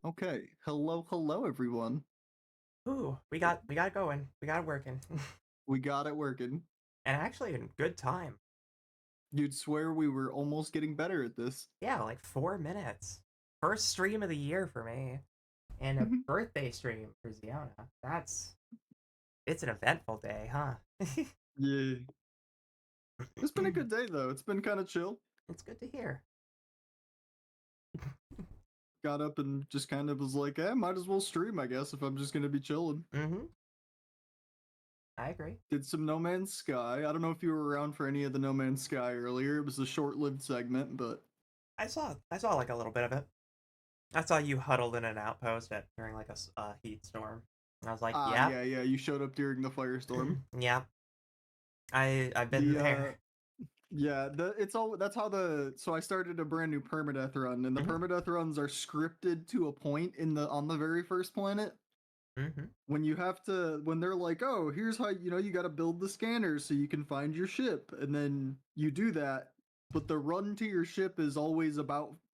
Okay. Hello, everyone. Ooh, we got it going. We got it working. We got it working. And actually in good time. You'd swear we were almost getting better at this. Yeah, like 4 minutes. First stream of the year for me. And a birthday stream for Ziona. It's an eventful day, huh? Yeah. It's been a good day though. It's been kind of chill. It's good to hear. Got up and just kind of was like, might as well stream, I guess, if I'm just gonna be chilling. Mm-hmm. I agree. Did some No Man's Sky. I don't know if you were around for any of the No Man's Sky earlier. It was a short-lived segment, but I saw like a little bit of it. I saw you huddled in an outpost during like a heat storm. And I was like, yep. yeah, you showed up during the firestorm. Yep. I've been The there. Yeah, it's all that's how so I started a brand new permadeath run, and the Mm-hmm. permadeath runs are scripted to a point on the very first planet Mm-hmm. when they're like, oh, here's how you got to build the scanners so you can find your ship, and then you do that, but the run to your ship is always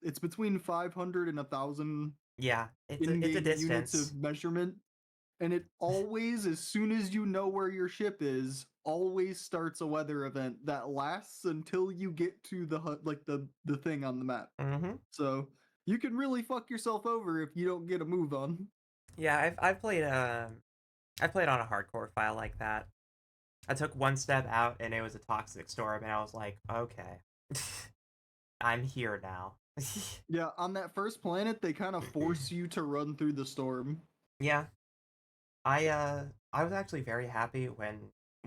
it's between 500 and 1,000 Yeah, it's a in-game units distance. of measurement, and it always, as soon as you know where your ship is, always starts a weather event that lasts until you get to the thing on the map. Mm-hmm. So you can really fuck yourself over if you don't get a move on. Yeah, I played on a hardcore file like that. I took one step out and it was a toxic storm, and I was like, okay, I'm here now. Yeah, on that first planet, they kind of force you to run through the storm. Yeah, I was actually very happy when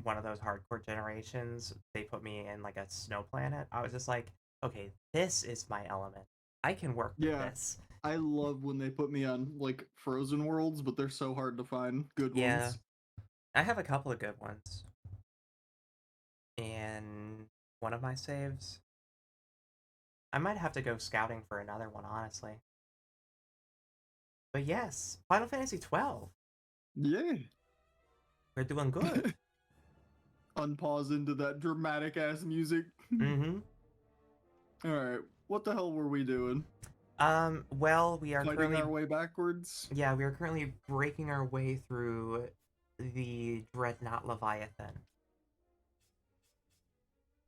one of those hardcore generations they put me in like a snow planet. I was just like, okay, this is my element. I can work with Yeah, this. I love when they put me on like frozen worlds, but they're so hard to find good Yeah, ones. I have a couple of good ones in one of my saves. I might have to go scouting for another one, honestly. But yes, Final Fantasy 12. Yeah. We're doing good. Unpause into that dramatic ass music. Mm-hmm. All right, what the hell were we doing? Well, we are Fighting currently our way backwards? yeah, we are currently breaking our way through the Dreadnought Leviathan.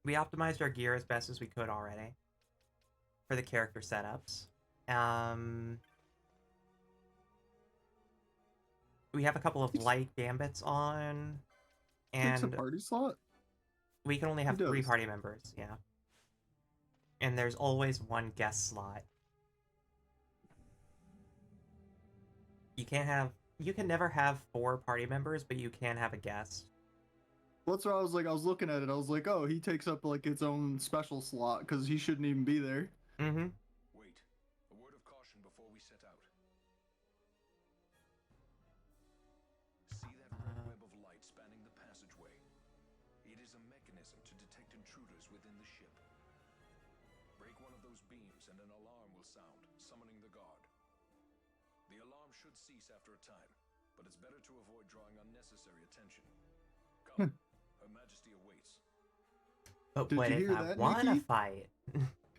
We optimized our gear as best as we could already for the character setups. Um, we have a couple of He light gambits on, takes a and party slot? we can only He have three does. party members. Yeah, and there's always one guest slot. You can't have you can never have four party members, but you can have a guest. Well, that's what I was like. I was looking at it. I was like, oh, he takes up like its own special slot because he shouldn't even be there. Mm-hmm. Wait. A word of caution before we set out. See that red Uh, web of light spanning the passageway? It is a mechanism to detect intruders within the ship. Break one of those beams and an alarm will sound, summoning the guard. The alarm should cease after a time, but it's better to avoid drawing unnecessary attention. Come, Her Majesty awaits. but Did what you if hear I that, wanna Nikki? fight?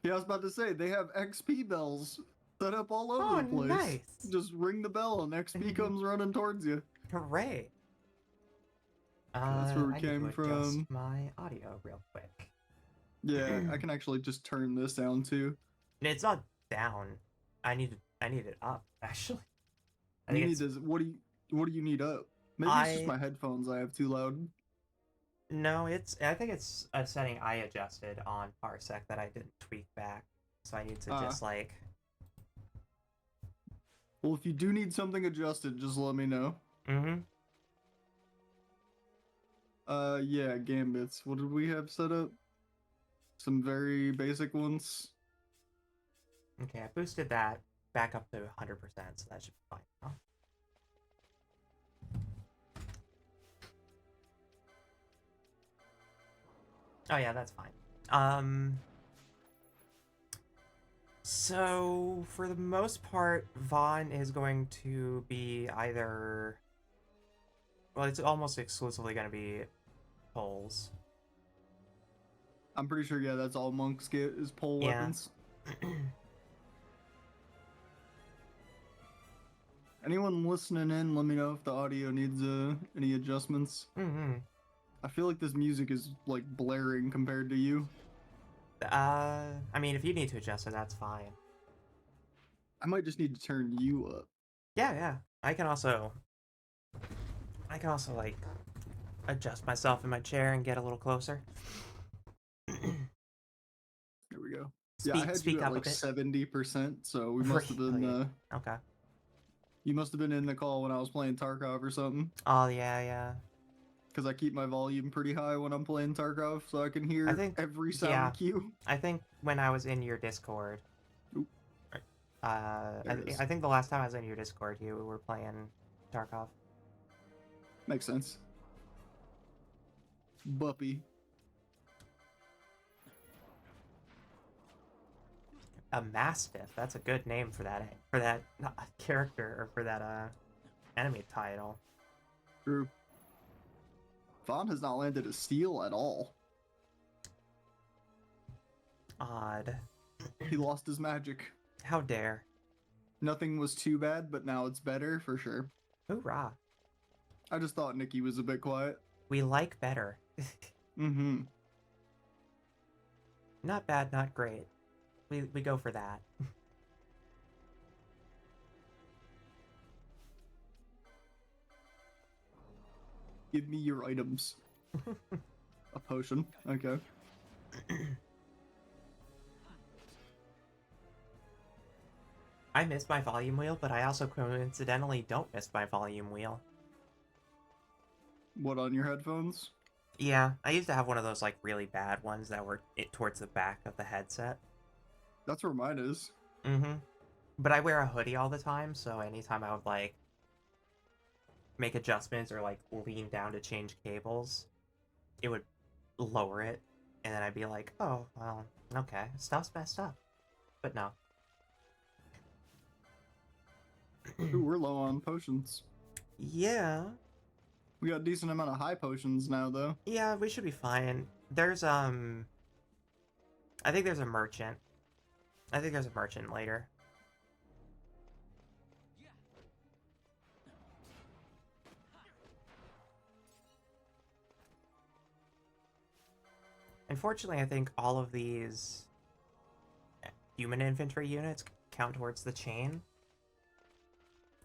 Yeah, I was about to say they have XP bells set up all over Oh, the place. nice! Just ring the bell and XP comes running towards you. Hooray! That's where we I need to came adjust from. my audio real quick. Yeah, I can actually just turn this down too. It's not down. I need it up, actually. I You think need it's this. What do you need up? Maybe it's just I my headphones I have too loud. no, I think it's a setting I adjusted on Parsec that I didn't tweak back. So I need to Ah, just like well, if you do need something adjusted, just let me know. mm-hmm. Yeah, gambits. What did we have set up? Some very basic ones. Okay, I boosted that back up to 100%, so that should be fine now. Oh yeah, that's fine. Um so for the most part, Vaughn is going to be either well, it's almost exclusively going to be poles. I'm pretty sure, yeah, that's all monks get is pole Yeah. weapons. Anyone listening in, let me know if the audio needs any adjustments. Mm-hmm. I feel like this music is like blaring compared to you. I mean, if you need to adjust it, that's fine. I might just need to turn you up. Yeah, yeah. I can also like adjust myself in my chair and get a little closer. There we go. Yeah, I had Speak you at up a like bit. 70%, so we must have been Really? Okay. you must have been in the call when I was playing Tarkov or something. Oh yeah, yeah. Because I keep my volume pretty high when I'm playing Tarkov, so I can hear I think every sound yeah. cue. I think when I was in your Discord, Oop, there it is. I think the last time I was in your Discord, you were playing Tarkov. Makes sense. Buppy. A Mastiff. That's a good name for that character or for that enemy title. True. Vaughn has not landed a steal at all. Odd. He lost his magic. How dare. Nothing was too bad, but now it's better for sure. Hoorah. I just thought Nikki was a bit quiet. We like better. Mm-hmm. Not bad, not great. We go for that. Give me your items. A potion. Okay. I miss my volume wheel, but I also coincidentally don't miss my volume wheel. What, on your headphones? Yeah, I used to have one of those like really bad ones that were towards the back of the headset. That's where mine is. Mm-hmm. But I wear a hoodie all the time, so anytime I would like make adjustments or like lean down to change cables, it would lower it, and then I'd be like, oh, well, okay, stuff's messed up. But no. Ooh, we're low on potions. Yeah. We got a decent amount of high potions now, though. Yeah, we should be fine. There's, I think there's a merchant. I think there's a merchant later. Unfortunately, I think all of these human infantry units count towards the chain.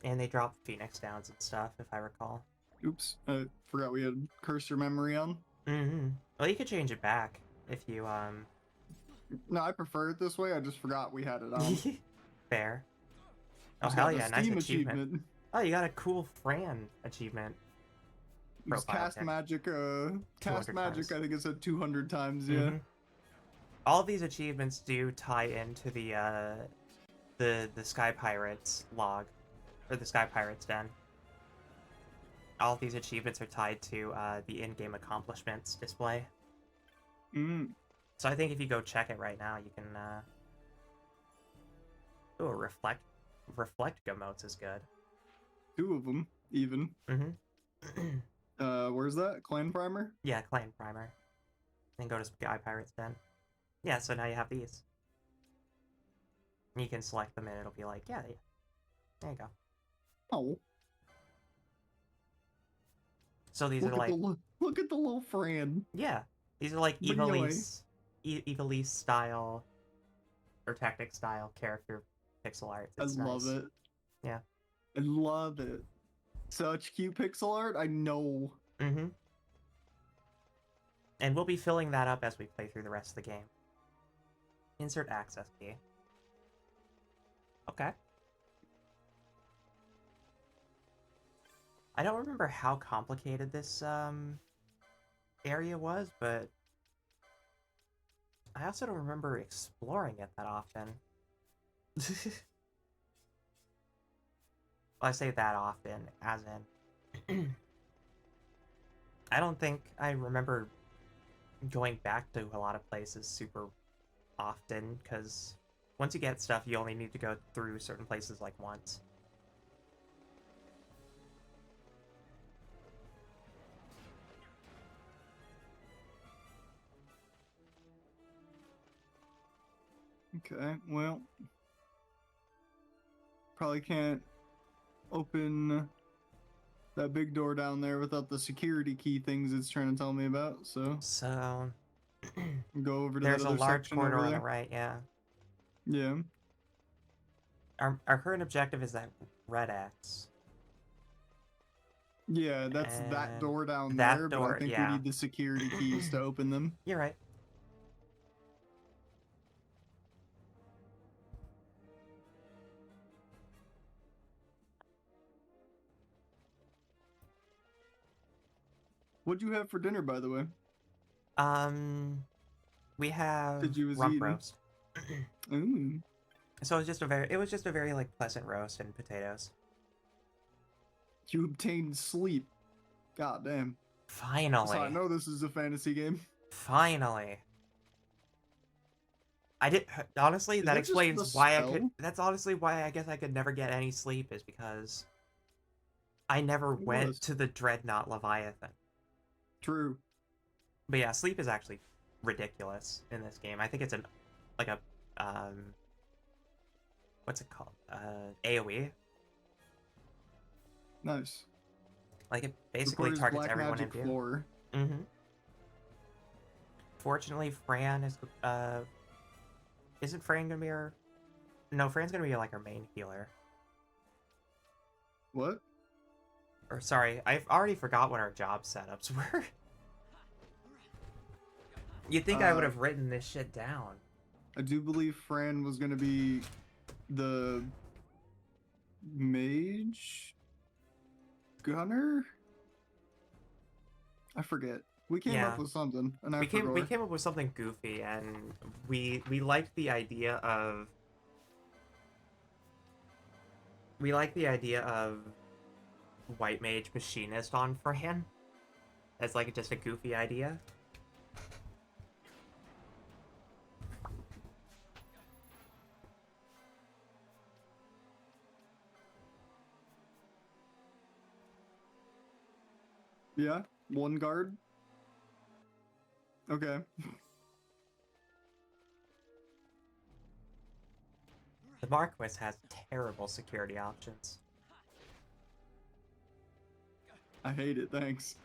And they drop Phoenix Downs and stuff, if I recall. Oops, I forgot we had cursor memory on. Mm-hmm. Well, you could change it back if you, No, I prefer it this way. I just forgot we had it on. Fair. Oh, Just hell got a yeah, nice Steam achievement. Oh, you got a cool Fran achievement. Just cast pick. magic, cast magic, times. I think it said 200 times, yeah. Mm-hmm. All of these achievements do tie into the Sky Pirates log, or the Sky Pirates Den. All of these achievements are tied to the in-game accomplishments display. Mm. So I think if you go check it right now, you can. Ooh, reflect emotes is good. 2 of them, even. Mm-hmm. Where's that? Clan Primer? Yeah, Clan Primer. Then go to Sky Pirates Den. Yeah, so now you have these. You can select them and it'll be like, yeah, there you go. Oh. So these are like... Look at the little Fran. Yeah, these are like Evilise style, or Tactic style character pixel art. It's I nice. love it. Yeah. I love it. Such cute pixel art, I know. Mm-hmm. And we'll be filling that up as we play through the rest of the game. Insert access key. Okay. I don't remember how complicated this area was, but I also don't remember exploring it that often. Well, I say that often, as in... I don't think I remember going back to a lot of places super often, because once you get stuff, you only need to go through certain places like once. Okay, well, probably can't open that big door down there without the security key things it's trying to tell me about. So So go over to there's that a other large section corridor over on the there. right, yeah. Yeah. Our current objective is that red X. Yeah, that's that And door down that there, but door, I think we yeah. need the security keys to open them. You're right. What'd you have for dinner, by the way? We have Did you was rump eating? roast. Ooh. So it was just a very like pleasant roast and potatoes. You obtained sleep. God damn. So I Finally. know this is a fantasy game. Finally. I did honestly Is that that just explains the why I spell? could that's honestly why I guess I could never get any sleep is because I never It went was. to the Dreadnought Leviathan. True. But yeah, sleep is actually ridiculous in this game. I think it's like a what's it called? AoE. Nice. Like it basically Requires targets black everyone in magic view. floor. Mm-hmm. Fortunately, Fran is isn't Fran gonna be our? No, Fran's gonna be like our main healer. What? Or sorry, I've already forgot what our job setups were. You'd think I would have written this shit down. I do believe Fran was gonna be the mage gunner. I forget. We came up Yeah. with something, and I We forgot. came up with something goofy, and we liked the idea of white mage machinist on Fran as like just a goofy idea. Yeah, one guard. Okay. The Marquis has terrible security options. I hate it. Thanks.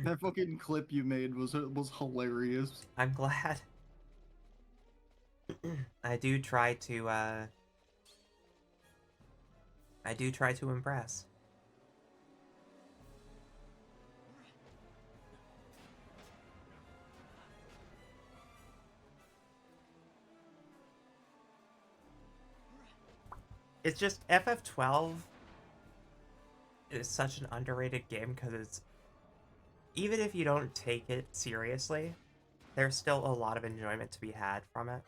That fucking clip you made was hilarious. I'm glad. I do try to impress. It's just FF12 is such an underrated game because it's even if you don't take it seriously, there's still a lot of enjoyment to be had from it.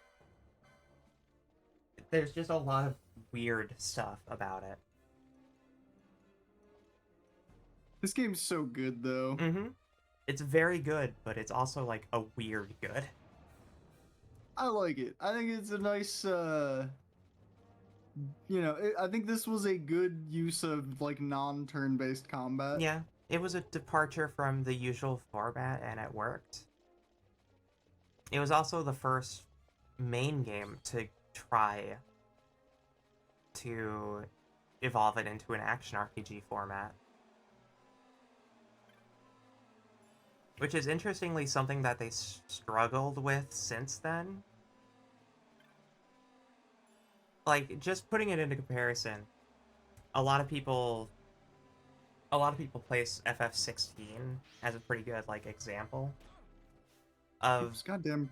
There's just a lot of weird stuff about it. This game's so good, though. Mm-hmm. It's very good, but it's also like a weird good. I like it. I think it's a nice, I think this was a good use of like non-turn-based combat. Yeah, it was a departure from the usual format, and it worked. It was also the first main game to try to evolve it into an action RPG format. Which is interestingly something that they struggled with since then. Like, just putting it into comparison, a lot of people place FF16 as a pretty good like example of Oops, goddamn.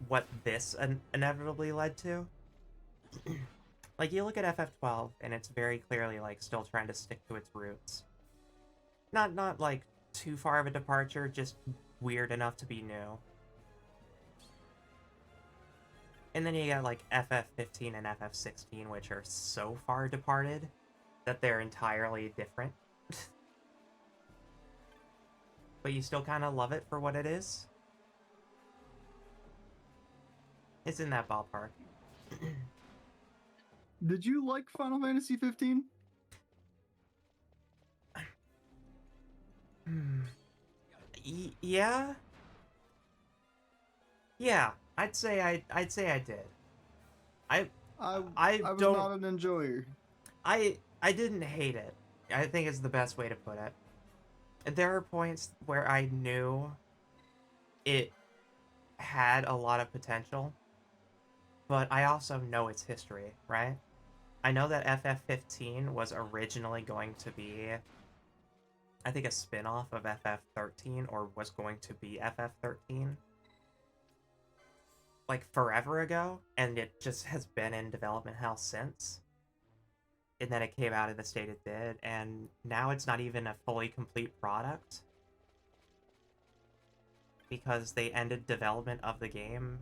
what this inevitably led to. Like, you look at FF12 and it's very clearly like still trying to stick to its roots. Not like too far of a departure, just weird enough to be new. And then you got like FF15 and FF16, which are so far departed that they're entirely different. But you still kind of love it for what it is. It's in that ballpark. Did you like Final Fantasy 15? Yeah. Yeah, I'd say I did. I I I I was don't not an enjoyer. I didn't hate it. I think is the best way to put it. And there are points where I knew it had a lot of potential, but I also know its history, right? I know that FF15 was originally going to be, I think, a spin-off of FF13, or was going to be FF13, like forever ago, and it just has been in development hell since. And then it came out in the state it did, and now it's not even a fully complete product because they ended development of the game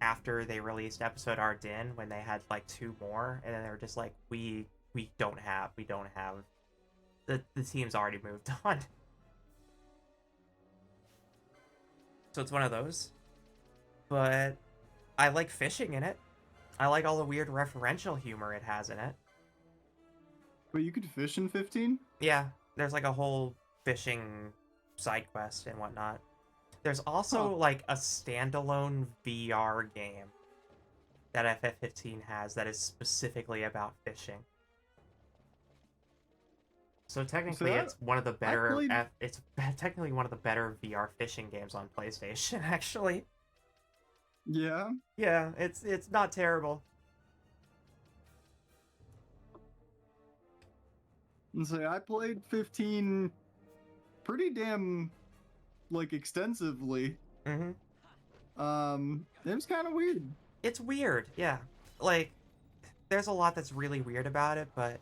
after they released episode Ardyn, when they had like 2 more, and then they were just like, we don't have the team's already moved on. So it's one of those. But I like fishing in it. I like all the weird referential humor it has in it. But you could fish in 15? Yeah, there's like a whole fishing side quest and whatnot. There's also like a standalone VR game that FF15 has that is specifically about fishing. So technically, So it's one of the better. played- It's technically one of the better VR fishing games on PlayStation. Actually, Yeah. yeah, it's not terrible. And so I played 15 pretty damn like extensively. Mm-hmm. It was kind of weird. It's weird, yeah. Like, there's a lot that's really weird about it, but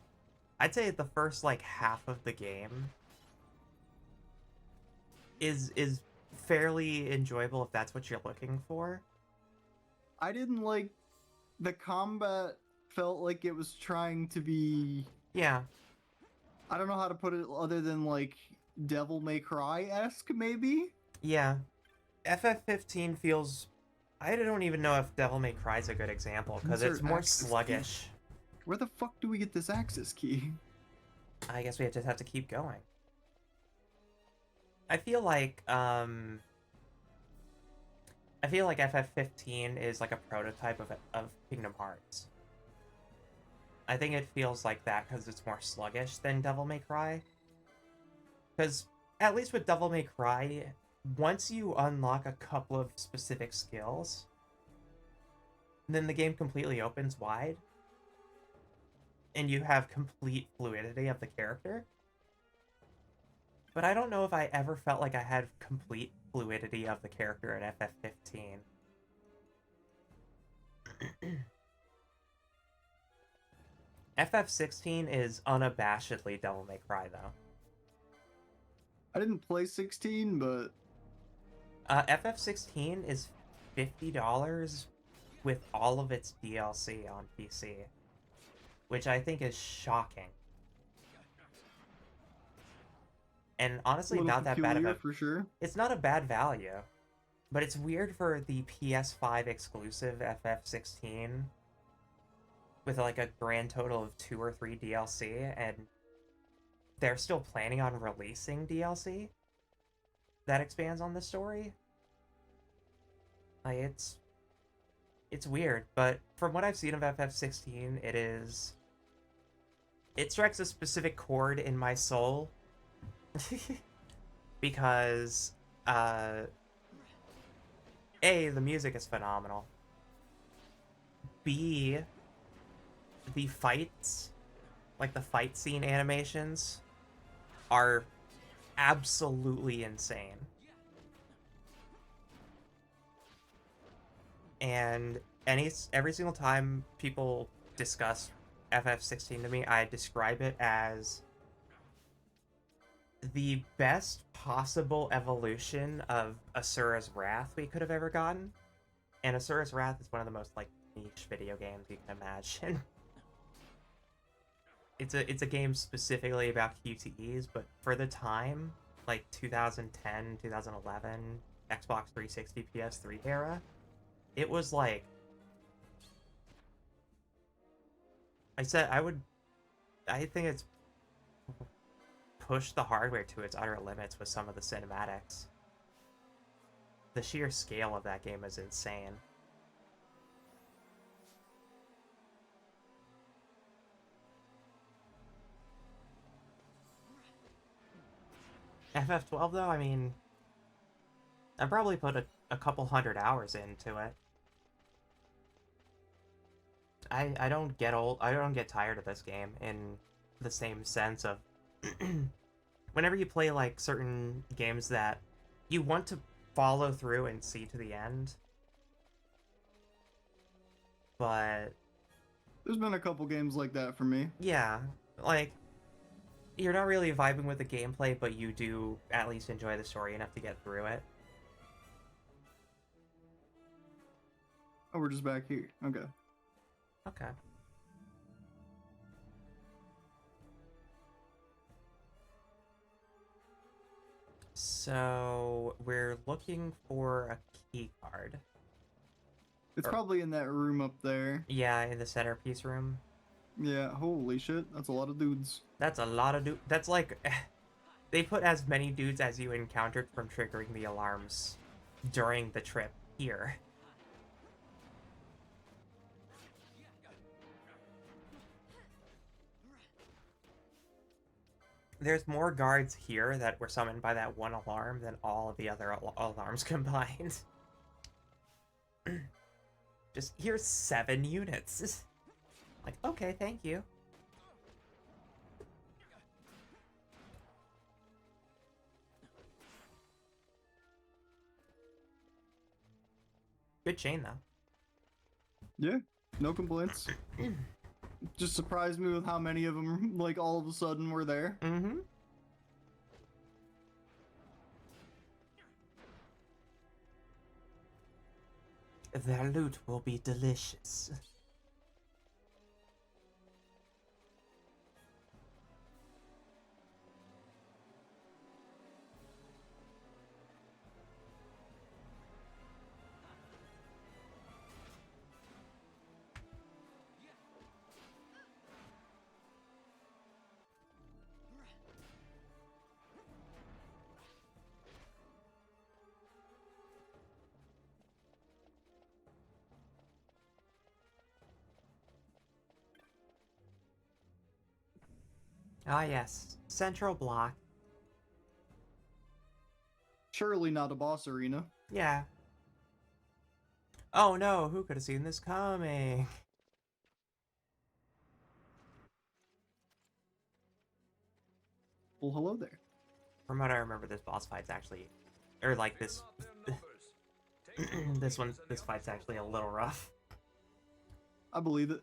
I'd say the first like half of the game is fairly enjoyable if that's what you're looking for. I didn't like the combat. Felt like it was trying to be. Yeah, I don't know how to put it other than like Devil May Cry-esque, maybe. yeah. FF15 feels. I don't even know if Devil May Cry is a good example because it's Insert more access key. sluggish. Where the fuck do we get this access key? I guess we just have to keep going. I feel like FF15 is like a prototype of Kingdom Hearts. I think it feels like that because it's more sluggish than Devil May Cry. Because at least with Devil May Cry, once you unlock a couple of specific skills, then the game completely opens wide. And you have complete fluidity of the character. But I don't know if I ever felt like I had complete fluidity of the character in FF15. FF16 is unabashedly Devil May Cry, though. I didn't play 16, but FF16 is $50 with all of its DLC on PC, which I think is shocking. And honestly, a little not that bad of peculiar a... for sure. It's not a bad value, but it's weird for the PS5 exclusive FF16 with like a grand total of 2 or 3 DLC, and they're still planning on releasing DLC that expands on the story. Like, it's weird, but from what I've seen of FF16, it strikes a specific chord in my soul. Because A, the music is phenomenal. B, the fights, like the fight scene animations, are absolutely insane. And every single time people discuss FF16 to me, I describe it as the best possible evolution of Asura's Wrath we could have ever gotten. And Asura's Wrath is one of the most like niche video games you can imagine. It's a game specifically about QTEs, but for the time, like 2010, 2011, Xbox 360, PS3 era, it was like, I think it's pushed the hardware to its utter limits with some of the cinematics. The sheer scale of that game is insane. FF12 though, I mean, I probably put a couple 100 hours into it. I don't get old. I don't get tired of this game in the same sense of whenever you play like certain games that you want to follow through and see to the end, but There's been a couple games like that for me. yeah, like you're not really vibing with the gameplay, but you do at least enjoy the story enough to get through it. Oh, we're just back here. Okay. Okay. So we're looking for a key card. It's probably in that room up there. Yeah, in the centerpiece room. Yeah, holy shit. That's a lot of dudes. That's a lot of That's like they put as many dudes as you encountered from triggering the alarms during the trip here. There's more guards here that were summoned by that one alarm than all of the other alarms combined. Just, here's 7 units. Like, okay, thank you. Good chain, though. Yeah, no complaints. Just surprised me with how many of them, like, all of a sudden were there. Mm-hmm. Their loot will be delicious. Ah, yes. Central block. Surely not a boss arena. Yeah. Oh no, who could have seen this coming? Well, hello there. From what I remember, this boss fight's actually, or like this, this fight's actually a little rough. I believe it.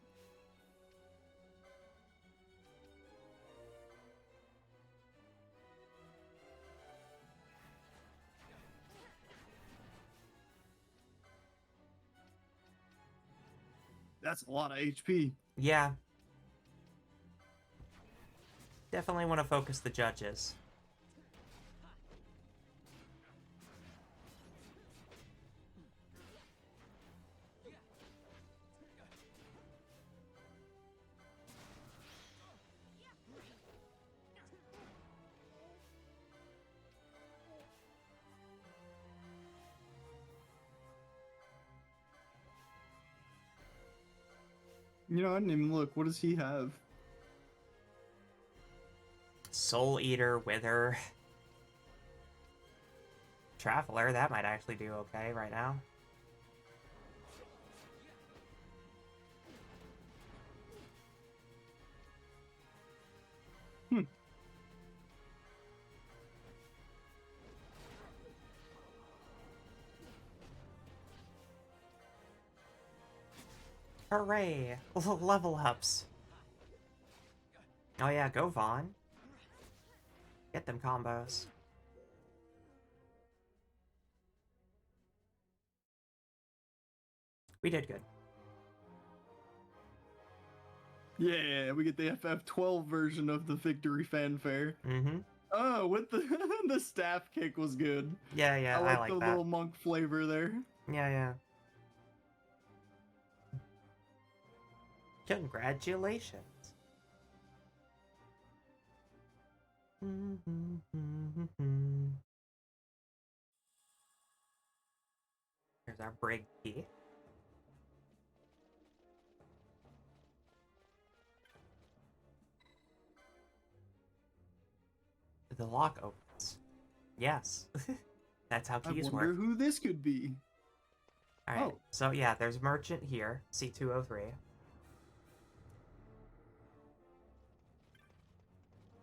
That's a lot of HP. Yeah. Definitely want to focus the judges. You know, I didn't even look. What does he have? Soul Eater, Wither, Traveler, that might actually do okay right now. Hooray! Level ups. Oh yeah, go Vaughn. Get them combos. We did good. Yeah, we get the FF12 version of the victory fanfare. Mm-hmm. Oh, with the the staff kick was good. Yeah, yeah, I like the that. little monk flavor there. Yeah, yeah. Congratulations. Here's our brig key. The lock opens. Yes. That's how I keys wonder work. who this could be. Alright, Oh. so yeah, there's Merchant here, C203.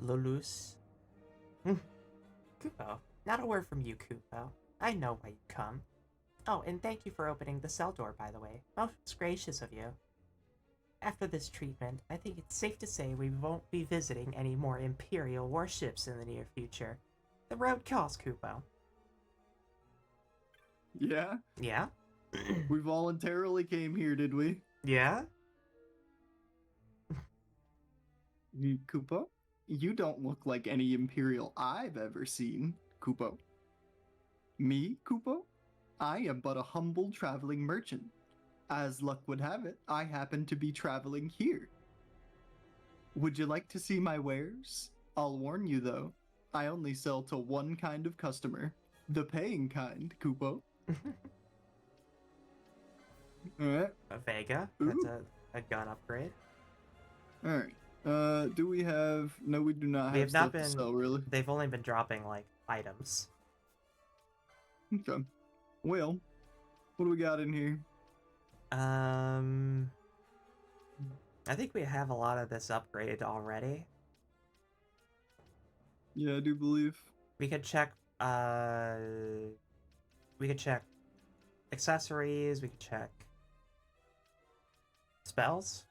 Lulus. Kupo. Not a word from you, Kupo. I know why you come. Oh, and thank you for opening the cell door, by the way. Most gracious of you. After this treatment, I think it's safe to say we won't be visiting any more Imperial warships in the near future. The road calls, Kupo. Yeah? Yeah? We voluntarily came here, did we? Yeah? Kupo? You don't look like any Imperial I've ever seen, Kupo. Me, Kupo? I am but a humble traveling merchant. As luck would have it, I happen to be traveling here. Would you like to see my wares? I'll warn you though, I only sell to one kind of customer. The paying kind, Kupo. Alright. A Vega. That's a gun upgrade. Alright. Do we have... No, we do not We have have not stuff to been... sell, really. They've only been dropping, like, items. Okay. Well, what do we got in here? I think we have a lot of this upgraded already. Yeah, I do believe. We could check, we could check accessories, we could check spells.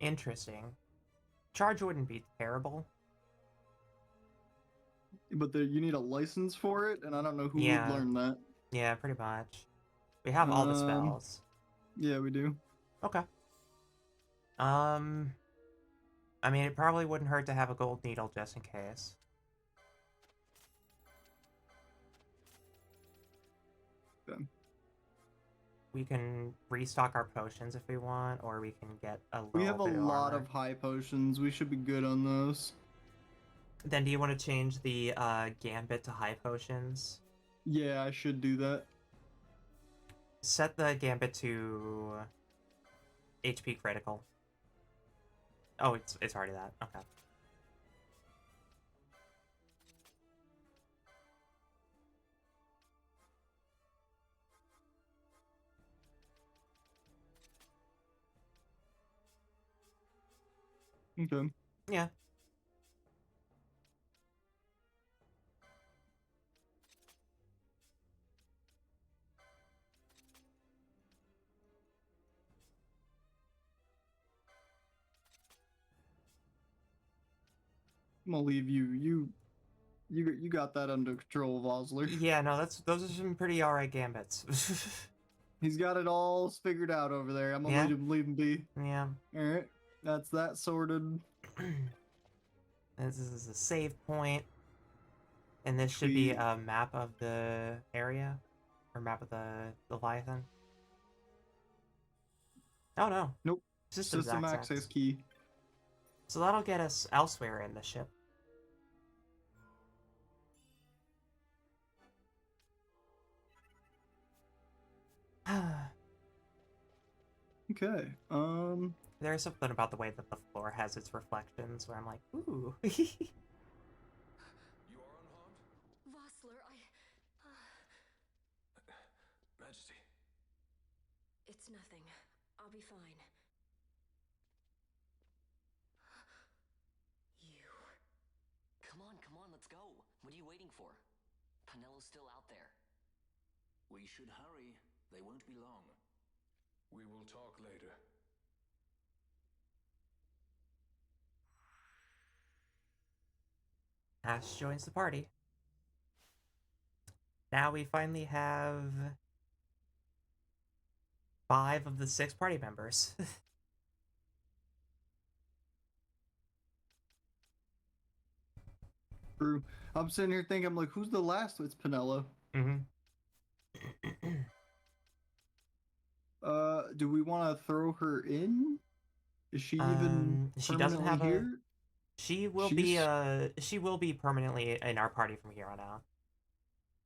Interesting. Charge wouldn't be terrible. But you need a license for it, and I don't know who Yeah. would learn that. Yeah, pretty much. We have all the spells. Yeah, we do. Okay. I mean, it probably wouldn't hurt to have a gold needle just in case. Okay. We can restock our potions if we want, or we can get a little We have a bit lot armor. of high potions. We should be good on those. Then do you want to change the gambit to high potions? Yeah, I should do that. Set the gambit to HP critical. Oh, it's already that. Okay. Okay. Yeah. I'm gonna leave you. You got that under control, Vosler. Yeah, no, those are some pretty alright gambits. He's got it all figured out over there. I'm gonna Yeah? leave him be. Yeah. Alright. That's that sorted. This is a save point. And this should be a map of the area. Or map of the Leviathan. Oh no. Nope. System access key. So that'll get us elsewhere in the ship. Okay. There's something about the way that the floor has its reflections where I'm like, ooh. You are unharmed? Vossler, Majesty. It's nothing. I'll be fine. You... Come on, let's go. What are you waiting for? Penelo's still out there. We should hurry. They won't be long. We will talk later. Ash joins the party. Now we finally have 5 of the 6 party members. True. I'm sitting here thinking, I'm like, who's the last? It's Penelo. Mm-hmm. Do we want to throw her in? Is she even she doesn't have permanently here? She will She's be permanently in our party from here on out.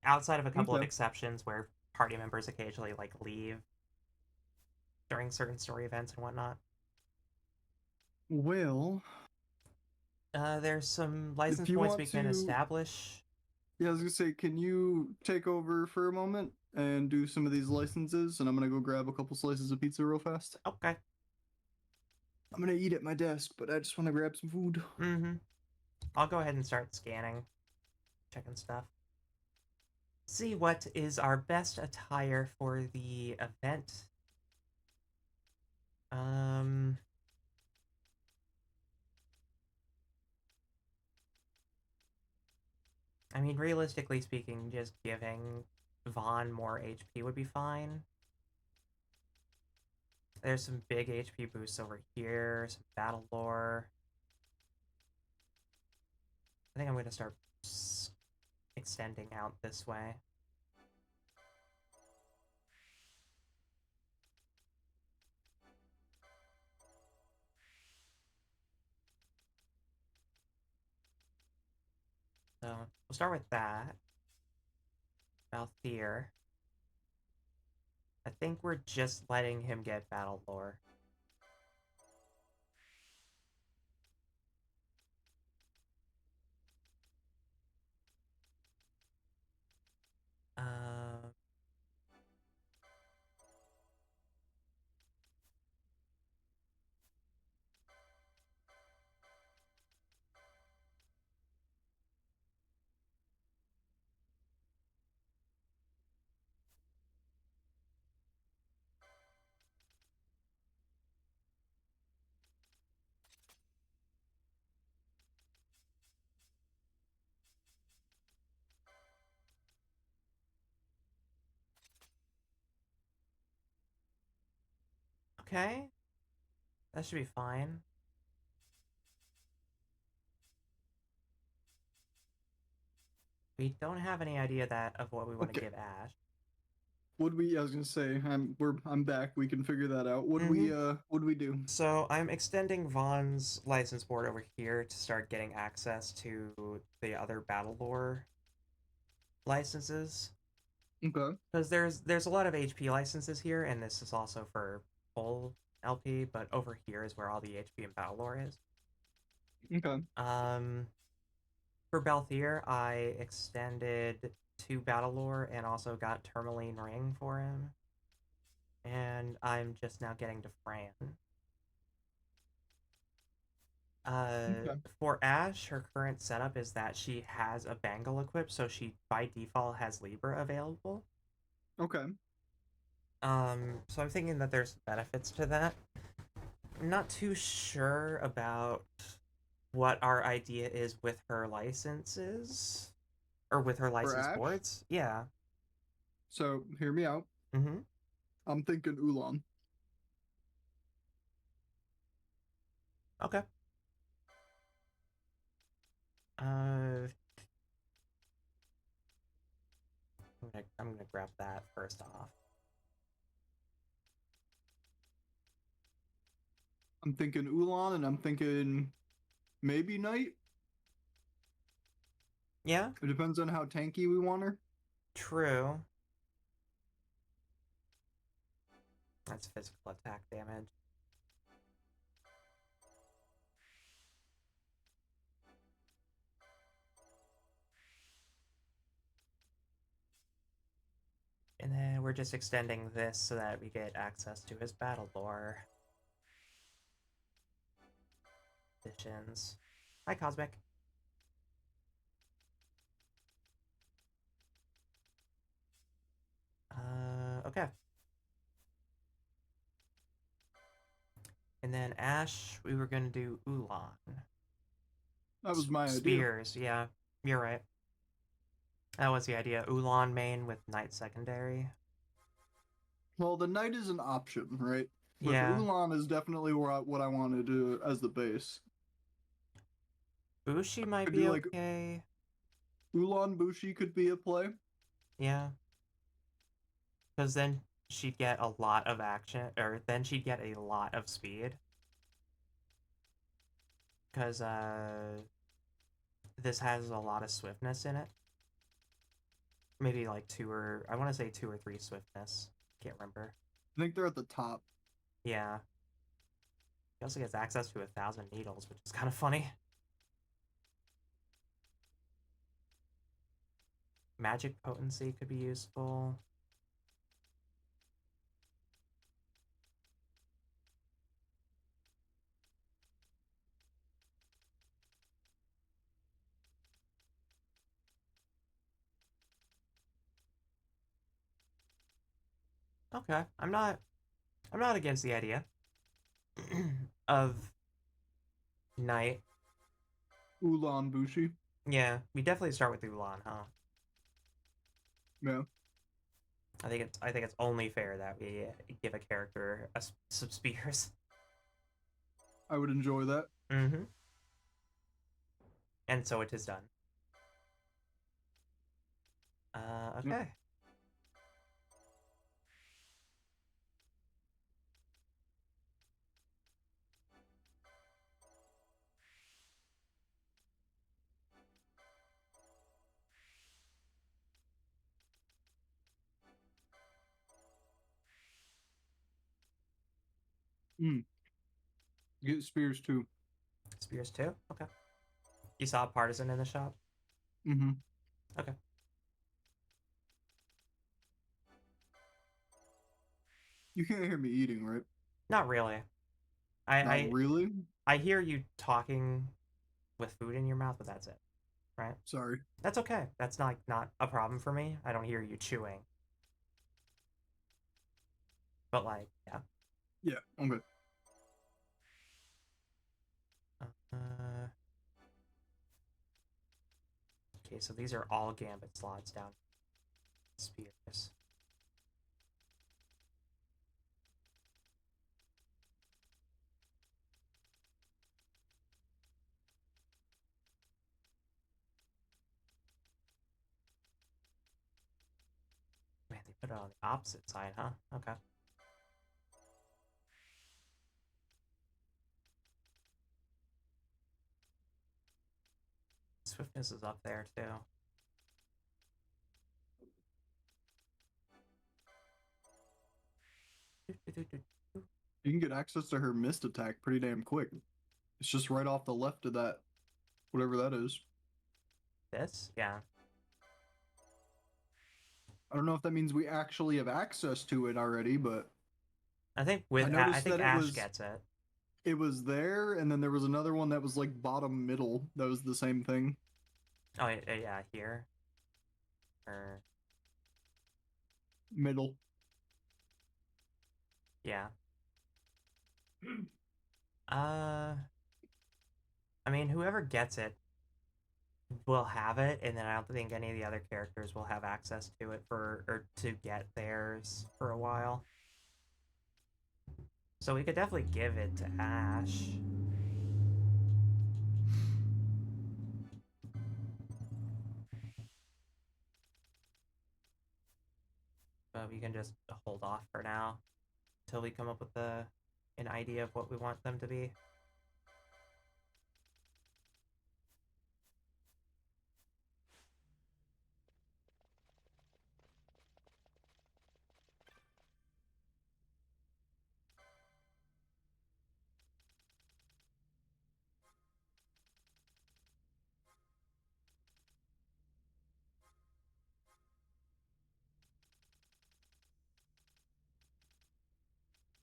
Outside of a couple of okay. exceptions where party members occasionally like leave during certain story events and whatnot. Well, There's some if license you points want we can to, establish. yeah, I was gonna say, can you take over for a moment and do some of these licenses? And I'm gonna go grab a couple slices of pizza real fast. Okay. I'm gonna eat at my desk, but I just want to grab some food. Mm-hmm. I'll go ahead and start scanning, checking stuff. See what is our best attire for the event. Um, I mean, realistically speaking, just giving Vaughn more HP would be fine. There's some big HP boosts over here, some battle lore. I think I'm going to start extending out this way. So we'll start with that. Balthier. I think we're just letting him get battle lore. Uh, okay, that should be fine. We don't have any idea of what we want to Okay. give Ash. Would we? I was gonna say, I'm back. We can figure that out. Mm-hmm. What do we do? So I'm extending Vaughn's license board over here to start getting access to the other battle lore licenses. Okay. Because there's a lot of HP licenses here, and this is also for full LP, but over here is where all the HP and battle lore is. Okay. Um, for Balthier, I extended 2 battle lore and also got Tourmaline Ring for him. And I'm just now getting to Fran. Okay. For Ash, her current setup is that she has a bangle equipped, so she by default has Libra available. Okay. So I'm thinking that there's benefits to that. I'm not too sure about what our idea is with her licenses or with her For license Ash. boards. Yeah. So hear me out. Mm-hmm. I'm thinking Ulan. Okay. Uh, I'm gonna grab that first off. I'm thinking Ulan, and I'm thinking maybe Knight. Yeah. It depends on how tanky we want her. True. That's physical attack damage. And then we're just extending this so that we get access to his battle lore additions. Hi, Cosmic. Okay. And then Ash, we were gonna do Ulan. That was my idea. Spears, yeah. You're right. That was the idea. Ulan main with Knight secondary. Well, the Knight is an option, right? But Yeah. Ulan is definitely what I want to do as the base. Bushi might Could be do like okay. Ulan Bushi could be a play. Yeah. Because then she'd get a lot of action, or then she'd get a lot of speed. because this has a lot of swiftness in it. Maybe like I want to say 2 or 3 swiftness. Can't remember. I think they're at the top. Yeah. He also gets access to 1,000 needles, which is kind of funny. Magic potency could be useful. Okay, I'm not against the idea of Knight. Ulan Bushi. Yeah, we definitely start with Ulan, huh? Yeah. I think it's only fair that we give a character some spears. I would enjoy that. Mm-hmm. And so it is done. Yep. Okay. Mm. Get spears too. Spears too? Okay. You saw a partisan in the shop? Mm-hmm. Okay. You can't hear me eating, right? Not really. I Not I, really? I hear you talking with food in your mouth, but that's it. Right? Sorry. That's okay. That's not a problem for me. I don't hear you chewing. But like, yeah. Yeah, I'm good. Uh, okay, so these are all gambit slots down. Spears. Man, they put it on the opposite side, huh? Okay. Swiftness is up there too. You can get access to her mist attack pretty damn quick. It's just right off the left of that, whatever that is. This? Yeah. I don't know if that means we actually have access to it already, but I think I noticed think that Ash gets it. it was there, and then there was another one that was like bottom middle. That was the same thing. Oh yeah, here. Or Middle. yeah. I mean, whoever gets it will have it, and then I don't think any of the other characters will have access to it or to get theirs for a while. So we could definitely give it to Ash. But we can just hold off for now until we come up with an idea of what we want them to be.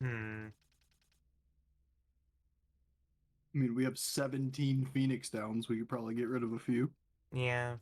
Hmm. I mean, we have 17 Phoenix Downs. We could probably get rid of a few. Yeah.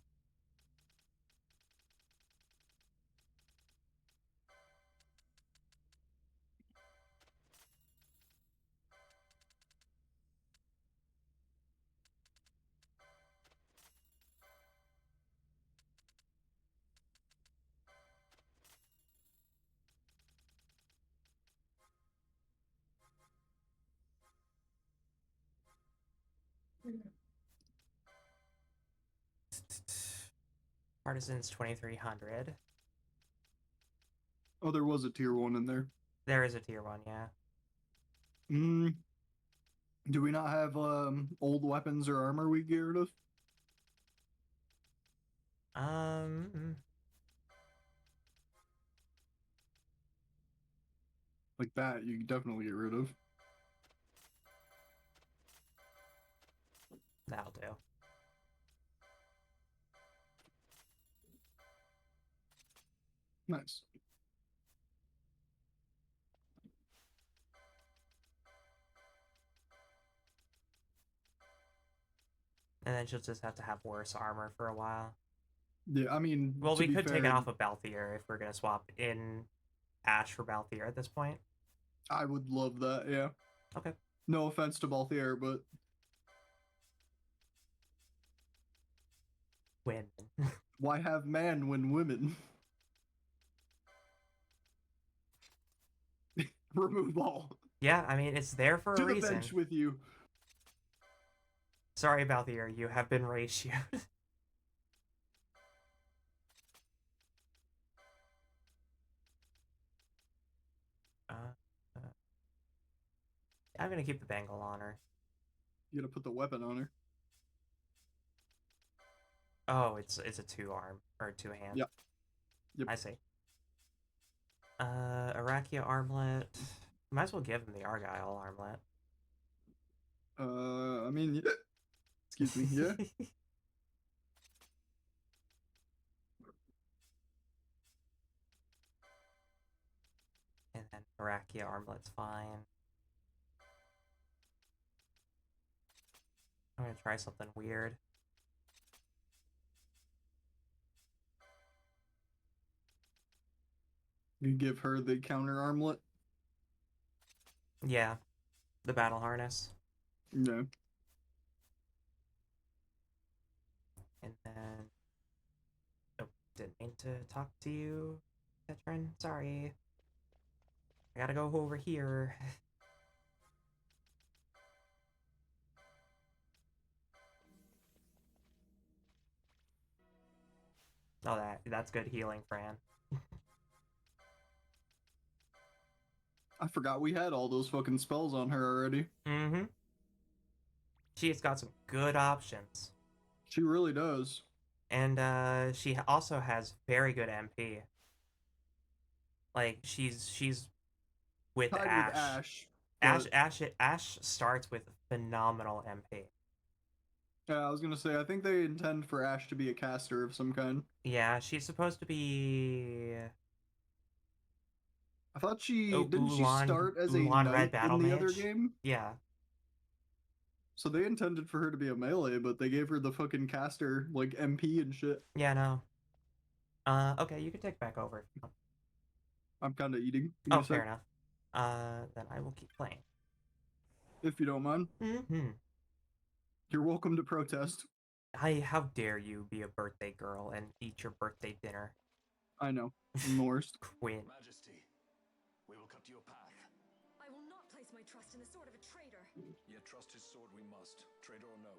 Partisans 2300. Oh, there was a tier 1 in there. There is a tier 1, yeah. Mm, Do we not have old weapons or armor we get rid of? Um, Like that, you can definitely get rid of. that'll do. Nice. And then she'll just have to have worse armor for a while. Yeah, I mean, Well, to we be could take fair, it off of Balthier if we're gonna swap in Ash for Balthier at this point. I would love that, yeah. Okay. No offense to Balthier, but Win. why have man when women? Remove all. Yeah, I mean, it's there for To a the reason. bench with you. Sorry, Balthier, you have been ratioed. I'm gonna keep the bangle on her. You gotta put the weapon on her. Oh, it's a 2-arm or 2-hand. Yep. Yep. I see. Arakia armlet. Might as well give him the Argyle armlet. I mean, yeah. Excuse me, yeah. And then Arakia armlet's fine. I'm gonna try something weird. You give her the counter armlet. Yeah, the battle harness. Yeah. And then... Oh, didn't mean to talk to you, veteran. Sorry. I gotta go over here. Oh, that's good healing, Fran. I forgot we had all those fucking spells on her already. Mm-hmm. She's got some good options. She really does. And she also has very good MP. Like she's with Tied Ash. with Ash. Ash starts with phenomenal MP. Yeah, I was gonna say, I think they intend for Ash to be a caster of some kind. Yeah, she's supposed to be... I thought she Oh, didn't she start as a Ulan knight Red Battle in the Mage? other game? Yeah. So they intended for her to be a melee, but they gave her the fucking caster like MP and shit. Yeah, no. Okay, you can take back over if you want. I'm kind of eating. Give me Oh, a sec, fair enough. Then I will keep playing. if you don't mind. Mm-hmm. You're welcome to protest. How dare you be a birthday girl and eat your birthday dinner? I know. I'm the worst. Quinn. Majesty, we will cut your path. I will not place my trust in the sword of a traitor. Yet trust his sword we must, traitor or no.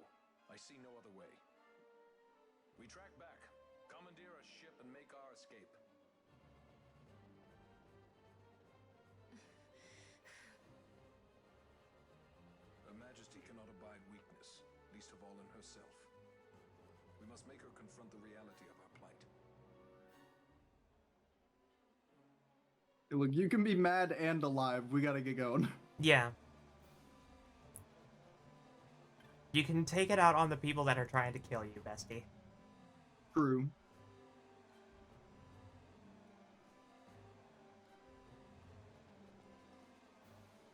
I see no other way. We track back, commandeer a ship, and make our escape. Her Majesty cannot abide weakness, least of all in herself. We must make her confront the reality of our plight. Look, you can be mad and alive. We gotta get going. Yeah. You can take it out on the people that are trying to kill you, bestie. True.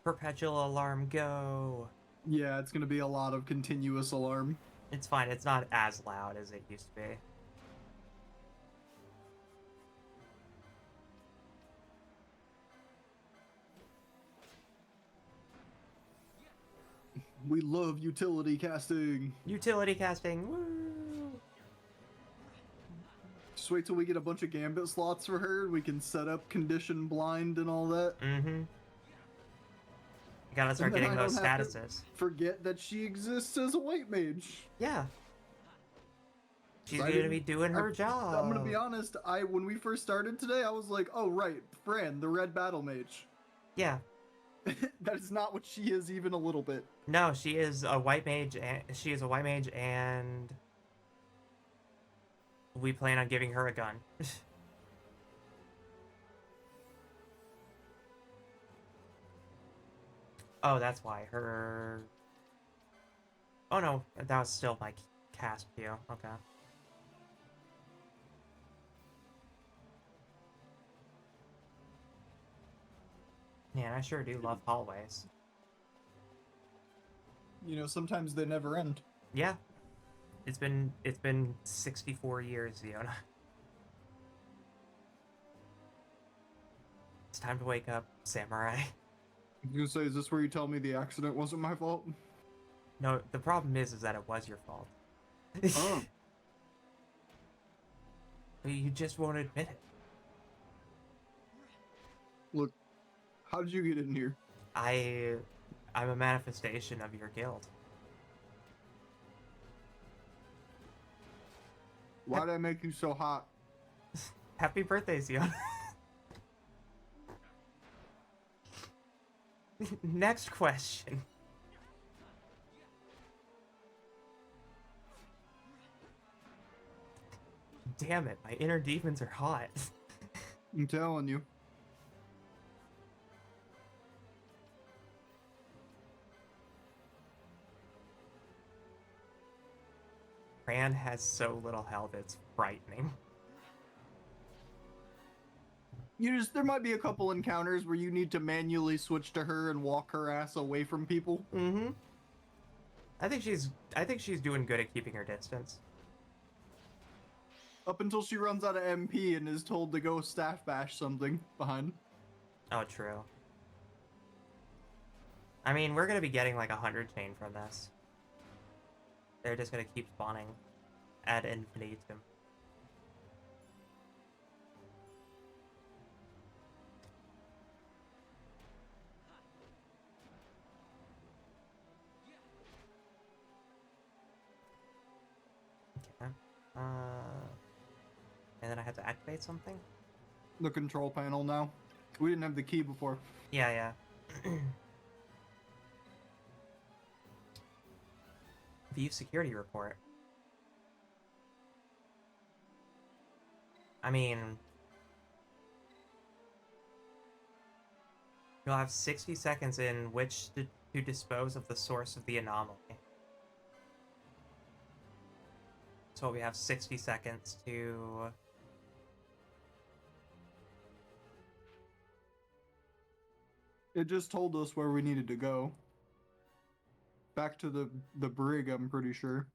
Perpetual alarm, go! Yeah, it's gonna be a lot of continuous alarm. It's fine, it's not as loud as it used to be. We love utility casting. Utility casting, woo! Just wait till we get a bunch of gambit slots for her. We can set up condition blind and all that. Mm-hmm. You gotta start then getting I those don't have to- statuses. Forget that she exists as a white mage. Yeah. She's I gonna didn't- be doing her job. I'm gonna be honest. When we first started today, I was like, "Oh right, Fran, the red battle mage." Yeah. That is not what she is even a little bit. No, she is a white mage, and we plan on giving her a gun. Oh, that's why her. Oh no, that was still my cast view. Okay. Man, I sure do love hallways. You know, sometimes they never end. Yeah, it's been 64 years, Fiona. It's time to wake up, samurai. I was gonna say, is this where you tell me the accident wasn't my fault? No, the problem is that it was your fault. Oh. But you just won't admit it. Look, how did you get in here? I'm a manifestation of your guild. Why'd I make you so hot? Happy birthday, Zion. Next question. Damn it, my inner demons are hot. I'm telling you. Fran has so little health, it's frightening. There might be a couple encounters where you need to manually switch to her and walk her ass away from people. Mm-hmm. I think she's doing good at keeping her distance. Up until she runs out of MP and is told to go staff bash something behind. Oh, true. I mean, we're gonna be getting like 100 chain from this. They're just gonna keep spawning ad infinitum. Okay. And then I have to activate something? The control panel now. We didn't have the key before. Yeah. View security report. I mean, you'll have 60 seconds in which to dispose of the source of the anomaly. So we have 60 seconds to... It just told us where we needed to go. Back to the brig, I'm pretty sure.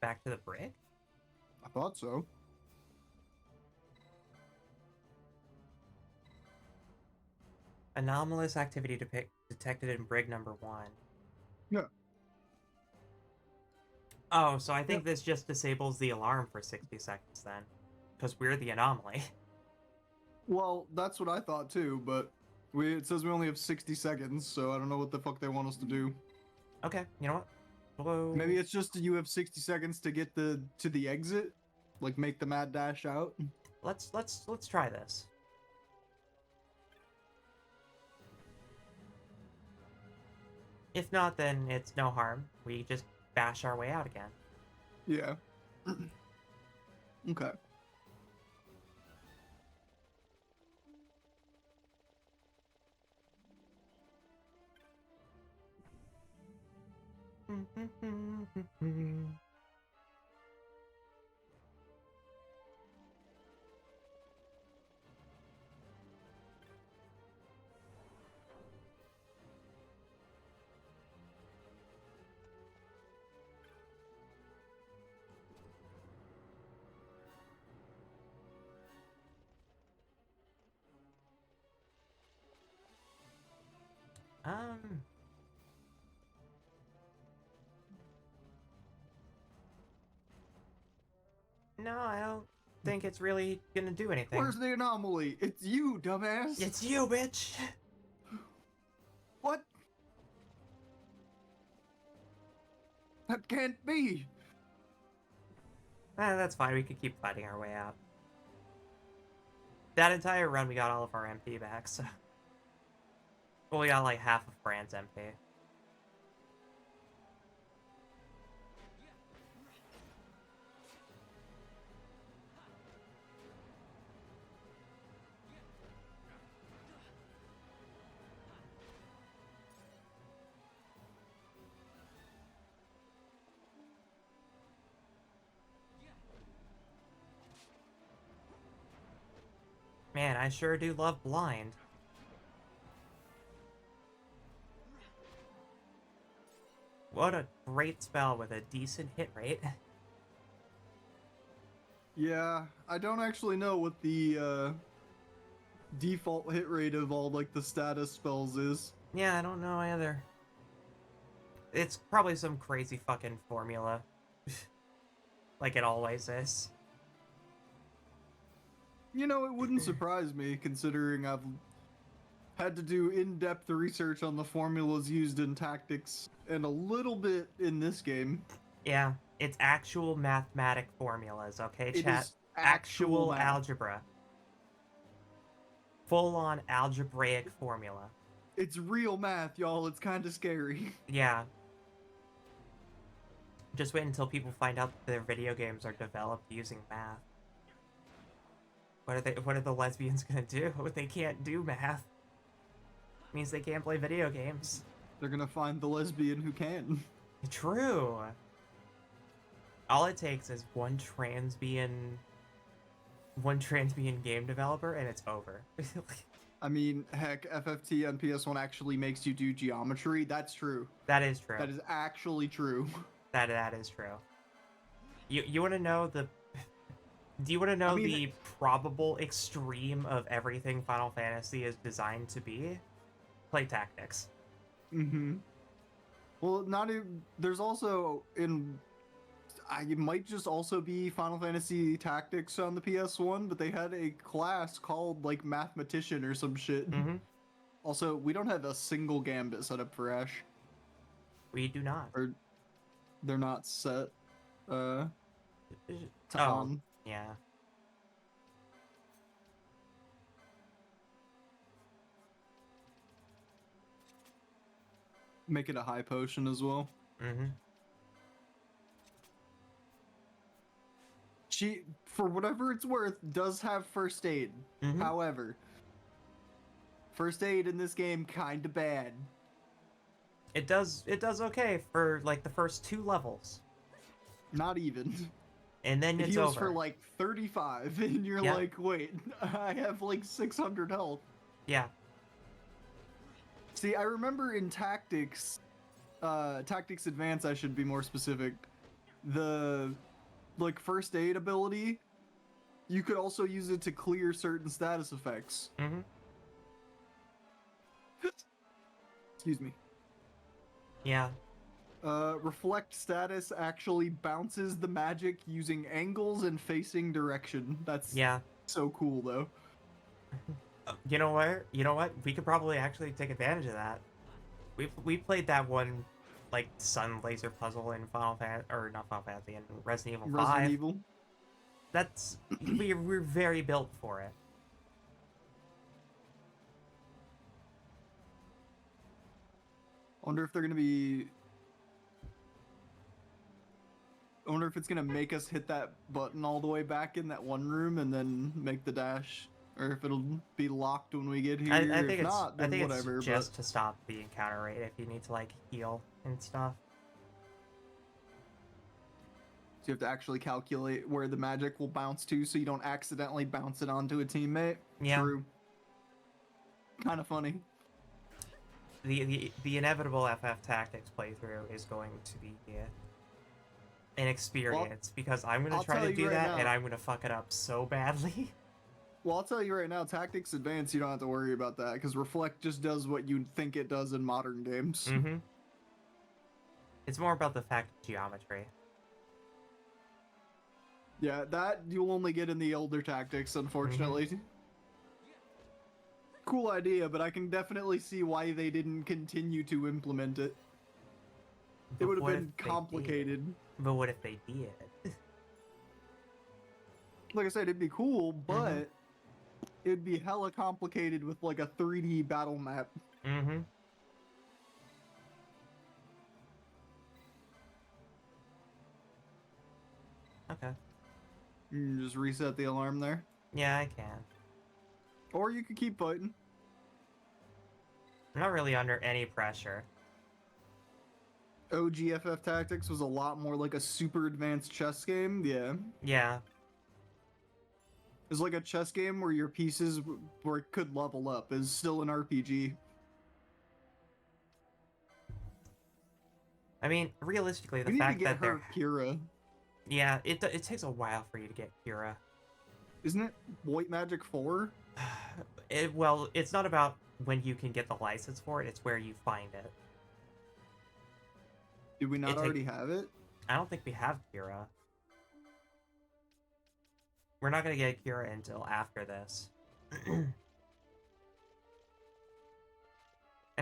Back to the brig? I thought so. Anomalous activity detected in brig number 1. Yeah. Oh, so I think this just disables the alarm for 60 seconds then. Because we're the anomaly. Well, that's what I thought too, but it says we only have 60 seconds, so I don't know what the fuck they want us to do. Okay, you know what? Hello. Maybe it's just you have 60 seconds to get to the exit, like make the mad dash out. Let's try this. If not, then it's no harm. We just bash our way out again. Yeah. Okay. No, I don't think it's really gonna do anything. Where's the anomaly? It's you, dumbass. It's you, bitch! What? That can't be. That's fine, we could keep fighting our way out. That entire run, we got all of our MP back, so... Well, we got like half of Brand's MP. Man, I sure do love blind. What a great spell with a decent hit rate. Yeah, I don't actually know what the default hit rate of all like the status spells is. Yeah, I don't know either. It's probably some crazy fucking formula. Like it always is. You know, it wouldn't surprise me considering I've had to do in-depth research on the formulas used in tactics and a little bit in this game. Yeah, it's actual mathematic formulas, okay, It chat? is actual math. algebra. Full-on algebraic formula. It's real math, y'all. It's kind of scary. Yeah. Just wait until people find out that their video games are developed using math. What are the lesbians gonna do? They can't do math. Means they can't play video games. They're gonna find the lesbian who can. True. All it takes is one transbian game developer and it's over. I mean, heck, FFT on PS1 actually makes you do geometry. That's true. That is true. That is actually true. That is true. You want to know the do you want to know the probable extreme of everything Final Fantasy is designed to be? Play tactics. Mm-hmm. Well, not even, there's also it might just also be Final Fantasy Tactics on the PS1, but they had a class called like Mathematician or some shit. Mm-hmm. Also, we don't have a single Gambit set up for Ash. We do not. Or they're not set to Oh, on. yeah. Make it a high potion as well. Mm-hmm. She, for whatever it's worth, does have first aid. Mhm. However, first aid in this game kinda bad. It does okay for like the first 2 levels. Not even. And then It it's heals over. for like 35, and you're Yeah. like, wait, I have like 600 health. Yeah. See, I remember in Tactics, Tactics Advance, I should be more specific, the like first aid ability, you could also use it to clear certain status effects. Mm-hmm. Excuse me. Yeah. Reflect status actually bounces the magic using angles and facing direction. That's Yeah. so cool, though. You know what? We could probably actually take advantage of that. We played that one like sun laser puzzle in Final Fantasy, or not Final Fantasy, in Resident Evil 5. Resident Evil. That's we're very built for it. I wonder if they're gonna be. I wonder if it's gonna make us hit that button all the way back in that one room and then make the dash, or if it'll be locked when we get here. I if think not, then whatever. it's just to stop the encounter rate if you need to like heal and stuff. So you have to actually calculate where the magic will bounce to, so you don't accidentally bounce it onto a teammate. Yeah. True. Kind of funny. The inevitable FF Tactics playthrough is going to be an experience because I'm gonna I'll try tell to you do right that now. and I'm gonna fuck it up so badly. Well, I'll tell you right now, Tactics Advance, you don't have to worry about that, because Reflect just does what you think it does in modern games. Mm-hmm. It's more about the fact of geometry. Yeah, that you'll only get in the older Tactics, unfortunately. Cool idea, but I can definitely see why they didn't continue to implement it. It But would have what been if they did? complicated. But what if they did? Like I said, it'd be cool, but it'd be hella complicated with like a 3D battle map. Mm-hmm. Okay. You can just reset the alarm there. Yeah, I can. Or you could keep fighting. I'm not really under any pressure. OGFF Tactics was a lot more like a super advanced chess game. Yeah. Yeah. It's like a chess game where your pieces where it could level up is still an RPG. I mean, realistically, the We need to fact get that her they're... Kira. Yeah, it takes a while for you to get Kira. Isn't it White Magic 4? Well, it's not about when you can get the license for it, it's where you find it. Did we not already have it? I don't think we have Kira. We're not going to get Kira until after this. And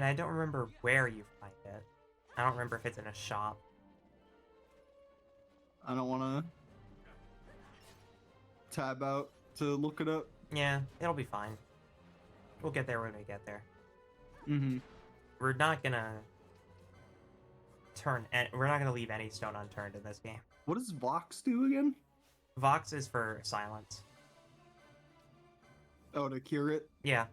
I don't remember where you find it. I don't remember if it's in a shop. I don't want to tab out to look it up. Yeah, it'll be fine. We'll get there when we get there. Mm-hmm. We're not gonna we're not gonna leave any stone unturned in this game. What does Vox do again? Vox is for silence. Oh, to cure it? Yeah.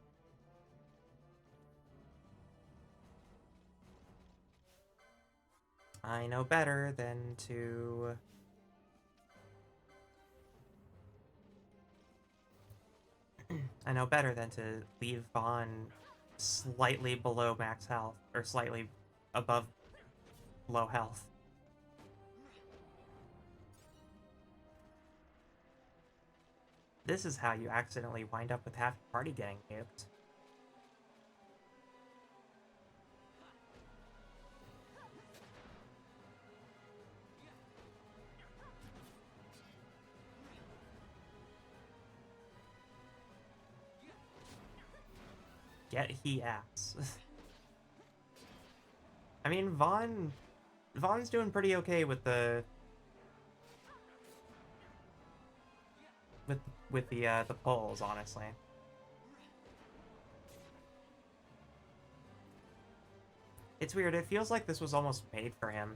I know better than to... I know better than to leave Vaughn slightly below max health, or slightly above low health. This is how you accidentally wind up with half your party getting nuked. Get he ass. I mean, Vaughn's doing pretty okay with the the polls, honestly. It's weird. It feels like this was almost made for him.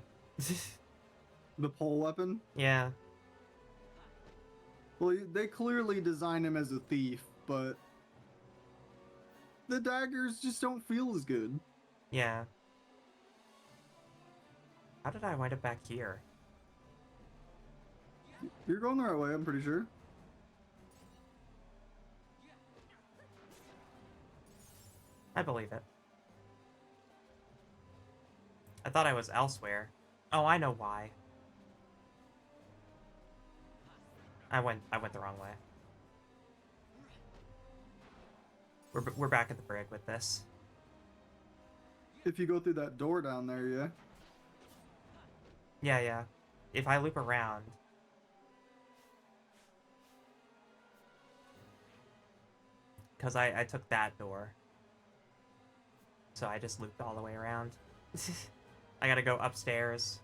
The pole weapon? Yeah. Well, they clearly designed him as a thief, but the daggers just don't feel as good. Yeah. How did I wind up back here? You're going the right way, I'm pretty sure. I believe it. I thought I was elsewhere. Oh, I know why. I went the wrong way. We're back at the brig with this. If you go through that door down there, yeah. Yeah. If I loop around... Because I took that door. So I just looped all the way around. I gotta go upstairs.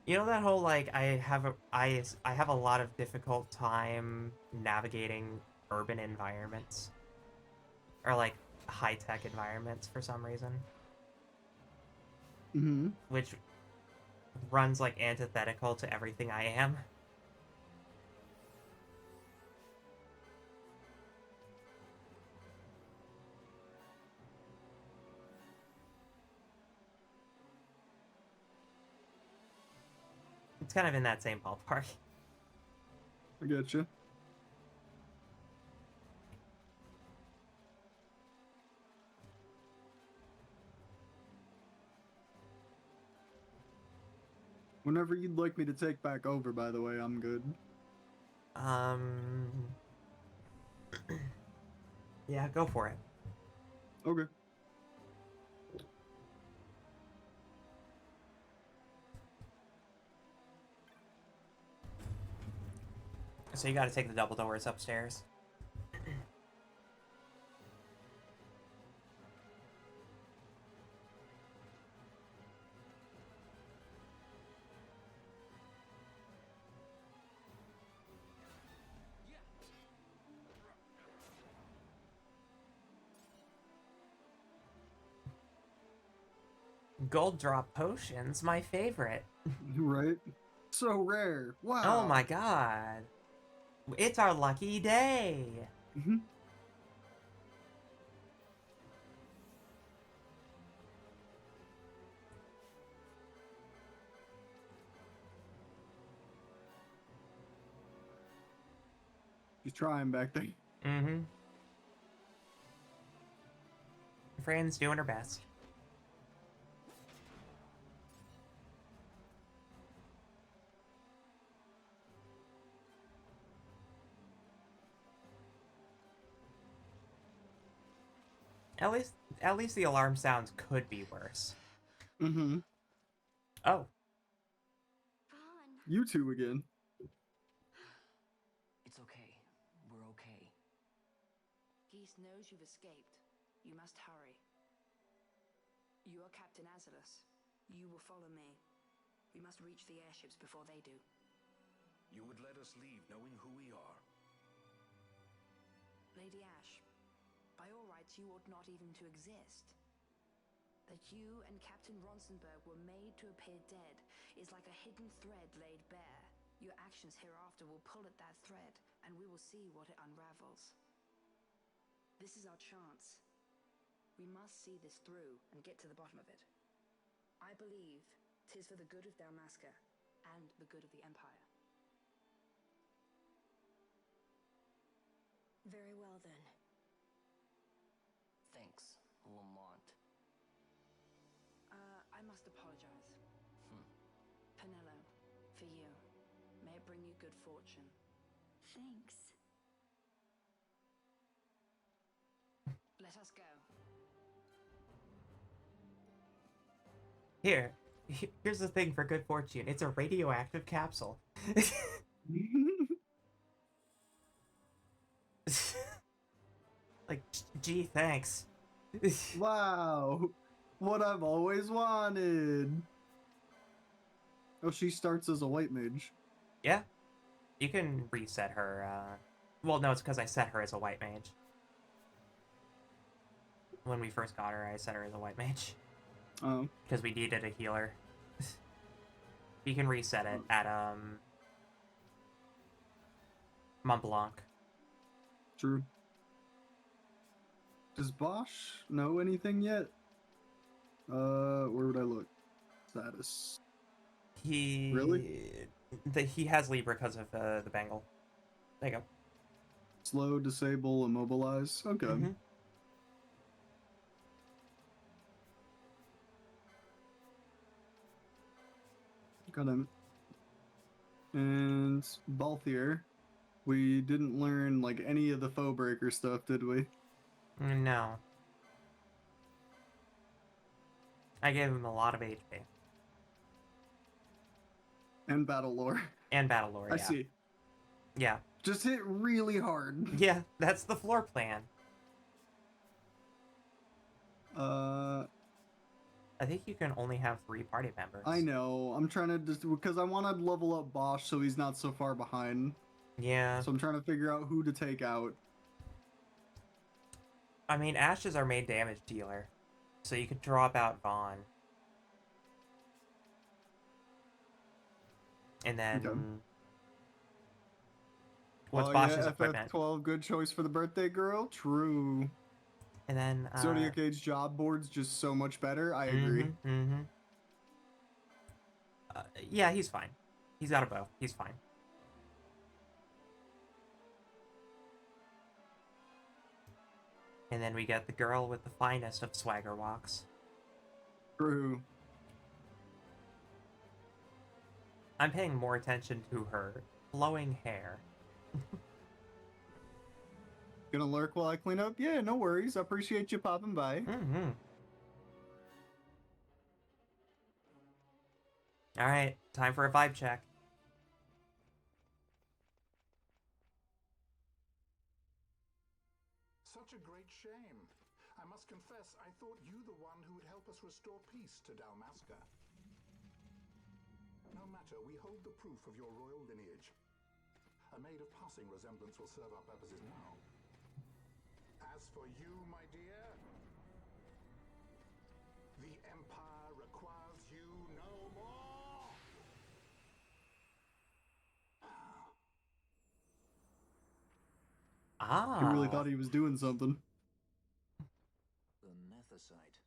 You know that whole, like, I have a lot of difficult time navigating urban environments? Or, like, high-tech environments for some reason? Mm-hmm. Which runs, like, antithetical to everything I am. It's kind of in that same ballpark. I get you. Whenever you'd like me to take back over, by the way, I'm good. Yeah, go for it. Okay. So you gotta take the double doors upstairs. Gold drop potions, my favorite. Right? So rare. Wow. Oh my god. It's our lucky day. Mhm. She's trying back there. Mm-hmm. Fran's doing her best. At least the alarm sounds could be worse. Mm-hmm. Oh, Vaughn. You two again. It's okay. We're okay. Geese knows you've escaped. You must hurry. You are Captain Azalus. You will follow me. We must reach the airships before they do. You would let us leave knowing who we are. Lady Ash, by all rights you ought not even to exist. That you and Captain Ronsenberg were made to appear dead is like a hidden thread laid bare. Your actions hereafter will pull at that thread, and we will see what it unravels. This is our chance. We must see this through and get to the bottom of it. I believe 'tis for the good of Dalmasca and the good of the Empire. Very well then. Thanks, Lamont. I must apologize. Penelo, for you. May it bring you good fortune. Thanks. Let us go. here's the thing for good fortune. It's a radioactive capsule. Like, gee, thanks. Wow. What I've always wanted. Oh, she starts as a white mage. Yeah, you can reset her. Well, no, it's because I set her as a white mage. When we first got her, I set her as a white mage Oh, because we needed a healer. You can reset it at Mont Blanc. true. Does Bosch know anything yet? Where would I look? Status. He Really? he has Libra because of the bangle. There you go. Slow, disable, immobilize. Okay. Mm-hmm. Got him. And Balthier. We didn't learn like any of the foe breaker stuff, did we? No. I gave him a lot of HP. And battle lore. And battle lore, I yeah. see. Yeah. Just hit really hard. Yeah, that's the floor plan. I think you can only have 3 party members. I know. I'm trying to just because I want to level up Bosch so he's not so far behind. Yeah. So I'm trying to figure out who to take out. I mean, Ash is our main damage dealer, so you could drop out Vaughn. And then... Okay. What's Oh Bosch's yeah, equipment? FF12, good choice for the birthday girl. True. And then... Zodiac Age job board's just so much better. I agree. Mm-hmm. Yeah, he's fine. He's got a bow. He's fine. And then we get the girl with the finest of swagger walks. True. I'm paying more attention to her flowing hair. Gonna lurk while I clean up? Yeah, no worries. I appreciate you popping by. Mm-hmm. Alright, time for a vibe check. Such a great shame. I must confess, I thought you the one who would help us restore peace to Dalmasca. No matter, we hold the proof of your royal lineage. A maid of passing resemblance will serve our purposes now. As for you, my dear, the Empire Ah. He really thought he was doing something. The Nethicite.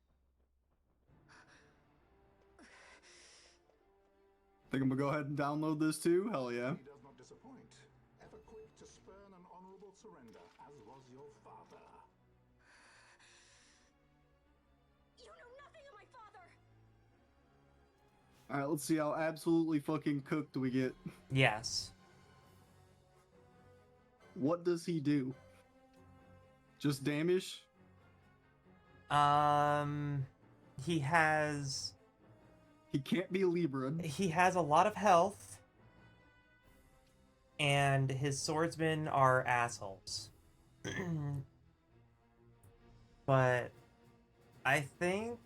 Think I'm gonna go ahead and download this too? Hell yeah. He does not disappoint. Ever quick to spurn an honorable surrender, as was your father. You know nothing of my father! Alright, let's see how absolutely fucking cooked we get. Yes. What does he do? Just damage? He has He can't be Libra. a lot of health, and his swordsmen are assholes. But I think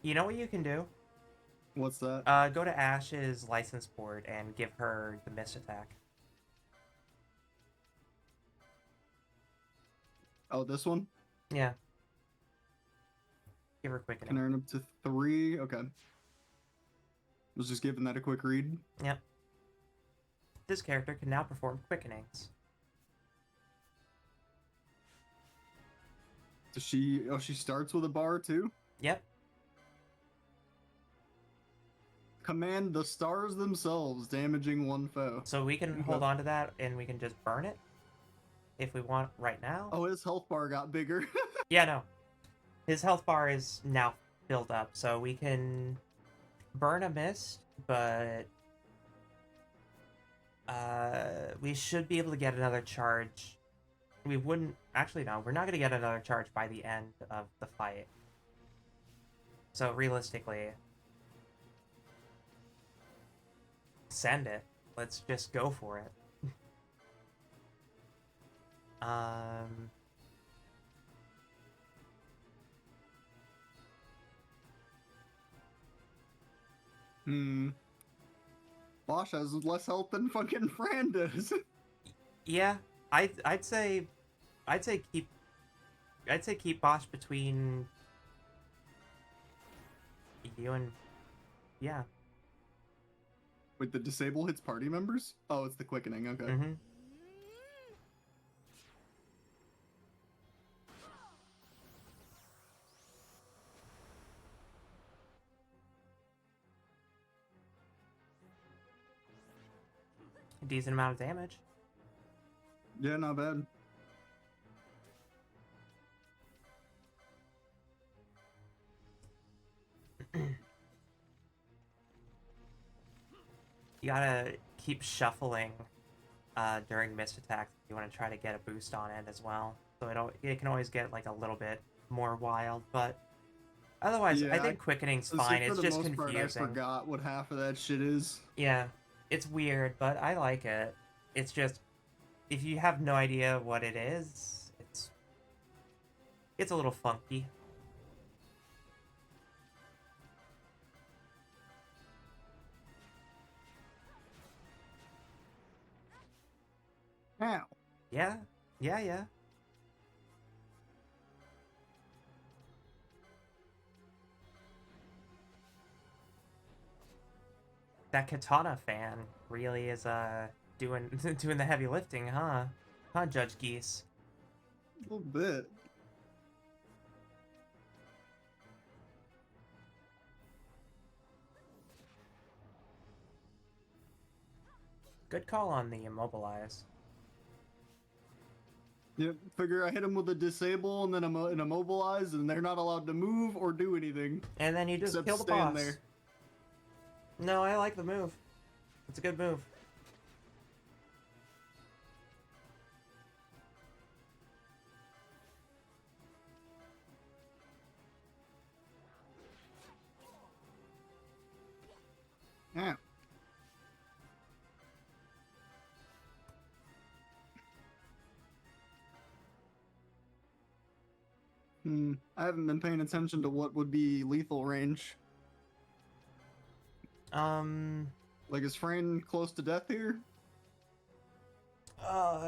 you know what you can do? What's that? Go to Ash's license board and give her the mist attack. Oh, this one? Yeah. Give her Can quickening. earn up to 3. Okay. Was just giving that a quick read. Yep. This character can now perform quickenings. Does she... Oh, she starts with a bar too? Yep. Command the stars themselves, damaging one foe. So we can hold on to that and we can just burn it if we want right now. Oh, his health bar got bigger. Yeah, no. His health bar is now filled up, so we can burn a mist, but we should be able to get another charge. We wouldn't... Actually, no. We're not going to get another charge by the end of the fight. So, realistically... Send it. Let's just go for it. Bosch has less health than fucking Fran does. Yeah, I'd say keep Bosch between you and yeah. Wait, the disable hits party members? Oh, it's the quickening, okay. Mm-hmm. Decent amount of damage. Yeah, not bad. You gotta keep shuffling during mist attacks if you want to try to get a boost on it as well. So it can always get like a little bit more wild, but otherwise, Yeah, I think quickening's fine. It's just confusing. Part, I forgot what half of that shit is. Yeah, it's weird, but I like it. It's just if you have no idea what it is, it's a little funky. Ow. Yeah. That katana fan really is doing doing the heavy lifting, huh? Huh, Judge Geese? A little bit. Good call on the immobilize. Yep, figure I hit them with a disable and then an immobilize, and they're not allowed to move or do anything. And then you just except kill the stand boss. there. No, I like the move. It's a good move. Yeah. I haven't been paying attention to what would be lethal range. Like, is Fran close to death here?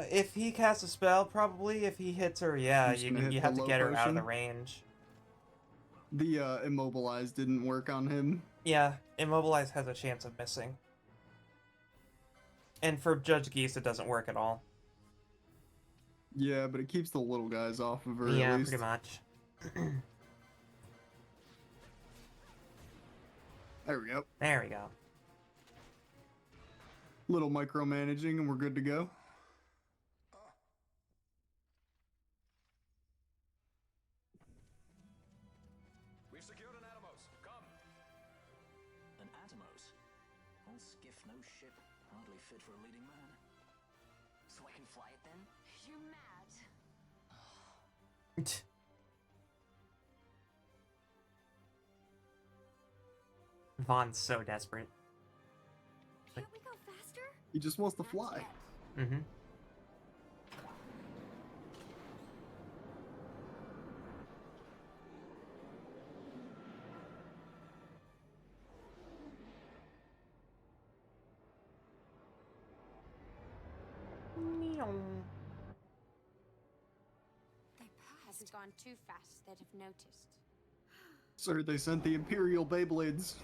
If he casts a spell, probably. If he hits her, yeah, you have to get her out of the range. The immobilize didn't work on him. Yeah, immobilize has a chance of missing. And for Judge Geese, it doesn't work at all. Yeah, but it keeps the little guys off of her Yeah, at least. pretty much. There we go. There we go. Little micromanaging and we're good to go. We've secured an Atomos. Come. An Atomos? All skiff, no ship. Hardly fit for a leading man. So I can fly it then? You're mad. Vaughn's so desperate. Can't we go faster? He just wants to Not fly. yet. Mm-hmm. They passed. Gone too fast, they'd have noticed. Sir, they sent the Imperial Beyblades.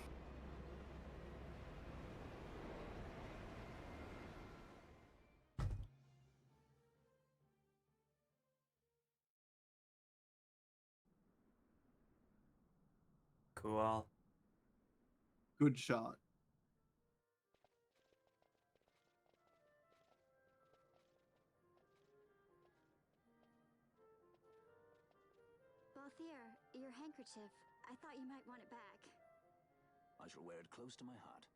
Cool. Good shot. Balthier, your handkerchief. I thought you might want it back. I shall wear it close to my heart.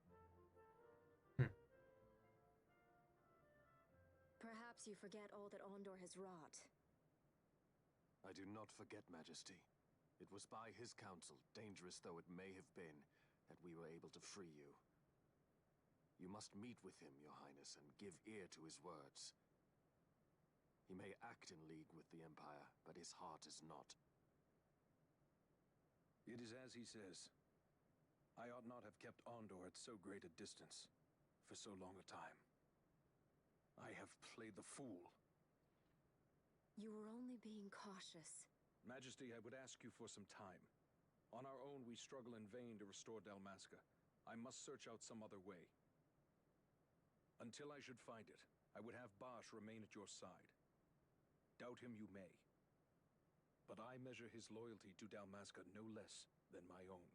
Perhaps you forget all that Ondor has wrought. I do not forget, Majesty. It was by his counsel, dangerous though it may have been, that we were able to free you. You must meet with him, Your Highness, and give ear to his words. He may act in league with the Empire, but his heart is not. It is as he says. I ought not have kept Ondor at so great a distance for so long a time. I have played the fool. You were only being cautious. Majesty, I would ask you for some time. On our own, we struggle in vain to restore Dalmasca. I must search out some other way. Until I should find it, I would have Bosch remain at your side. Doubt him you may. But I measure his loyalty to Dalmasca no less than my own.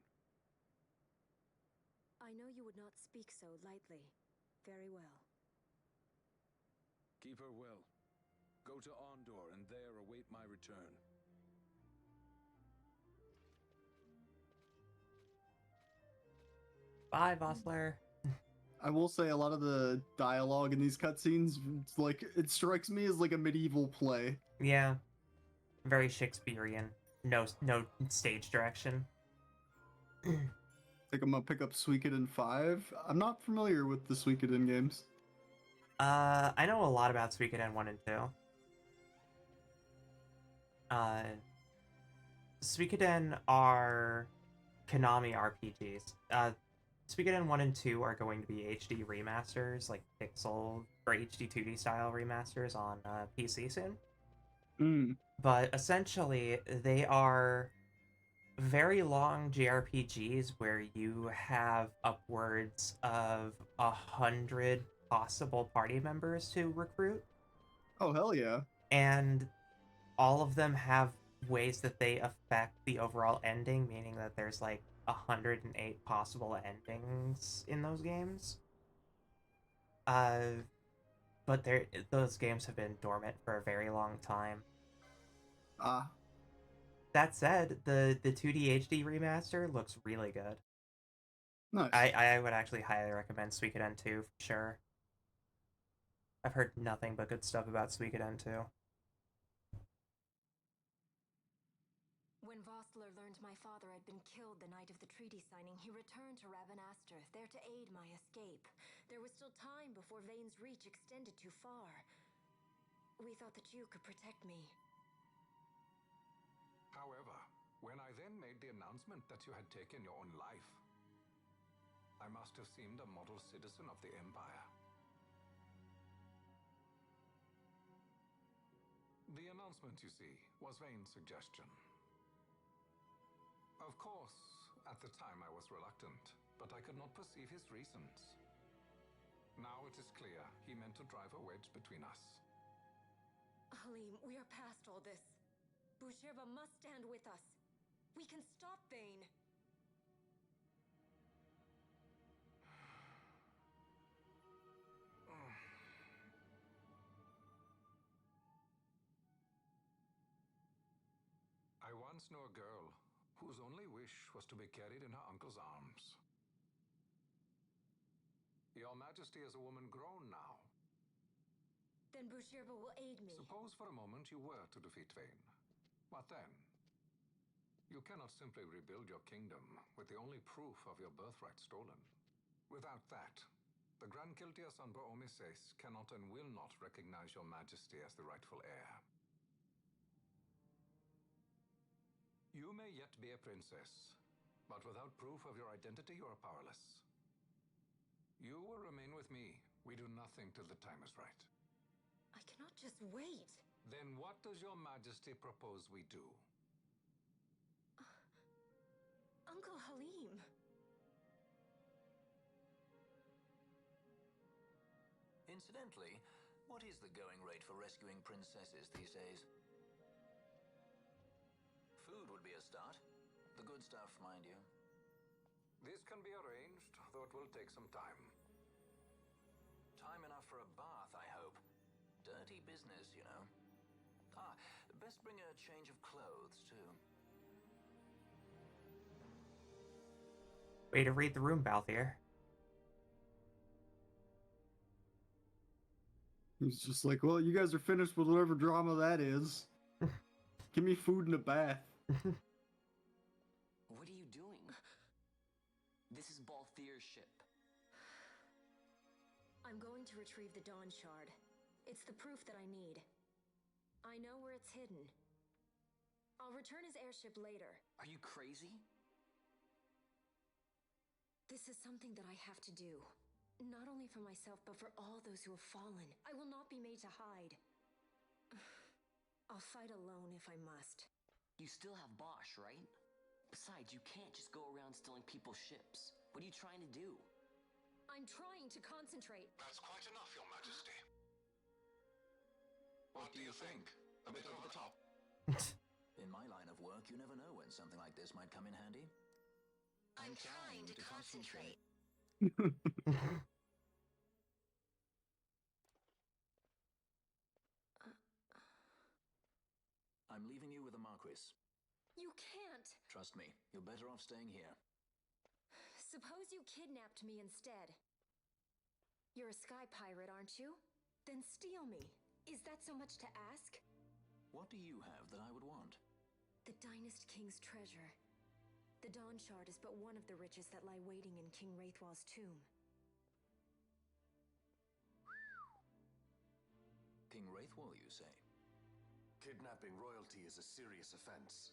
I know you would not speak so lightly. Very well. Keep her well. Go to Ondor and there await my return. Bye, Vossler. I will say a lot of the dialogue in these cutscenes, it's like, it strikes me as like a medieval play. Yeah. Very Shakespearean. No stage direction. I think I'm gonna pick up Suikoden 5. I'm not familiar with the Suikoden games. I know a lot about Suikoden 1 and 2. Suikoden are Konami RPGs. Suikoden 1 and 2 are going to be HD remasters, like pixel or HD 2D style remasters on PC soon. But essentially, they are very long JRPGs where you have upwards of 100 possible party members to recruit. Oh, hell yeah. And all of them have ways that they affect the overall ending, meaning that there's like 108 possible endings in those games. But those games have been dormant for a very long time. That said, the 2D HD remaster looks really good. Nice. I would actually highly recommend Suikoden 2 for sure. I've heard nothing but good stuff about Suikoden 2. When Vossler learned my father had been killed the night of the treaty signing, he returned to Ravenaster, there to aid my escape. There was still time before Vane's reach extended too far. We thought that you could protect me. However, when I then made the announcement that you had taken your own life, I must have seemed a model citizen of the Empire. The announcement, you see, was Vane's suggestion. Of course, at the time I was reluctant, but I could not perceive his reasons. Now it is clear he meant to drive a wedge between us. Halim, we are past all this. Bushirba must stand with us. We can stop Vayne. I once knew a girl whose only wish was to be carried in her uncle's arms. Your Majesty is a woman grown now. Then Bushirba will aid me. Suppose for a moment you were to defeat Vayne. What then? You cannot simply rebuild your kingdom with the only proof of your birthright stolen. Without that, the Grand Kiltias on Bo-Omises cannot and will not recognize your Majesty as the rightful heir. You may yet be a princess, but without proof of your identity, you are powerless. You will remain with me. We do nothing till the time is right. I cannot just wait. Then what does your Majesty propose we do? Uncle Halim. Incidentally, what is the going rate for rescuing princesses these days? Food would be a start. The good stuff, mind you. This can be arranged, though it will take some time. Time enough for a bath, I hope. Dirty business, you know. Best bring a change of clothes, too. Way to read the room, Balthier. He's just like, well, you guys are finished with whatever drama that is. Give me food and a bath. What are you doing? This is Balthier's ship. I'm going to retrieve the Dawn Shard. It's the proof that I need. I know where it's hidden. I'll return his airship later. Are you crazy? This is something that I have to do. Not only for myself, but for all those who have fallen. I will not be made to hide. I'll fight alone if I must. You still have Bosch, right? Besides, you can't just go around stealing people's ships. What are you trying to do? I'm trying to concentrate. That's quite enough, Your Majesty. What do you think? A bit over the top? In my line of work, you never know when something like this might come in handy. I'm trying to concentrate. I'm leaving you with the Marquis. You can't. Trust me, you're better off staying here. Suppose you kidnapped me instead. You're a sky pirate, aren't you? Then steal me. Is that so much to ask? What do you have that I would want? The Dynast King's treasure. The Dawn Shard is but one of the riches that lie waiting in King Wraithwall's tomb. King Wraithwall, you say? Kidnapping royalty is a serious offense.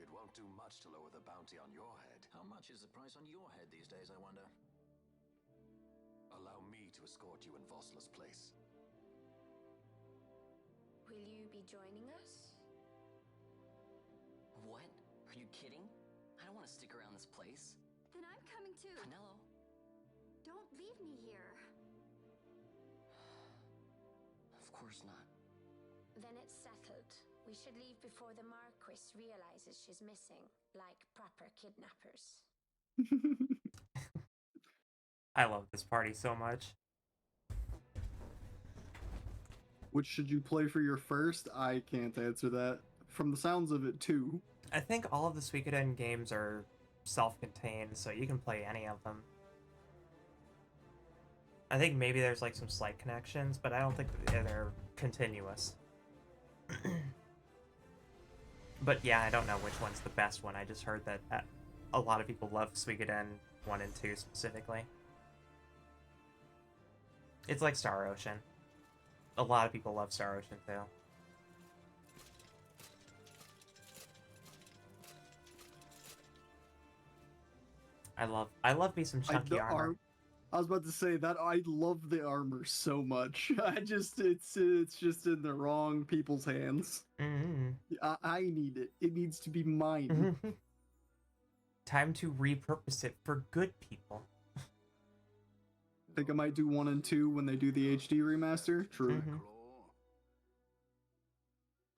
It won't do much to lower the bounty on your head. How much is the price on your head these days, I wonder? Allow me to escort you in Vosla's place. Will you be joining us? What? Are you kidding? I don't want to stick around this place. Then I'm coming too. Penelo. Don't leave me here. Of course not. Then it's settled. We should leave before the Marquis realizes she's missing, like proper kidnappers. I love this party so much. Which should you play for your first? I can't answer that. From the sounds of it, too. I think all of the Suikoden games are self-contained, so you can play any of them. I think maybe there's like some slight connections, but I don't think they're continuous. But yeah, I don't know which one's the best one. I just heard that a lot of people love Suikoden 1 and 2 specifically. It's like Star Ocean. A lot of people love Star Ocean too. I love me some chunky armor. I was about to say that I love the armor so much. It's just in the wrong people's hands. Mm-hmm. I need it. It needs to be mine. Time to repurpose it for good people. think I might do 1 and 2 when they do the HD remaster. True. Claw.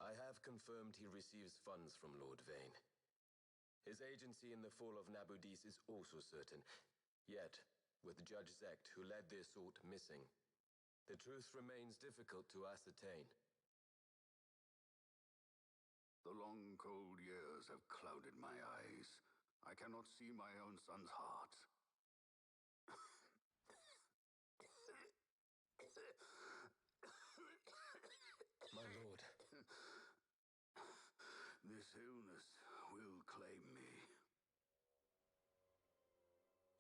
I have confirmed he receives funds from Lord Vane. His agency in the fall of Nabudis is also certain. Yet, with Judge Zect, who led the assault, missing, the truth remains difficult to ascertain. The long, cold years have clouded my eyes. I cannot see my own son's heart. My lord. This illness will claim me.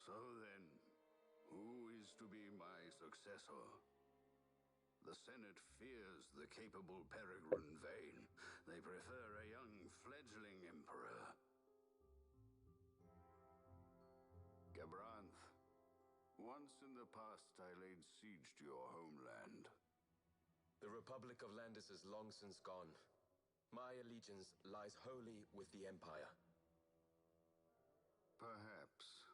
So then, who is to be my successor? The Senate fears the capable Peregrine Vane. They prefer a young, fledgling emperor. Gabranth, once in the past I laid siege to your homeland. The Republic of Landis is long since gone. My allegiance lies wholly with the Empire. Perhaps.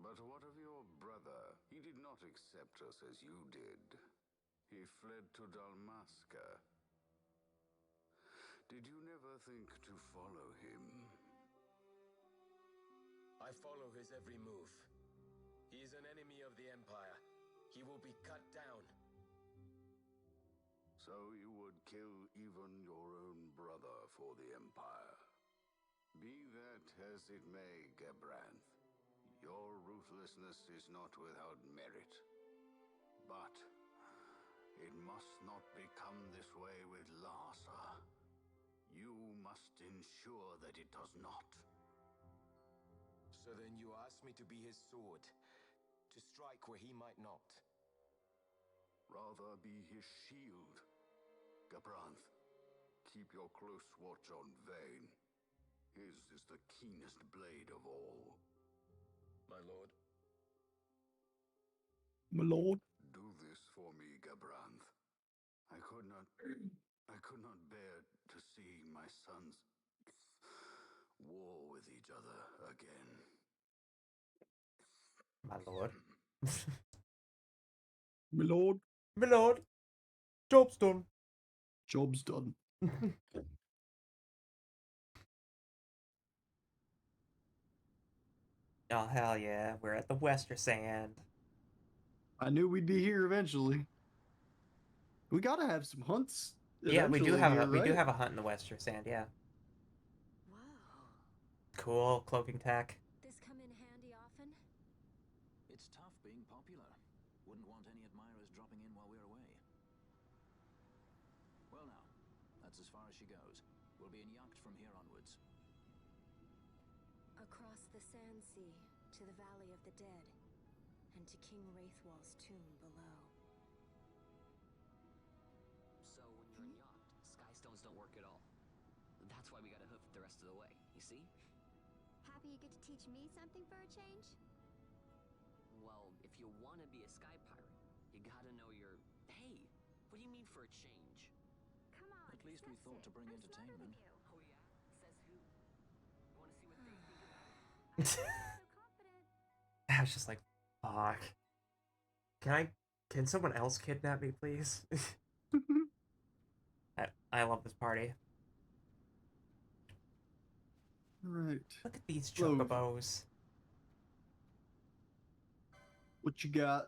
But what of your brother? He did not accept us as you did. He fled to Dalmasca. Did you never think to follow him? I follow his every move. He is an enemy of the Empire. He will be cut down. So you would kill even your own brother for the Empire. Be that as it may, Gabranth, your ruthlessness is not without merit. But it must not become this way with Larsa. You must ensure that it does not. So then you ask me to be his sword, to strike where he might not. Rather be his shield. Gabranth, keep your close watch on Vane. His is the keenest blade of all. My lord. My lord. Do this for me, Gabranth. I could not bear to see my sons war with each other again. My lord. My lord. My lord. Job's done. Job's done. Oh, hell yeah. We're at the Western Sand. I knew we'd be here eventually. We gotta have some hunts. Yeah, we do eventually have here, we do right? have a hunt in the Western Sand, yeah. Whoa. Cool, cloaking tech. This come in handy often? It's tough being popular. Wouldn't want any admirers dropping in while we're away. Well now, that's as far as she goes. We'll be in yacht from here onwards. Across the Sand Sea, to the Valley of the Dead, and to King Wraithwall's tomb below. So when you're in yacht, skystones don't work at all. That's why we gotta hoof it the rest of the way, you see? Happy you get to teach me something for a change? Well, if you want to be a sky pirate, you gotta know your... Hey, what do you mean for a change? Come on, At least we suss thought it. to bring I'm smarter than entertainment. you. Oh yeah? Says who? You wanna see what they think about it? I don't feel so confident. I was just like, fuck. Can someone else kidnap me, please? I love this party. Right. Look at these So, chocobos. what you got?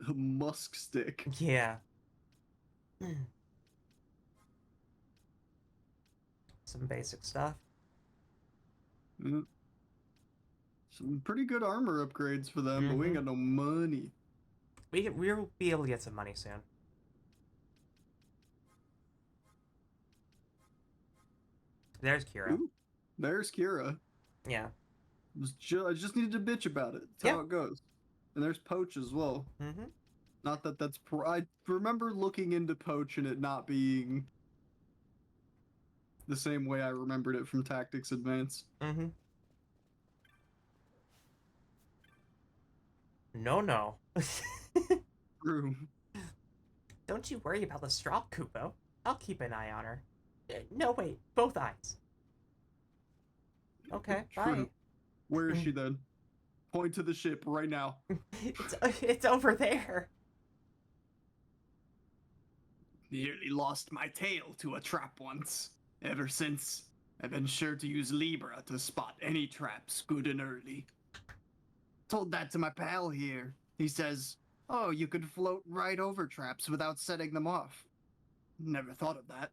A musk stick. Yeah. Some basic stuff. Yeah. Some pretty good armor upgrades for them, but we ain't got no money. We'll be able to get some money soon. There's Kira. Ooh, there's Kira. Yeah. I just needed to bitch about it. That's how it goes. And there's Poach as well. Mm-hmm. Not that that's... I remember looking into Poach and it not being the same way I remembered it from Tactics Advance. Mm-hmm. No. True. Don't you worry about the straw, Kupo. I'll keep an eye on her. No, wait. Both eyes. Okay, True. bye. Where is she then? Point to the ship right now. It's over there. Nearly lost my tail to a trap once. Ever since, I've been sure to use Libra to spot any traps good and early. Told that to my pal here. He says, oh, you could float right over traps without setting them off. Never thought of that.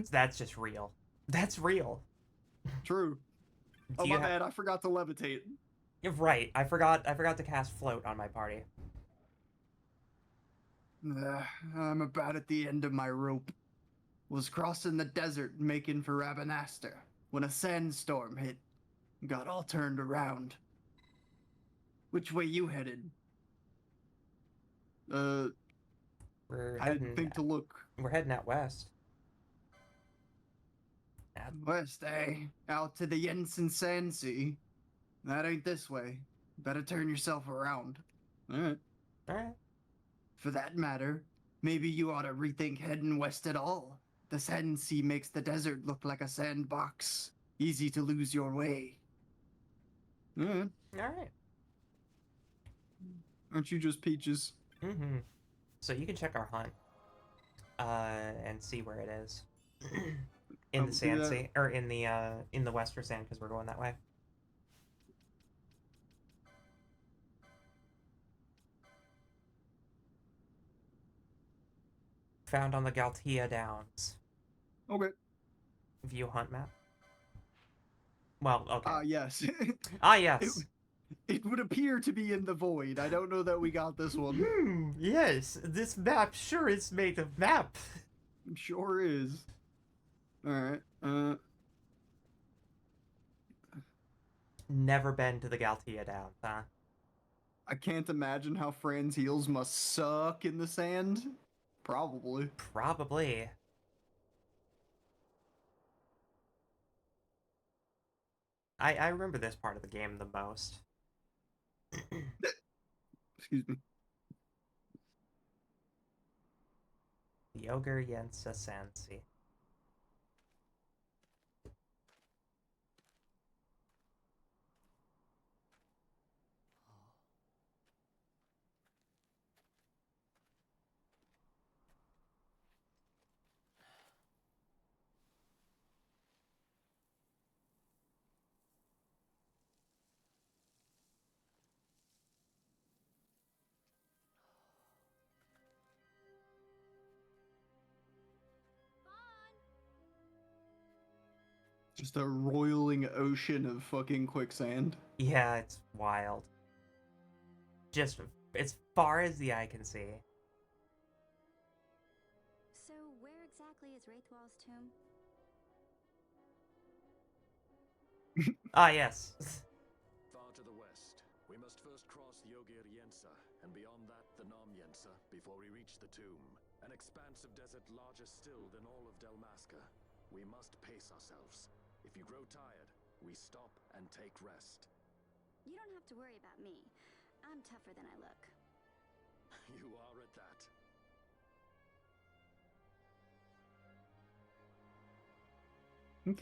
That's just real. That's real. True. Oh, my bad. I forgot to levitate. You're right. I forgot to cast float on my party. I'm about at the end of my rope. Was crossing the desert making for Rabanastre when a sandstorm hit. Got all turned around. Which way you headed? I didn't think to look. We're heading out west. West, eh? Out to the Jensen Sand Sea. That ain't this way. Better turn yourself around. Alright. For that matter, maybe you ought to rethink heading west at all. The sand sea makes the desert look like a sandbox. Easy to lose your way. Alright. Aren't you just peaches? Mm-hmm. So you can check our hunt. And see where it is. In the sand sea. Or in the western sand, because we're going that way. Found on the Galtia Downs. Okay. View hunt map. Well, okay. Yes. Yes. It would appear to be in the void. I don't know that we got this one. Yes, this map sure is made of map. Sure is. Alright, Never been to the Galtia Downs, huh? I can't imagine how Fran's heels must suck in the sand. Probably. Probably. I remember this part of the game the most. Excuse me. Yogur Yensa Sansi. Just a roiling ocean of fucking quicksand. Yeah, it's wild. Just as far as the eye can see. So, where exactly is Wraithwall's tomb? Yes. Far to the west. We must first cross Yogir Yensa, and beyond that the Nam Yensa, before we reach the tomb. An expanse of desert larger still than all of Delmasca. We must pace ourselves. If you grow tired, we stop and take rest. You don't have to worry about me. I'm tougher than I look. You are at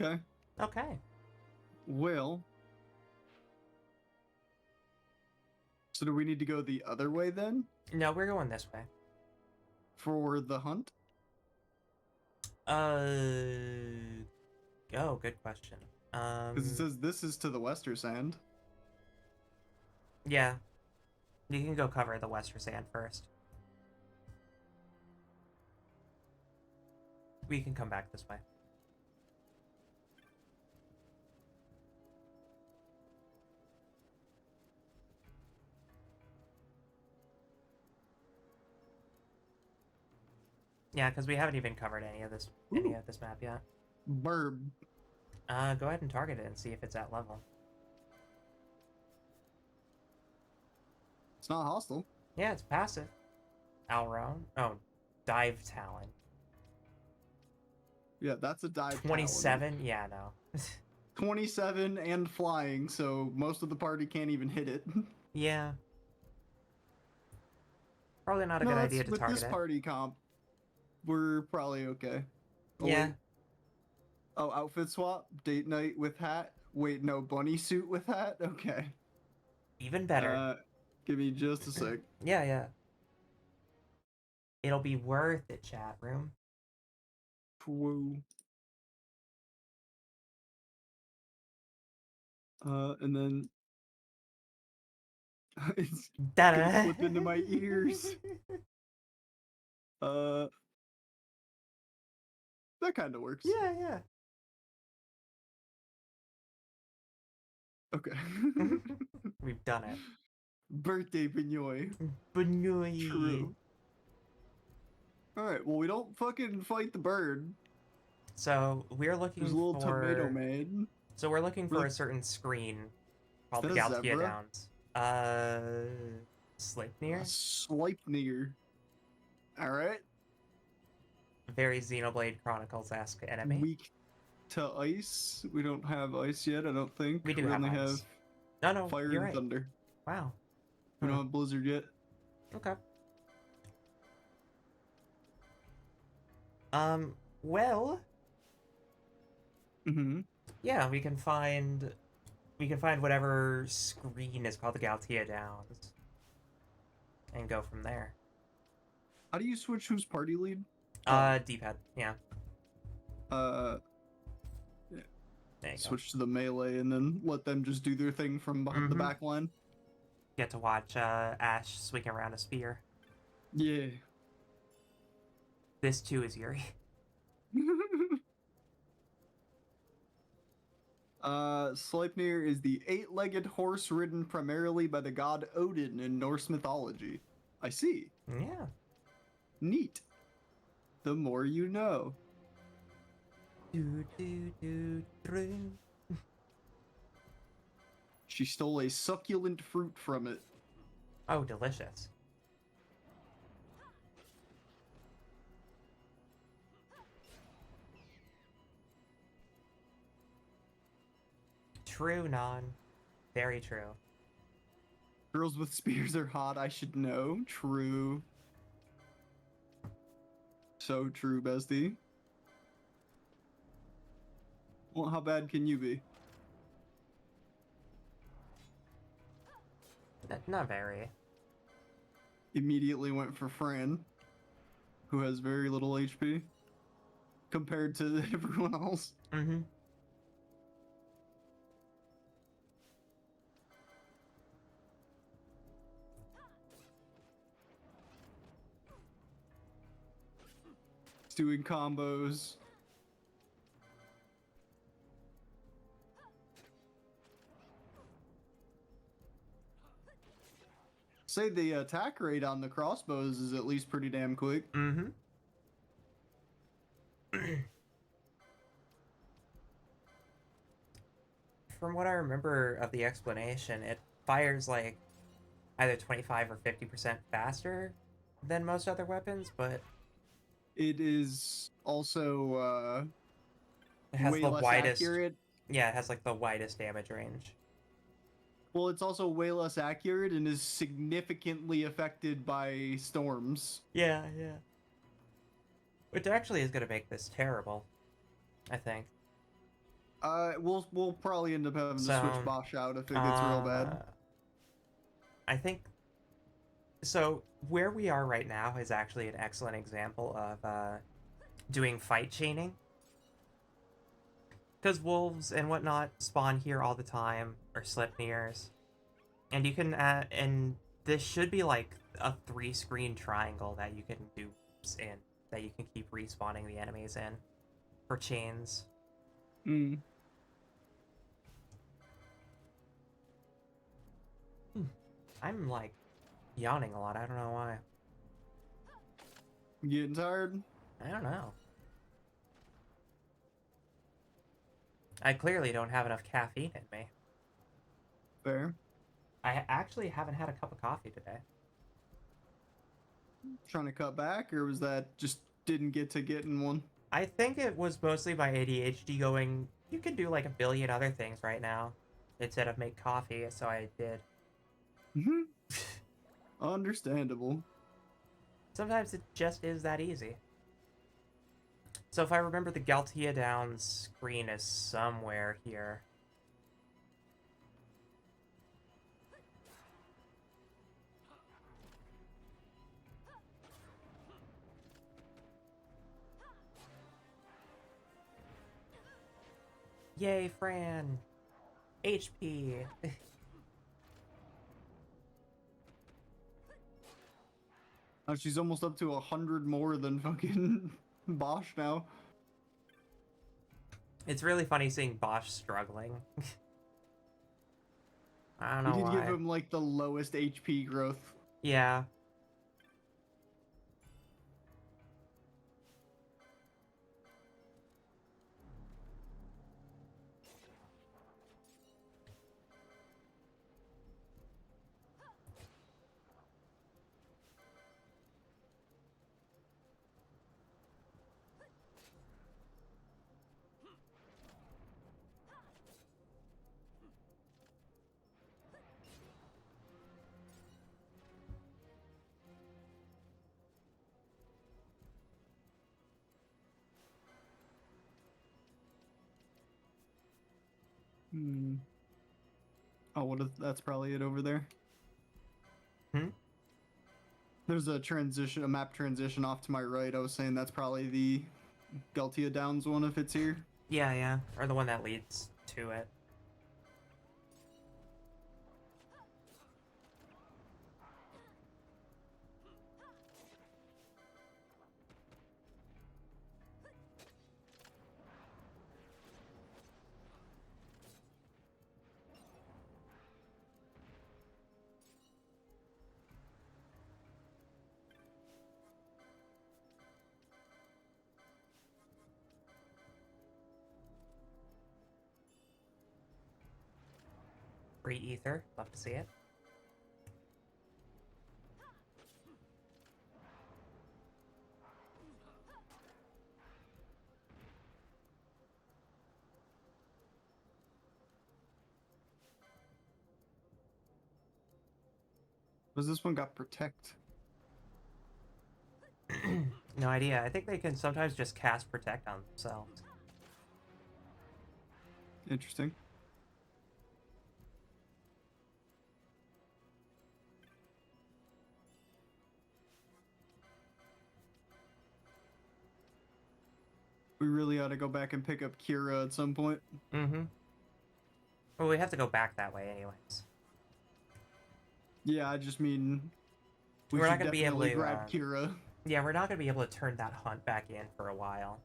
that. Okay. Okay. Well. So do we need to go the other way then? No, we're going this way. For the hunt? Oh, good question. Because it says this is to the western sand. Yeah. You can go cover the western sand first. We can come back this way. Yeah, because we haven't even covered any of this map yet. Burb. Go ahead and target it and see if it's at level. It's not hostile. Yeah, it's passive. Alron. Oh, Dive Talon. Yeah, that's a dive. 27? Talon. Yeah, no. 27 and flying, so most of the party can't even hit it. Yeah. Probably not a good idea to target it. With this party comp, we're probably okay. Yeah. Oh, outfit swap, date night with hat. Wait, no bunny suit with that? Okay. Even better. Give me just a sec. Yeah, yeah. It'll be worth it, chat room. Whoa. And then it's gonna flip into my ears. That kind of works. Yeah, yeah. Okay. We've done it. Birthday Benoy. Benoy. True. Alright, well, we don't fucking fight the bird. So, we're looking There's a little for... tomato man. So, we're looking for a certain screen called the Galtia Downs. Sleipnir? Sleipnir. Alright. Very Xenoblade Chronicles-esque enemy. Weak to ice. We don't have ice yet, I don't think. We do only ice. have No, fire you're and right. thunder. Wow. We don't have blizzard yet. Okay. Well... Yeah, we can find whatever screen is called the Galtia Downs. And go from there. How do you switch who's party lead? D-pad, yeah. Yeah. There you Switch to the melee and then let them just do their thing from behind the back line. Get to watch Ash swinging around a spear. Yeah. This too is Yuri. Sleipnir is the 8-legged horse ridden primarily by the god Odin in Norse mythology. I see. Yeah. Neat. The more you know. She stole a succulent fruit from it. Oh, delicious. True, Non. Very true. Girls with spears are hot, I should know. True. So true, bestie. Well, how bad can you be? Not very. Immediately went for Fran, who has very little HP compared to everyone else. Mm-hmm. Doing combos. Say the attack rate on the crossbows is at least pretty damn quick. Mm-hmm. From what I remember of the explanation, it fires like either 25 or 50% faster than most other weapons, but it is also it has way the less widest accurate. Yeah, it has like the widest damage range. Well, it's also way less accurate and is significantly affected by storms. Yeah, yeah. Which actually is going to make this terrible, I think. We'll probably end up having to switch Bosch out if it gets real bad. I think so. Where we are right now is actually an excellent example of doing fight chaining, because wolves and whatnot spawn here all the time, or Sleipnirs, and you can and this should be like a 3-screen triangle that you can do in, that you can keep respawning the enemies in for chains. I'm like yawning a lot. I don't know why. Getting tired? I don't know. I clearly don't have enough caffeine in me. Fair. I actually haven't had a cup of coffee today. Trying to cut back, or was that just didn't get to getting one? I think it was mostly my ADHD going, you can do like a billion other things right now instead of make coffee, so I did. Understandable. Sometimes it just is that easy. So if I remember, the Galtia Downs screen is somewhere here. Yay, Fran! HP! Oh, she's almost up to 100 more than fucking Bosch now. It's really funny seeing Bosch struggling. I don't We know did give why. him like the lowest HP growth. Yeah. Hmm. Oh, that's probably it over there. Hmm? There's a map transition off to my right. I was saying that's probably the Galtia Downs one if it's here. Yeah, yeah. Or the one that leads to it. Free ether. Love to see it. Was this one got protect? No idea. I think they can sometimes just cast protect on themselves. Interesting. We really ought to go back and pick up Kira at some point. Mm-hmm. Well, we have to go back that way anyways. Yeah, I just mean We're not gonna be able to grab Kira. Yeah, we're not gonna be able to turn that hunt back in for a while.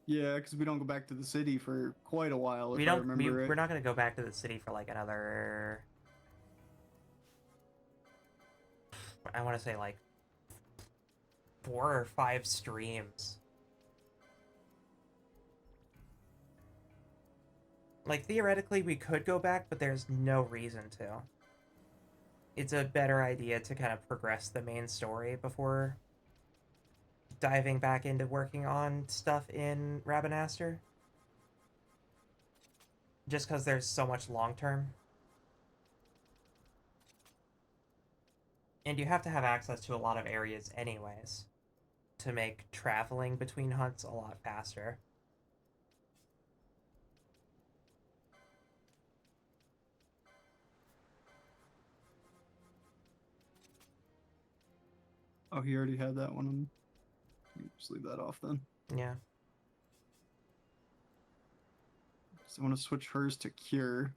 Yeah, because we don't go back to the city for quite a while. We're not gonna go back to the city for like another. I want to say like 4 or 5 streams. Like theoretically, we could go back, but there's no reason to. It's a better idea to kind of progress the main story before diving back into working on stuff in Rabanastre. Just because there's so much long term. And you have to have access to a lot of areas anyways to make traveling between hunts a lot faster. Oh, he already had that one. Just leave that off then. Yeah. So I want to switch hers to Cure.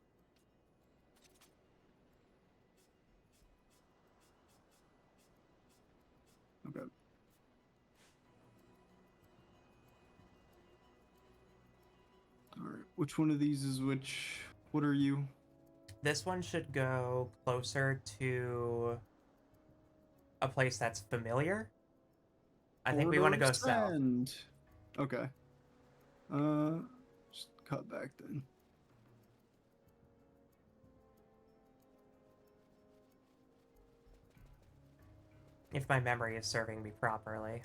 Okay. Alright, which one of these is which? What are you? This one should go closer to a place that's familiar. I think we want to go south. Okay. Just cut back then. If my memory is serving me properly.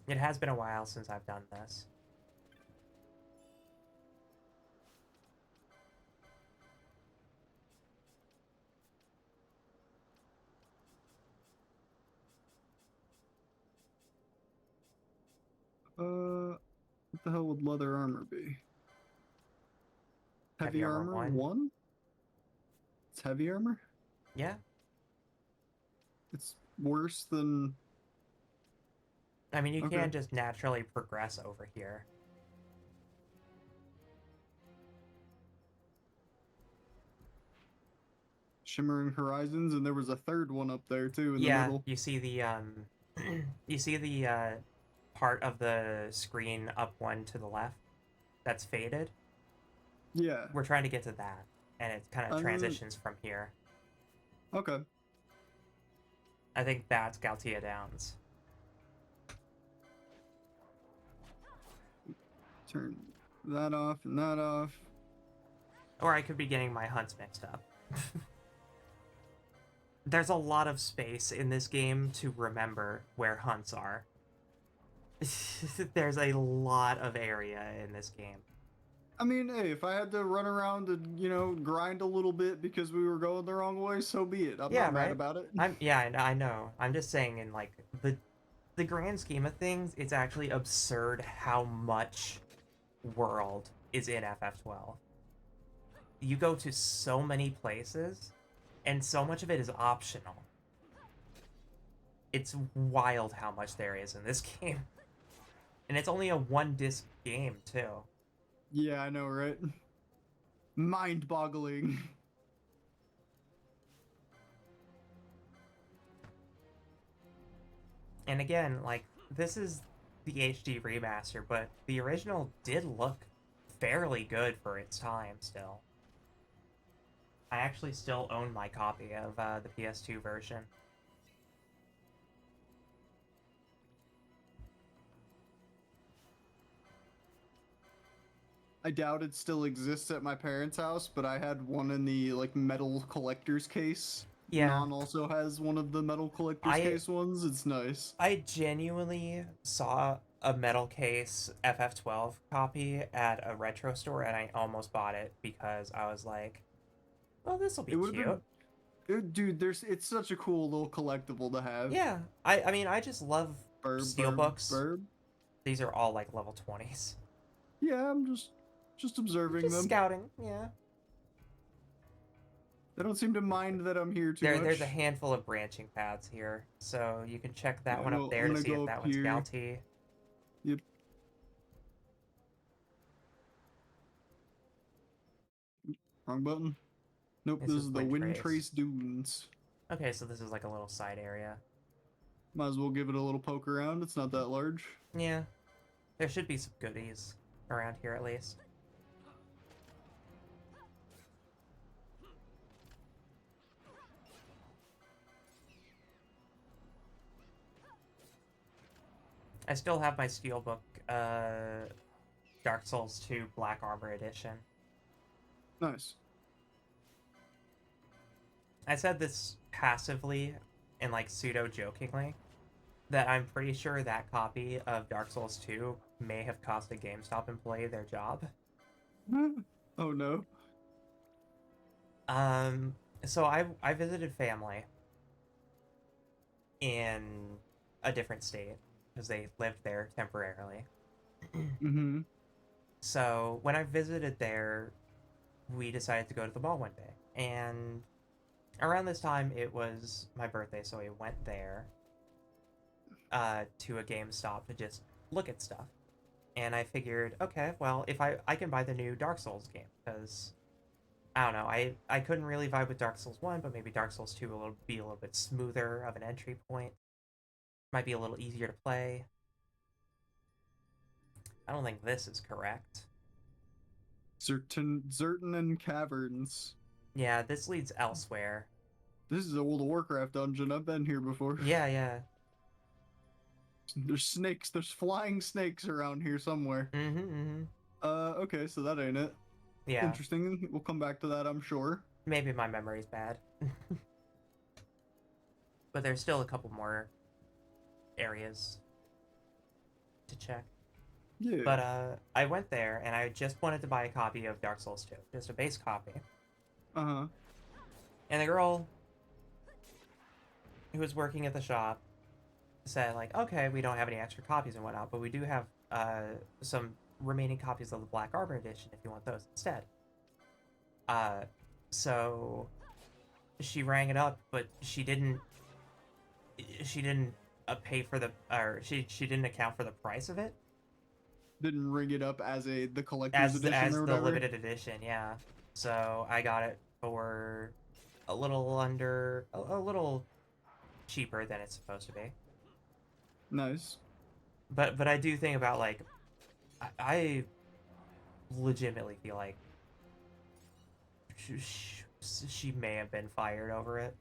It has been a while since I've done this. What the hell would leather armor be? Heavy armor 1? It's heavy armor? Yeah. It's worse than... I mean, you can just naturally progress over here. Shimmering Horizons, and there was a third one up there too in the Yeah, middle. you see the you see the part of the screen up one to the left that's faded. Yeah. We're trying to get to that, and it kind of Um, transitions from here. Okay. I think that's Galtia Downs. Turn that off and that off. Or I could be getting my hunts mixed up. There's a lot of space in this game to remember where hunts are. There's a lot of area in this game. I mean, hey, if I had to run around and, you know, grind a little bit because we were going the wrong way, so be it. I'm Yeah, not mad right? about it. I know. I'm just saying in like the grand scheme of things, it's actually absurd how much world is in FF12. You go to so many places, and so much of it is optional. It's wild how much there is in this game. And it's only a one-disc game, too. Yeah, I know, right? Mind-boggling. And again, like, this is the HD remaster, but the original did look fairly good for its time still. I actually still own my copy of the PS2 version. I doubt it still exists at my parents' house, but I had one in the, like, metal collector's case. Yeah. Non also has one of the metal collector's case ones. It's nice. I genuinely saw a metal case FF12 copy at a retro store, and I almost bought it because I was like, well, this will be cute. Dude, it's such a cool little collectible to have. Yeah, I mean, I just love steelbooks. These are all like level 20s. Yeah, I'm just observing them. Scouting, yeah. They don't seem to mind that I'm here too much. There's a handful of branching paths here, so you can check that one up there to see if that one's Galti. Yep. Wrong button. Nope, this is the Windtrace Dunes. Okay, so this is like a little side area. Might as well give it a little poke around. It's not that large. Yeah. There should be some goodies around here at least. I still have my Steelbook Dark Souls 2 Black Armor Edition. Nice. I said this passively and like pseudo-jokingly, that I'm pretty sure that copy of Dark Souls 2 may have cost a GameStop employee their job. Oh no. So I visited family in a different state because they lived there temporarily. Mm-hmm. So when I visited there, we decided to go to the mall one day, and around this time it was my birthday, so we went there to a GameStop to just look at stuff. And I figured, okay, well, if I can buy the new Dark Souls game, because I don't know, I couldn't really vibe with Dark Souls 1, but maybe Dark Souls 2 will be a little bit smoother of an entry point. Might be a little easier to play. I don't think this is correct. Zertan Caverns. Yeah, this leads elsewhere. This is a World of Warcraft dungeon. I've been here before. Yeah. There's snakes. There's flying snakes around here somewhere. Okay, so that ain't it. Yeah. Interesting. We'll come back to that, I'm sure. Maybe my memory's bad. But there's still a couple more areas to check. Yeah. But I went there and I just wanted to buy a copy of Dark Souls 2, just a base copy. Uh-huh. And the girl who was working at the shop said, like, okay, we don't have any extra copies and whatnot, but we do have some remaining copies of the Black Armor Edition if you want those instead. So she rang it up, but she didn't pay for the, or she didn't account for the price of it. Didn't ring it up as the collector's edition as or the whatever? limited edition, yeah. So I got it for a little under, a little cheaper than it's supposed to be. Nice. But I do think about like, I legitimately feel like she may have been fired over it.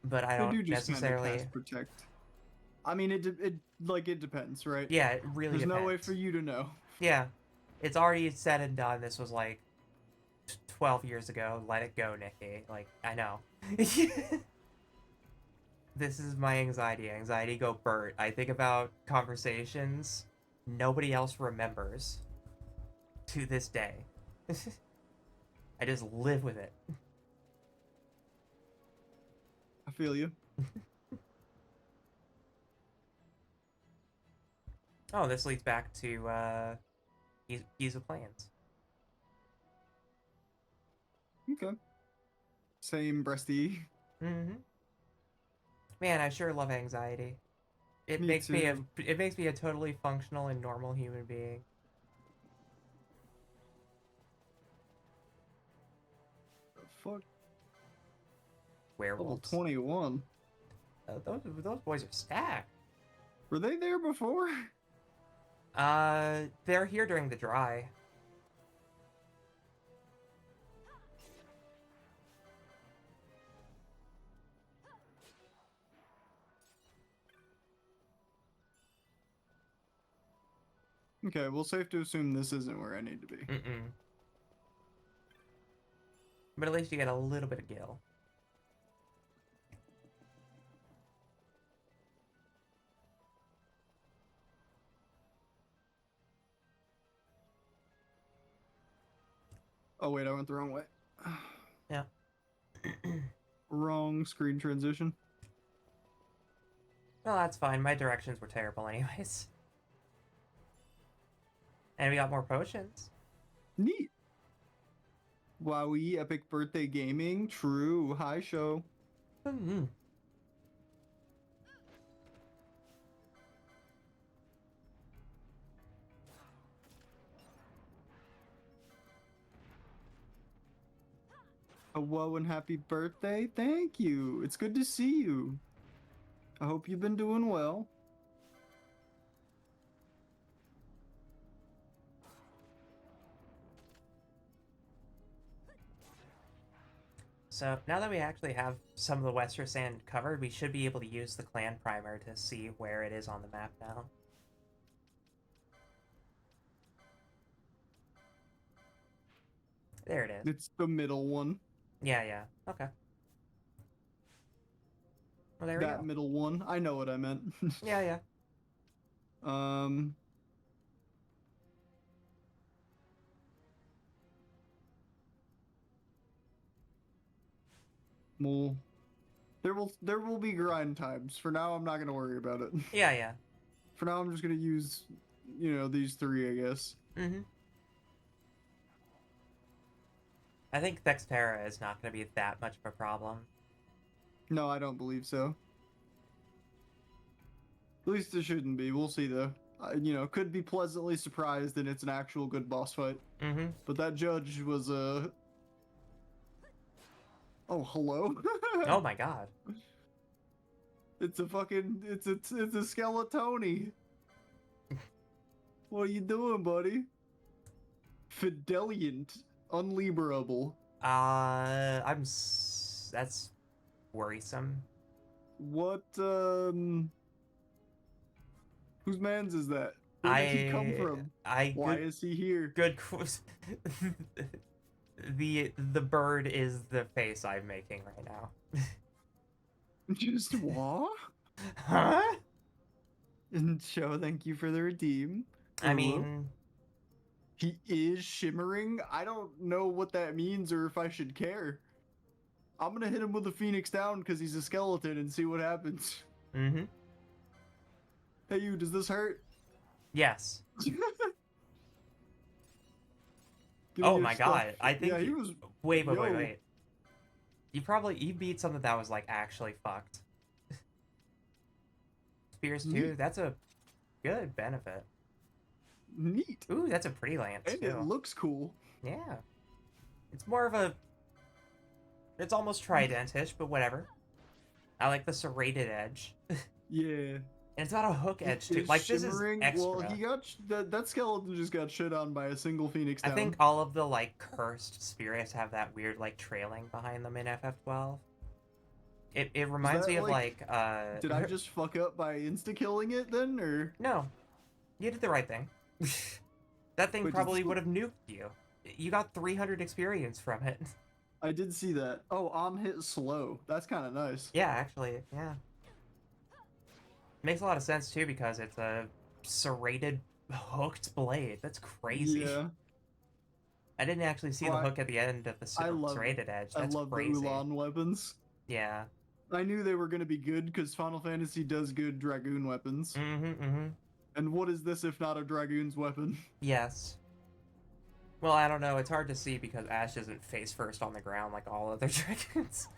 But I They don't do just kind of necessarily. cast protect. I mean, it depends, right? Yeah, it really There's depends. no way for you to know. Yeah, it's already said and done. This was like 12 years ago. Let it go, Nikki. Like, I know. This is my anxiety. Anxiety go Bert. I think about conversations nobody else remembers to this day. I just live with it. I feel you. Oh, this leads back to Giza Plains. Okay. Same breasty. Mm-hmm. Man, I sure love anxiety. It Me makes too. it makes me a totally functional and normal human being. The fuck? Level Werewolves. 21. Those boys are stacked. Were they there before? They're here during the dry. Okay, well, safe to assume this isn't where I need to be. Mm-mm. But at least you get a little bit of gil. Oh wait, I went the wrong way. Yeah. Wrong screen transition. Well, that's fine. My directions were terrible anyways. And we got more potions. Neat. Wowie, epic birthday gaming. True. Hi, show. Mm-hmm. Hello and happy birthday. Thank you. It's good to see you. I hope you've been doing well. So now that we actually have some of the Western Sand covered, we should be able to use the clan primer to see where it is on the map now. There it is. It's the middle one. Yeah. Okay. Well, there we That go. middle one. I know what I meant. Yeah. Well, there will be grind times. For now, I'm not gonna worry about it. Yeah. For now, I'm just gonna use, these three, I guess. Mm-hmm. I think Thextera is not going to be that much of a problem. No, I don't believe so. At least it shouldn't be. We'll see, though. Could be pleasantly surprised and it's an actual good boss fight. Mm-hmm. But that judge was Oh, hello? Oh my god. It's a Skeletoni. What are you doing, buddy? Fideliant. Unliberable. That's worrisome. What, whose man's is that? Where did he come from? Why is he here? Good the bird is the face I'm making right now. Just what? Huh? And show, thank you for the redeem. I mean, he is shimmering. I don't know what that means or if I should care. I'm gonna hit him with a Phoenix down because he's a skeleton and see what happens. Mm-hmm. Hey, you, does this hurt? Yes. Oh my god, I think he was... Wait. You beat something that was like actually fucked. Spears 2, that's a good benefit. Neat. Ooh, that's a pretty lance and too. it looks cool. Yeah. It's more of a... It's almost Trident-ish, but whatever. I like the serrated edge. Yeah. And it's got a hook edge too. Is Like, this is shimmering. extra. Well, he got that skeleton just got shit on by a single Phoenix I down. think all of the, like, cursed spirits have that weird, like, trailing behind them in FF12. It reminds that, me of, like, Did I just fuck up by insta-killing it then, or? No. You did the right thing. That thing Wait, probably would have nuked you. You got 300 experience from it. I did see that. Oh, on hit slow. That's kind of nice. Yeah, actually, yeah. Makes a lot of sense, too, because it's a serrated, hooked blade. That's crazy. Yeah. I didn't actually see the hook at the end of the serrated edge. That's I love crazy. the Ulan weapons. Yeah. I knew they were going to be good because Final Fantasy does good Dragoon weapons. Mm-hmm. And what is this if not a Dragoon's weapon? Yes. Well, I don't know. It's hard to see because Ash isn't face first on the ground like all other Dragoons.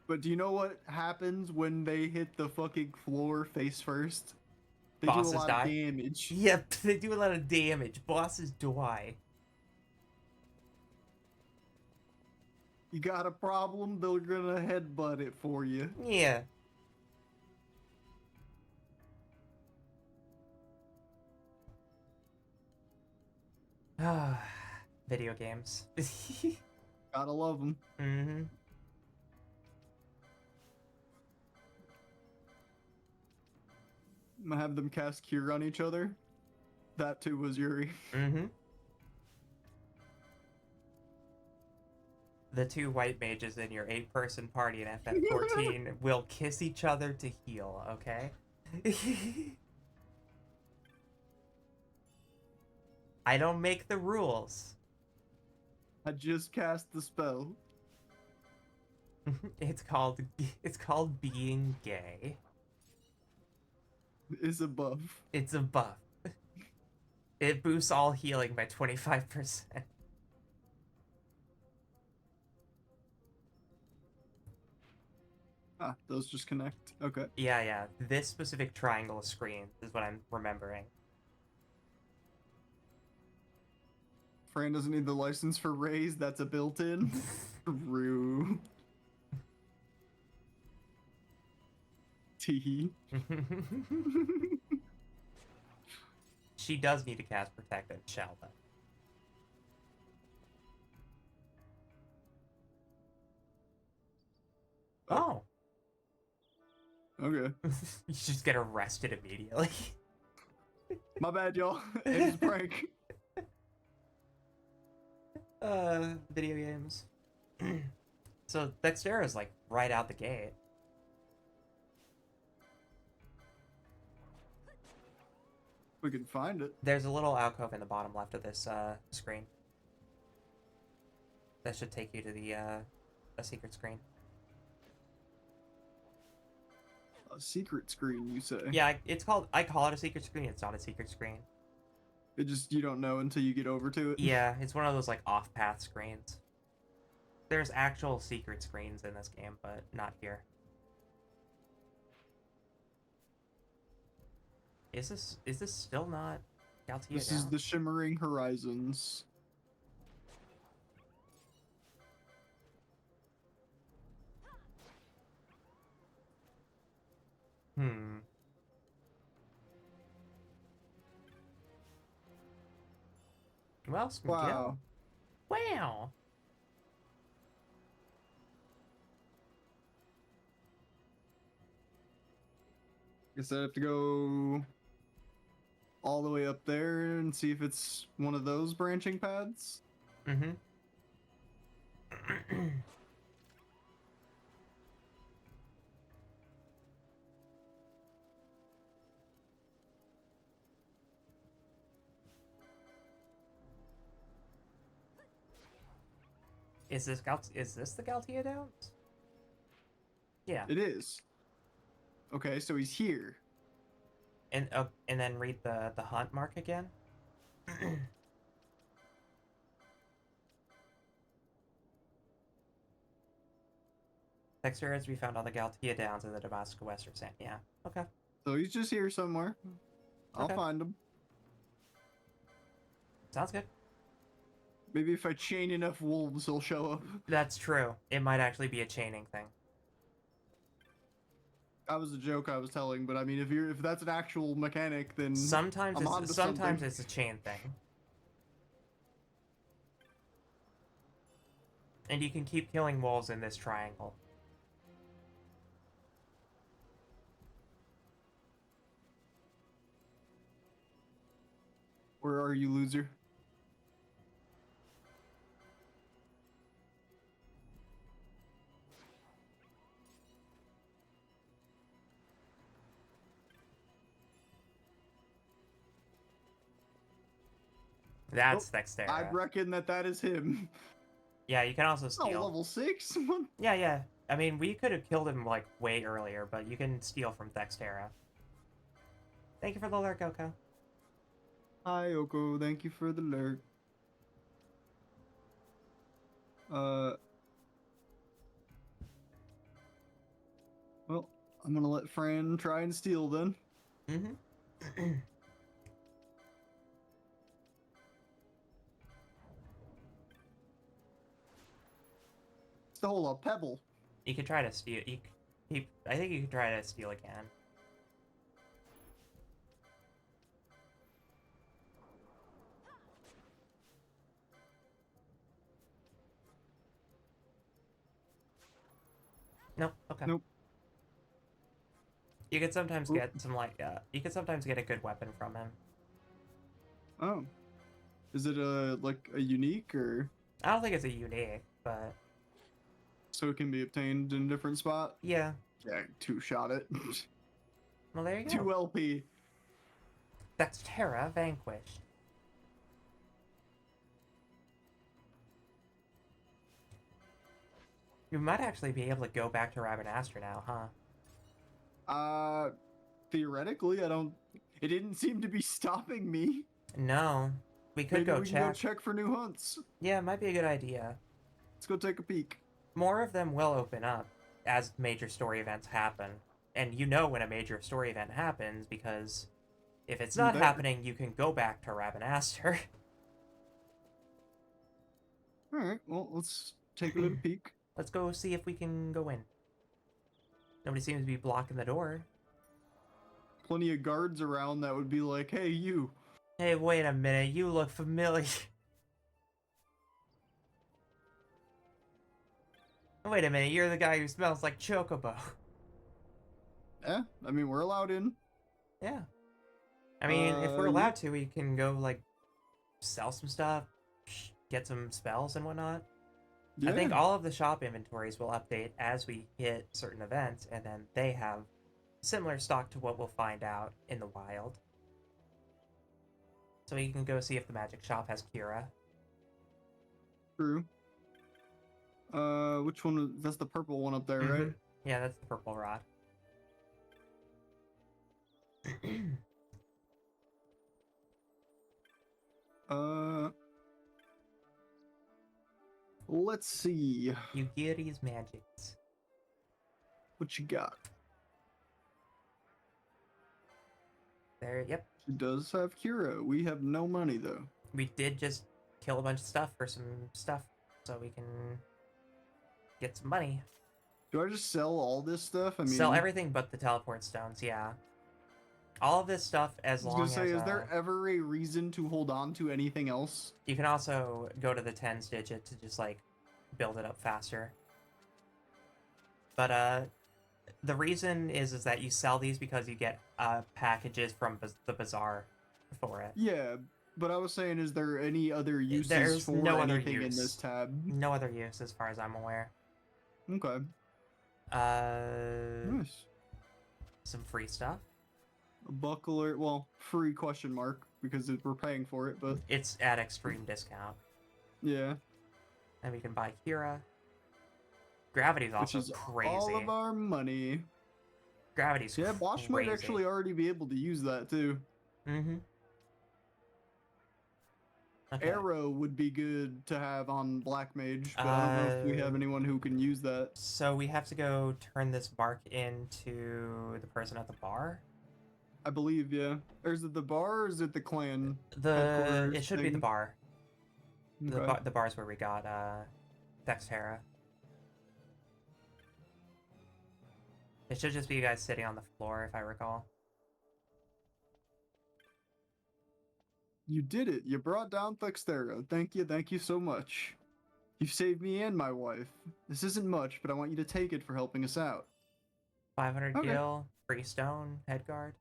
But do you know what happens when they hit the fucking floor face first? They Bosses do a lot die? of damage. Yep, they do a lot of damage. Bosses die. You got a problem, they're gonna headbutt it for you. Yeah. Video games. Gotta love them. Mm-hmm. I'm gonna have them cast Cure on each other. That too was Yuri. Mm-hmm. The two white mages in your 8-person party in FF14 will kiss each other to heal, okay? I don't make the rules. I just cast the spell. It's called being gay. It's a buff. It's a buff. It boosts all healing by 25%. Ah, those just connect. Okay. Yeah. This specific triangle screen is what I'm remembering. Fran doesn't need the license for raise. That's a built-in. True. Tee. She does need to cast Protected Shell, though. Oh. Okay. You just get arrested immediately. My bad, y'all. It was a prank. Video games. So Dextera's like right out the gate. We can find it. There's a little alcove in the bottom left of this screen. That should take you to the a secret screen. A secret screen, you say? Yeah, I call it a secret screen. It's not a secret screen. It just, you don't know until you get over to it. Yeah, it's one of those like off-path screens. There's actual secret screens in this game, but not here. Is this still not Galtia This down? is the Shimmering Horizons. Well, some Wow. Wow. Guess I have to go all the way up there and see if it's one of those branching paths. Mm-hmm. Is this the Galtia Downs? Yeah. It is. Okay, so he's here. And then read the hunt mark again. Texture as we found on the Galtia Downs in the Damascus Western Sand. Yeah. Okay. So he's just here somewhere. I'll Okay. find him. Sounds good. Maybe if I chain enough wolves, he'll show up. That's true. It might actually be a chaining thing. That was a joke I was telling, but I mean, if that's an actual mechanic, then Sometimes I'm onto sometimes something. it's a chain thing. And you can keep killing wolves in this triangle. Where are you, loser? That's Dexterity. I'd reckon that is him. Yeah, you can also Oh, steal. level 6? Yeah. I mean, we could have killed him, like, way earlier, but you can steal from Dexterity. Thank you for the alert, Goko. Hi, Oko. Thank you for the alert. Well, I'm gonna let Fran try and steal then. Mm-hmm. Stole a pebble. You could try to steal. I think you could try to steal again. Nope. Okay. Nope. You could sometimes get some you could sometimes get a good weapon from him. Oh. Is it like a unique or? I don't think it's a unique, but So it can be obtained in a different spot? yeah. Yeah, 2-shot it. Well, there you go. 2 LP. That's Terra vanquished. You might actually be able to go back to Rabanastre now, huh? Theoretically, I don't. It didn't seem to be stopping me. No. We could Maybe go we check. can go check for new hunts. Yeah, it might be a good idea. Let's go take a peek. More of them will open up as major story events happen. And you know when a major story event happens, because if it's not happening, you can go back to Rabanastre. Alright, well, let's take a little peek. Let's go see if we can go in. Nobody seems to be blocking the door. Plenty of guards around that would be like, hey, you. Hey, wait a minute, you look familiar. Wait a minute, you're the guy who smells like Chocobo. Eh, I mean, we're allowed in. Yeah. I mean, if we're allowed to, we can go, like, sell some stuff, get some spells and whatnot. Yeah. I think all of the shop inventories will update as we hit certain events, and then they have similar stock to what we'll find out in the wild. So you can go see if the magic shop has Kira. True. Which one? That's the purple one up there, right? Yeah, that's the purple rod. Let's see. Yugiri's magics. What you got? There, yep. She does have Kira. We have no money, though. We did just kill a bunch of stuff for some stuff, so we can get some money. Do I just sell all this stuff? I mean, sell everything but the teleport stones, yeah. All of this stuff, as long as... I was gonna say, is there ever a reason to hold on to anything else? You can also go to the tens digit to just, like, build it up faster. But, the reason is that you sell these because you get, packages from the bazaar for it. Yeah, but I was saying, is there any other uses There's for no other anything use. in this tab? No other use, as far as I'm aware. Okay. Nice. Some free stuff. A buckler, well, free question mark, because we're paying for it, but... It's at extreme discount. Yeah. And we can buy Kira. Gravity's also Which is crazy. all of our money. Gravity's Yeah, Bosch crazy. might actually already be able to use that, too. Mm-hmm. Okay. Arrow would be good to have on Black Mage, but I don't know if we have anyone who can use that. So we have to go turn this bark into the person at the bar? I believe, yeah. Or is it the bar or is it the clan? It should be the bar. Okay. The bars where we got Dexterra. It should just be you guys sitting on the floor, if I recall. You did it. You brought down Thextera. Thank you so much. You've saved me and my wife. This isn't much, but I want you to take it for helping us out. 500 Okay. gil, free stone, head guard.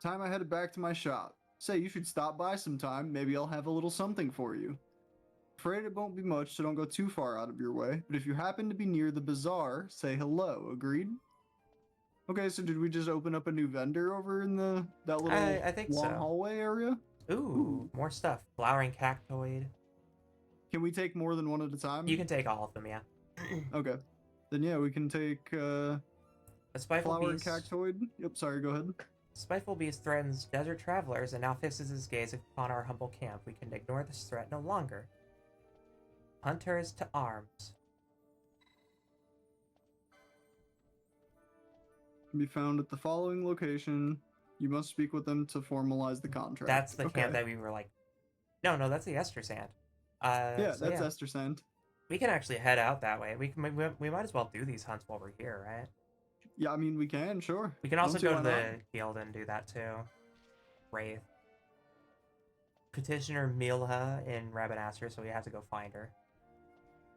Time I headed back to my shop. Say, you should stop by sometime. Maybe I'll have a little something for you. Afraid it won't be much, so don't go too far out of your way. But if you happen to be near the bazaar, say hello. Agreed? Okay, so did we just open up a new vendor over in that little I think long so. hallway area? Ooh, more stuff. Flowering cactoid. Can we take more than one at a time? You can take all of them, yeah. Okay. Then yeah, we can take A spiteful flower and beast. cactoid. Yep, sorry, go ahead. Spiteful beast threatens desert travelers and now fixes his gaze upon our humble camp. We can ignore this threat no longer. Hunters to arms. Can be found at the following location. You must speak with them to formalize the contract. That's the camp that we were like... No, that's the Esther Sand. Yeah, that's Esther Sand. We can actually head out that way. We might as well do these hunts while we're here, right? Yeah, I mean, we can, sure. We can also go to the guild and do that too. Wraith. Petitioner Milha in Rabbanaster, so we have to go find her.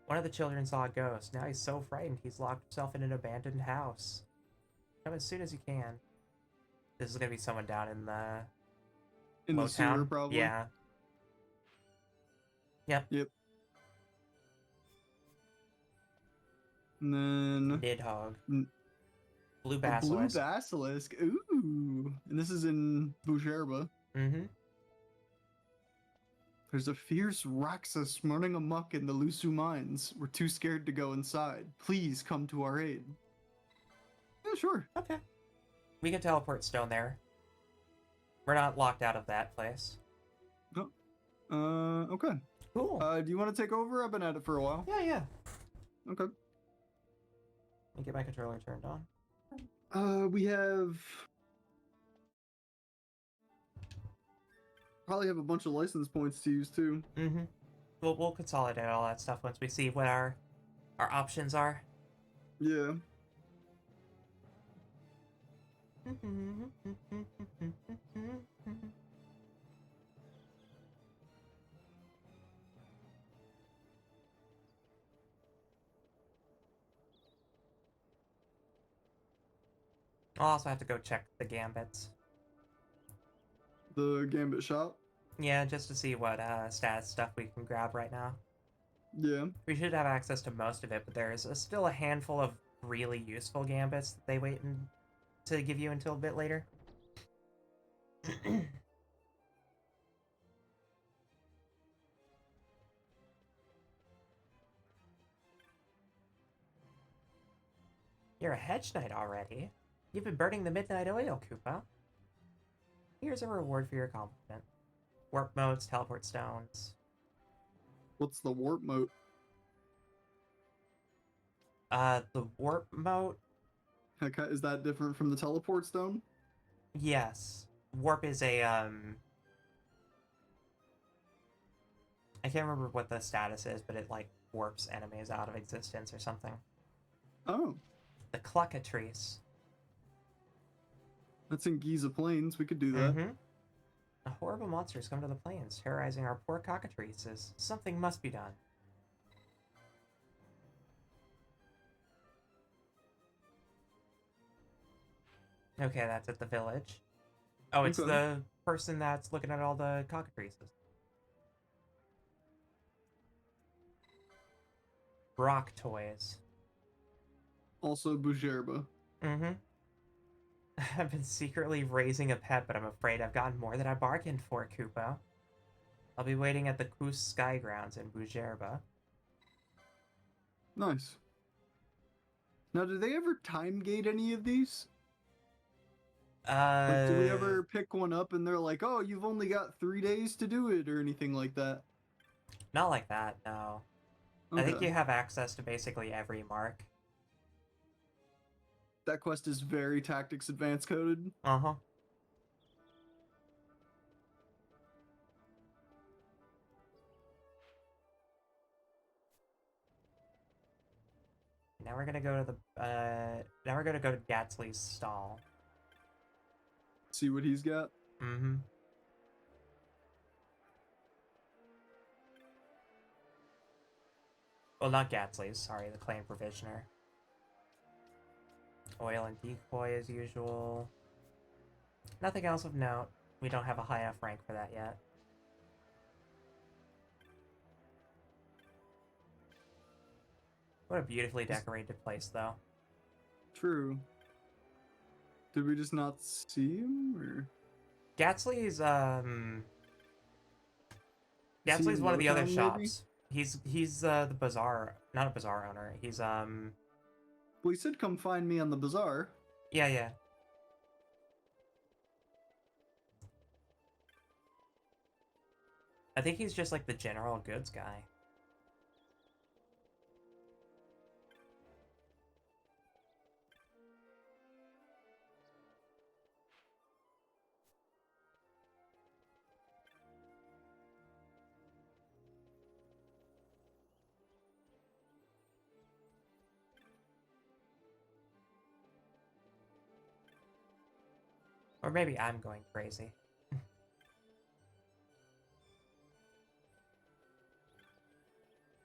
One of the children saw a ghost. Now he's so frightened he's locked himself in an abandoned house. Come as soon as you can. This is gonna be someone down in the... In the sewer, probably? Yeah. Yep. And then... Nidhogg. Blue Basilisk. Blue Basilisk. Ooh. And this is in Bujerba. Mm-hmm. There's a fierce Raxus running amok in the Lusu mines. We're too scared to go inside. Please come to our aid. Yeah, sure. Okay. We can teleport stone there. We're not locked out of that place. Oh. Okay. Cool. Do you want to take over? I've been at it for a while. Yeah. Okay. Let me get my controller turned on. We have... Probably have a bunch of license points to use, too. Mm-hmm. We'll consolidate all that stuff once we see what our options are. Yeah. I'll also have to go check the gambits. The gambit shop? Yeah, just to see what status stuff we can grab right now. Yeah. We should have access to most of it, but there's still a handful of really useful gambits that they wait to give you until a bit later. You're a hedge knight already. You've been burning the midnight oil, Koopa. Here's a reward for your accomplishment. Warp motes, teleport stones. What's the warp mote? The warp mote? Okay, is that different from the teleport stone? Yes. Warp is a, I can't remember what the status is, but it, like, warps enemies out of existence or something. Oh. The Cluckatrice. That's in Giza Plains. We could do that. Mm-hmm. A horrible monster has come to the plains, terrorizing our poor cockatrices. Something must be done. Okay, that's at the village. Oh, it's the person that's looking at all the cockatrices. Rock toys. Also Bujerba. Mm-hmm. I've been secretly raising a pet, but I'm afraid I've gotten more than I bargained for, Koopa. I'll be waiting at the Kus Sky Grounds in Bujerba. Nice. Now, do they ever time gate any of these? Like, do we ever pick one up and they're like, oh, you've only got 3 days to do it, or anything like that? Not like that, no. Okay. I think you have access to basically every mark. That quest is very Tactics Advanced coded. Now we're gonna go to the now we're gonna go to Gatsly's stall. See what he's got. Mm-hmm. Well, not Gatsly's, sorry, the Clan Provisioner. Oil and decoy as usual. Nothing else of note. We don't have a high enough rank for that yet. What a beautifully decorated place, though. True. Did we just not see him, or? Gatsly's, Is he Gatsly's in one of the other Lowtown, maybe? shops. He's the bazaar, not a bazaar owner. He's Well, he said come find me on the bazaar. yeah. I think he's just like the general goods guy. Or maybe I'm going crazy.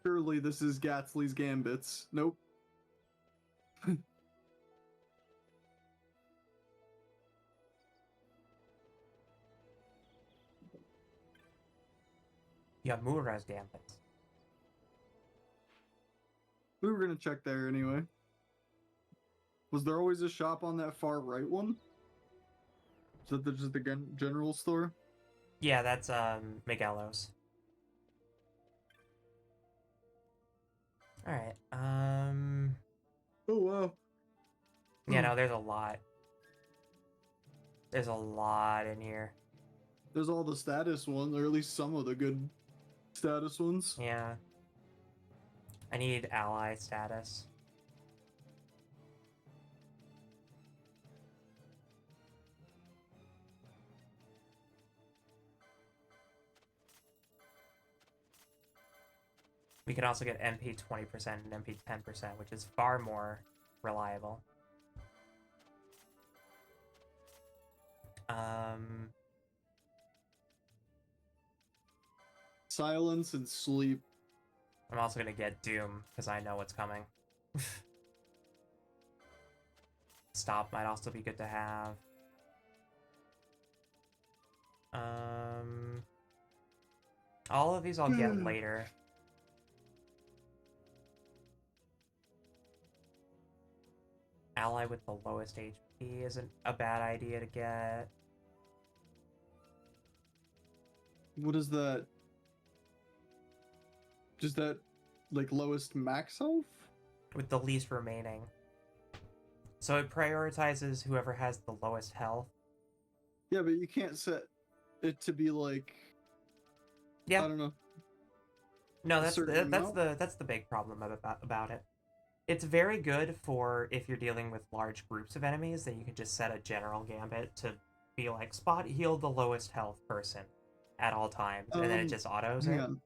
Surely this is Gatsly's Gambits. Nope. Yamura's Gambit. We were gonna check there anyway. Was there always a shop on that far right one? Is that just the general store? Yeah, that's Miguelo's. Alright, Oh wow. yeah, no, there's a lot. There's a lot in here. There's all the status ones, or at least some of the good status ones. Yeah. I need ally status. We can also get MP 20% and MP 10%, which is far more reliable. Silence and sleep. I'm also gonna get Doom, because I know what's coming. Stop might also be good to have. All of these I'll get later. Ally with the lowest HP isn't a bad idea to get. What is that? Just that, like, lowest max health? With the least remaining. So it prioritizes whoever has the lowest health. Yeah, but you can't set it to be like... Yeah. I don't know. No, that's the big problem about it. It's very good for if you're dealing with large groups of enemies, then you can just set a general gambit to be like, spot heal the lowest health person at all times, and then it just autos it. On.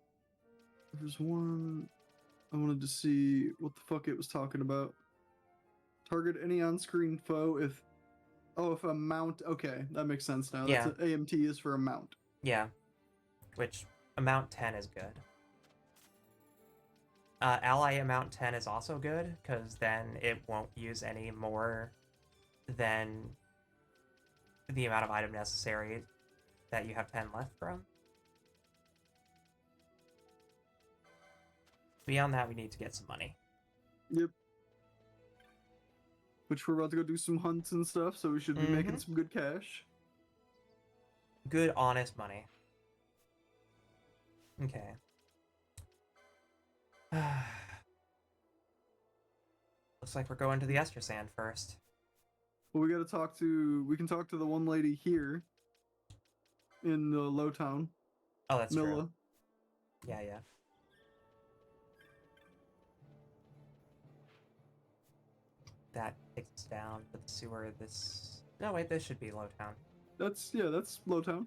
There's one... I wanted to see what the fuck it was talking about. Target any on-screen foe if... Oh, if a mount... Okay, that makes sense now. Yeah. That's AMT is for a mount. Yeah. Which, amount 10 is good. Ally amount 10 is also good, because then it won't use any more than the amount of item necessary that you have 10 left from. Beyond that, we need to get some money. Yep. Which we're about to go do some hunts and stuff, so we should be making some good cash. Good, honest money. Okay. Looks like we're going to the Ester Sand first. Well, we can talk to the one lady here in the Lowtown. Oh, that's Milla. true. Yeah. That takes us down to the sewer. No, wait, this should be Lowtown. That's Lowtown.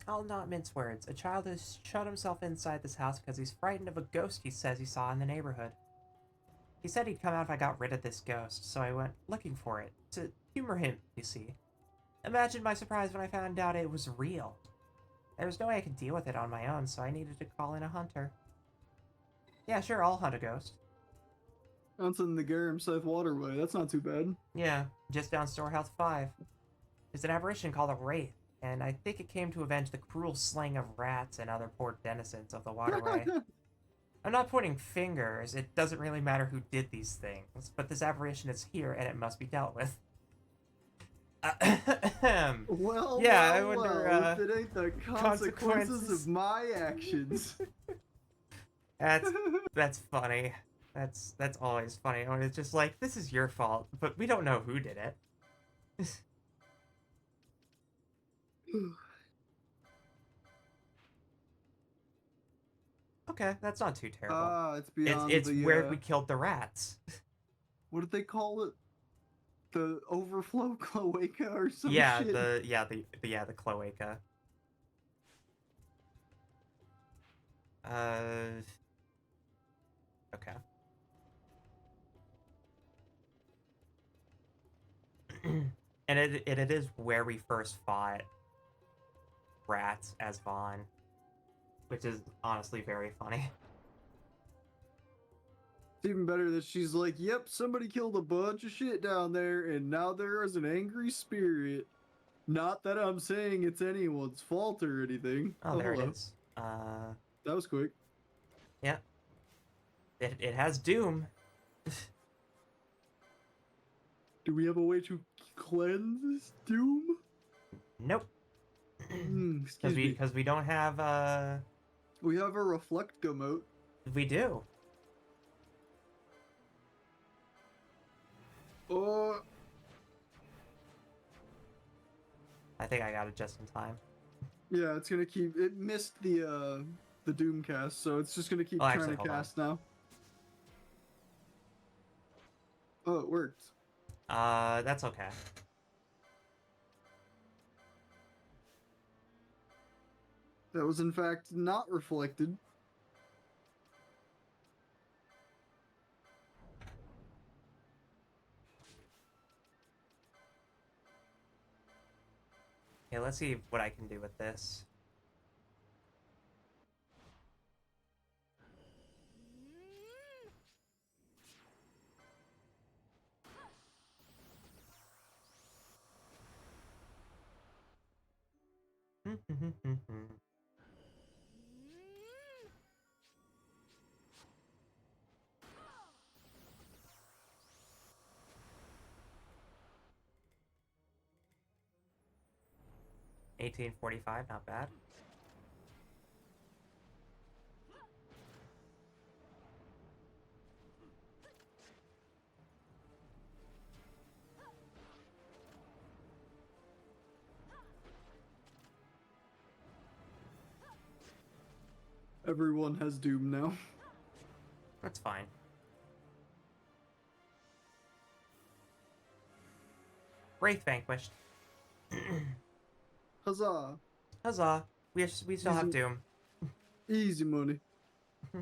I'll not mince words. A child has shut himself inside this house because he's frightened of a ghost he says he saw in the neighborhood. He said he'd come out if I got rid of this ghost, so I went looking for it. To humor him, you see. Imagine my surprise when I found out it was real. There was no way I could deal with it on my own, so I needed to call in a hunter. Yeah, sure, I'll hunt a ghost. That's in the Garum Scythe Waterway. That's not too bad. Yeah, just down Storehouse 5. There's an apparition called a Wraith, and I think it came to avenge the cruel slaying of rats and other poor denizens of the waterway. I'm not pointing fingers, it doesn't really matter who did these things, but this apparition is here and it must be dealt with. Well, yeah, well, I wonder, well, if it ain't the consequences of my actions. That's funny. That's always funny when it's just like, this is your fault, but we don't know who did it. Okay, that's not too terrible. It's beyond it's where we killed the rats. What did they call it? The overflow cloaca or some yeah, shit? the cloaca. Okay. And it is where we first fought rats as Vaughn, which is honestly very funny. It's even better that she's like, yep, somebody killed a bunch of shit down there, and now there is an angry spirit. Not that I'm saying it's anyone's fault or anything. Oh, there hello. it is. That was quick. Yeah. It has Doom. Do we have a way to cleanse Doom? Nope. Because we don't have We have a reflect Gomote. We do. I think I got it just in time. Yeah, it's gonna keep. It missed the Doom cast, so it's just gonna keep trying to cast now. Oh, it worked. That's okay. That was in fact not reflected. Okay, let's see what I can do with this. $18.45, not bad. Everyone has Doom now. That's fine. Wraith vanquished. Huzzah! Huzzah! We still have Doom. Easy money.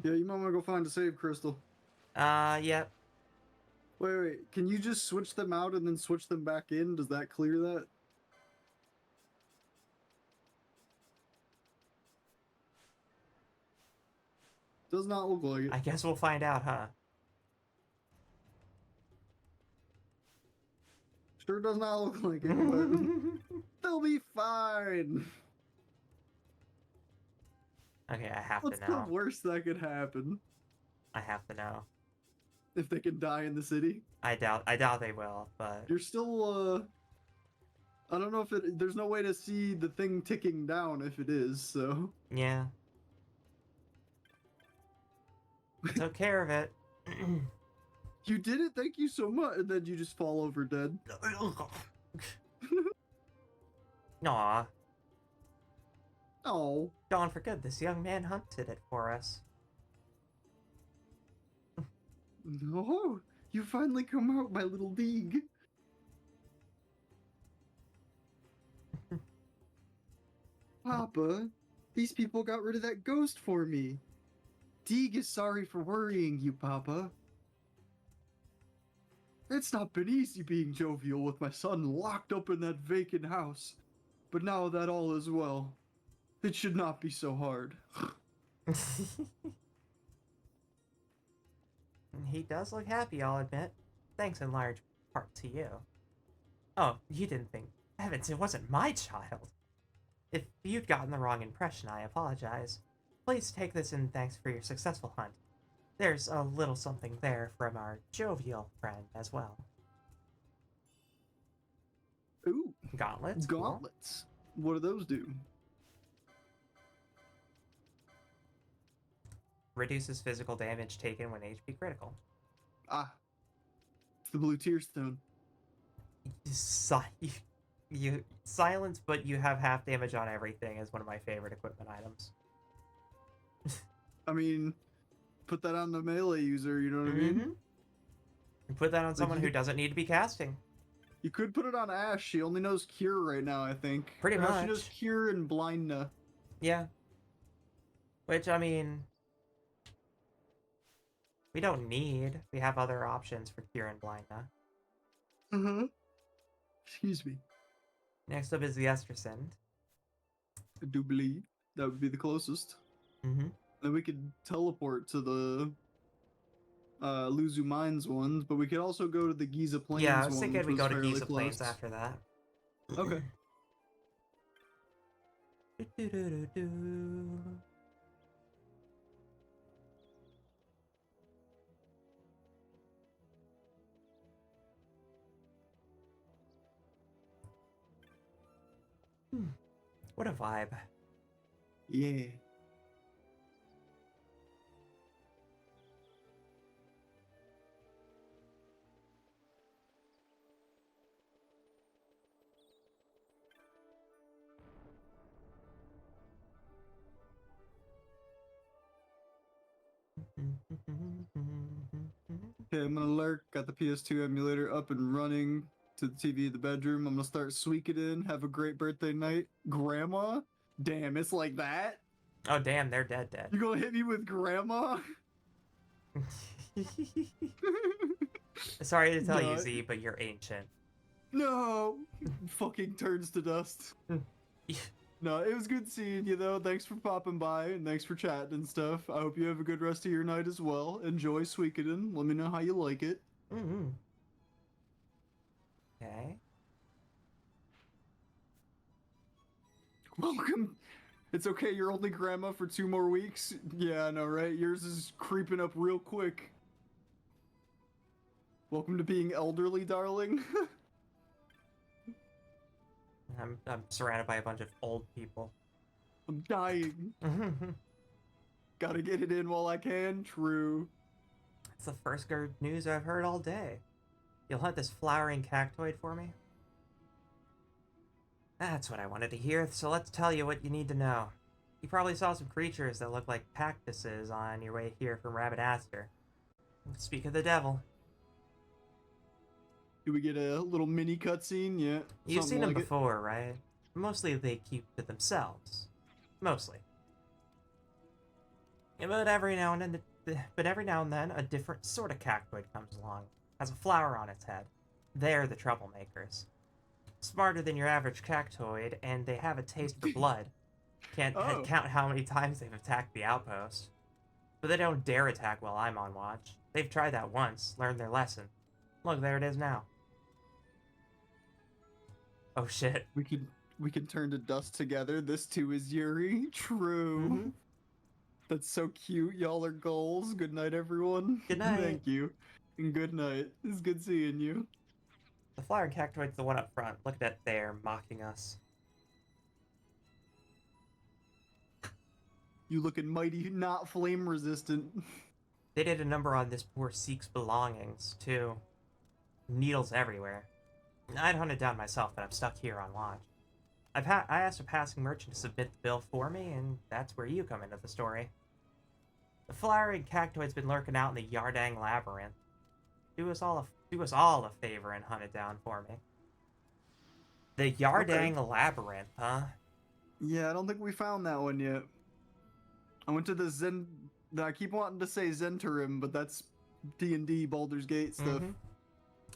Yeah, you might want to go find a save crystal. Yep. Wait. Can you just switch them out and then switch them back in? Does that clear that? Does not look like it. I guess we'll find out, huh? Sure does not look like it, but they'll be fine. Okay, I have What's to know. the worst that could happen? I have to know. If they can die in the city? I doubt they will, but You're still, I don't know if there's no way to see the thing ticking down if it is, so. yeah. Took care of it. You did it, thank you so much, and then you just fall over dead. Aw. Oh. Gone for good. This young man hunted it for us. No, you finally come out, my little Deeg. Papa, these people got rid of that ghost for me. Deeg is sorry for worrying you, Papa. It's not been easy being jovial with my son locked up in that vacant house. But now that all is well, it should not be so hard. He does look happy, I'll admit. Thanks in large part to you. Oh, you didn't think... Heavens, it wasn't my child! If you'd gotten the wrong impression, I apologize. Please take this in thanks for your successful hunt. There's a little something there from our jovial friend as well. Ooh. Gauntlets? Gauntlets. Cool. What do those do? Reduces physical damage taken when HP critical. Ah. It's the blue tear stone. You silence, but you have half damage on everything is one of my favorite equipment items. I mean, put that on the melee user, you know what I mean? You put that on someone who doesn't need to be casting. You could put it on Ash. She only knows Cure right now, I think. Pretty much. She knows Cure and Blindna. Yeah. Which, I mean... we don't need. We have other options for Cure and Blindna. Uh-huh. Excuse me. Next up is the Esterson. I do believe that would be the closest. Then we could teleport to the Luzu Mines ones, but we could also go to the Giza Plains yeah, I was one, thinking we go to Giza close. Plains after that. Okay. What a vibe. Yeah. Okay, I'm gonna lurk. Got the PS2 emulator up and running to the TV in the bedroom. I'm gonna start squeaking in. Have a great birthday night, Grandma. Damn, it's like that. Oh damn, they're dead. You gonna hit me with Grandma? Sorry to tell you, Z, but you're ancient. No, fucking turns to dust. No, it was good seeing you though. Thanks for popping by and thanks for chatting and stuff. I hope you have a good rest of your night as well. Enjoy Suikoden. Let me know how you like it. Okay. Welcome. It's okay, you're only grandma for 2 more weeks. Yeah, I know, right? Yours is creeping up real quick. Welcome to being elderly, darling. I'm surrounded by a bunch of old people. I'm dying. Gotta get it in while I can. True. It's the first good news I've heard all day. You'll hunt this flowering cactoid for me? That's what I wanted to hear, so let's tell you what you need to know. You probably saw some creatures that look like cactuses on your way here from Rabbit Aster. Speak of the devil. Do we get a little mini cutscene? Yeah. You've seen them before, right? Mostly they keep to themselves. Mostly. But every now and then, a different sort of cactoid comes along. Has a flower on its head. They're the troublemakers. Smarter than your average cactoid, and they have a taste for blood. Can't count how many times they've attacked the outpost. But they don't dare attack while I'm on watch. They've tried that once, learned their lesson. Look, there it is now. Oh shit. We can turn to dust together. This too is Yuri. True. That's so cute. Y'all are goals. Good night, everyone. Good night. Thank you. And good night. It's good seeing you. The flowering cactoid's the one up front. Look at that there, mocking us. You looking mighty not flame resistant. They did a number on this poor Seek's belongings, too. Needles everywhere. I'd hunt it down myself, but I'm stuck here on watch. I asked a passing merchant to submit the bill for me, and that's where you come into the story. The flowering cactoid's been lurking out in the Yardang Labyrinth. Do us all a favor and hunt it down for me. The Yardang Labyrinth, huh? Yeah, I don't think we found that one yet. I went to the Zen. I keep wanting to say Zentarim, but that's D&D Baldur's Gate stuff.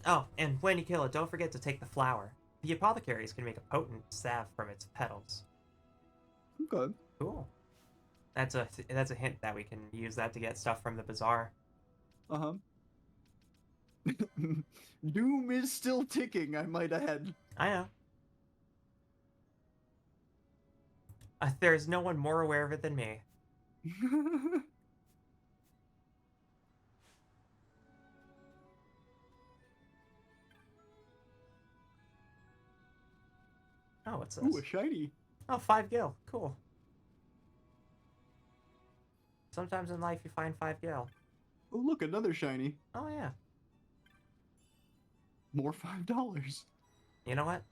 Oh, and when you kill it, don't forget to take the flower. The apothecaries can make a potent salve from its petals. Okay. Cool. That's a hint that we can use that to get stuff from the bazaar. Uh-huh. Doom is still ticking, I might add. I know. There's no one more aware of it than me. Oh, what's this? Ooh, a shiny. Oh, 5 gil. Cool. Sometimes in life you find 5 gil. Oh, look, another shiny. Oh, yeah. More $5. You know what?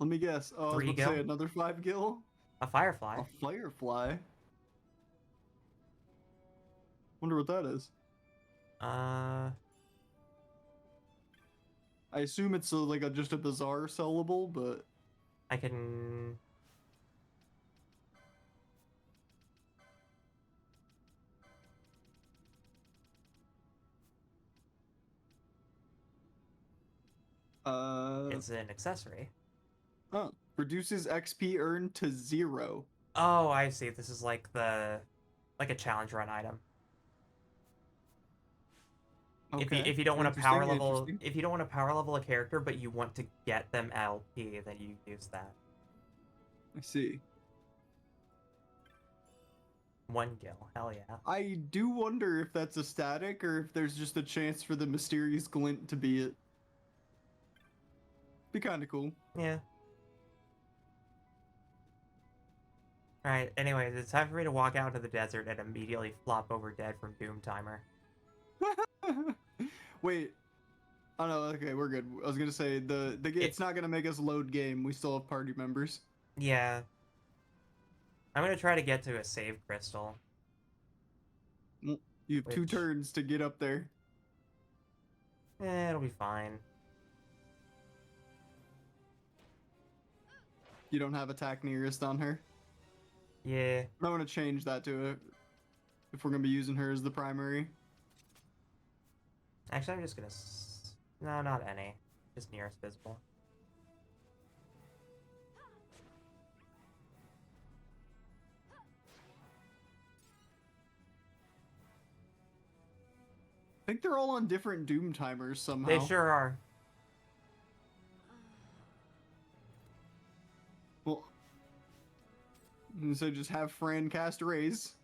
Let me guess. Oh, I was 3 about to gil? say another 5 gil. A firefly. A firefly. Wonder what that is. I assume it's just a bizarre sellable, but I can... It's an accessory. Oh, reduces XP earned to 0. Oh, I see. This is like a challenge run item. Okay. If you don't want to Interesting, power level interesting. if you don't want to power level a character but you want to get them LP, then you use that. I see. 1 gil. Hell yeah. I do wonder if that's a static or if there's just a chance for the mysterious glint to be it. Be kind of cool. Yeah. Alright, anyways, it's time for me to walk out into the desert and immediately flop over dead from Doom Timer. Wait. Oh no, okay, we're good. I was gonna say it's not gonna make us load game. We still have party members. Yeah. I'm gonna try to get to a save crystal. You have 2 turns to get up there. It'll be fine. You don't have attack nearest on her? Yeah. I want to change that to it if we're gonna be using her as the primary. Actually, I'm just gonna... No, not any. Just nearest visible. I think they're all on different Doom timers somehow. They sure are. Well, so just have Fran cast Raise.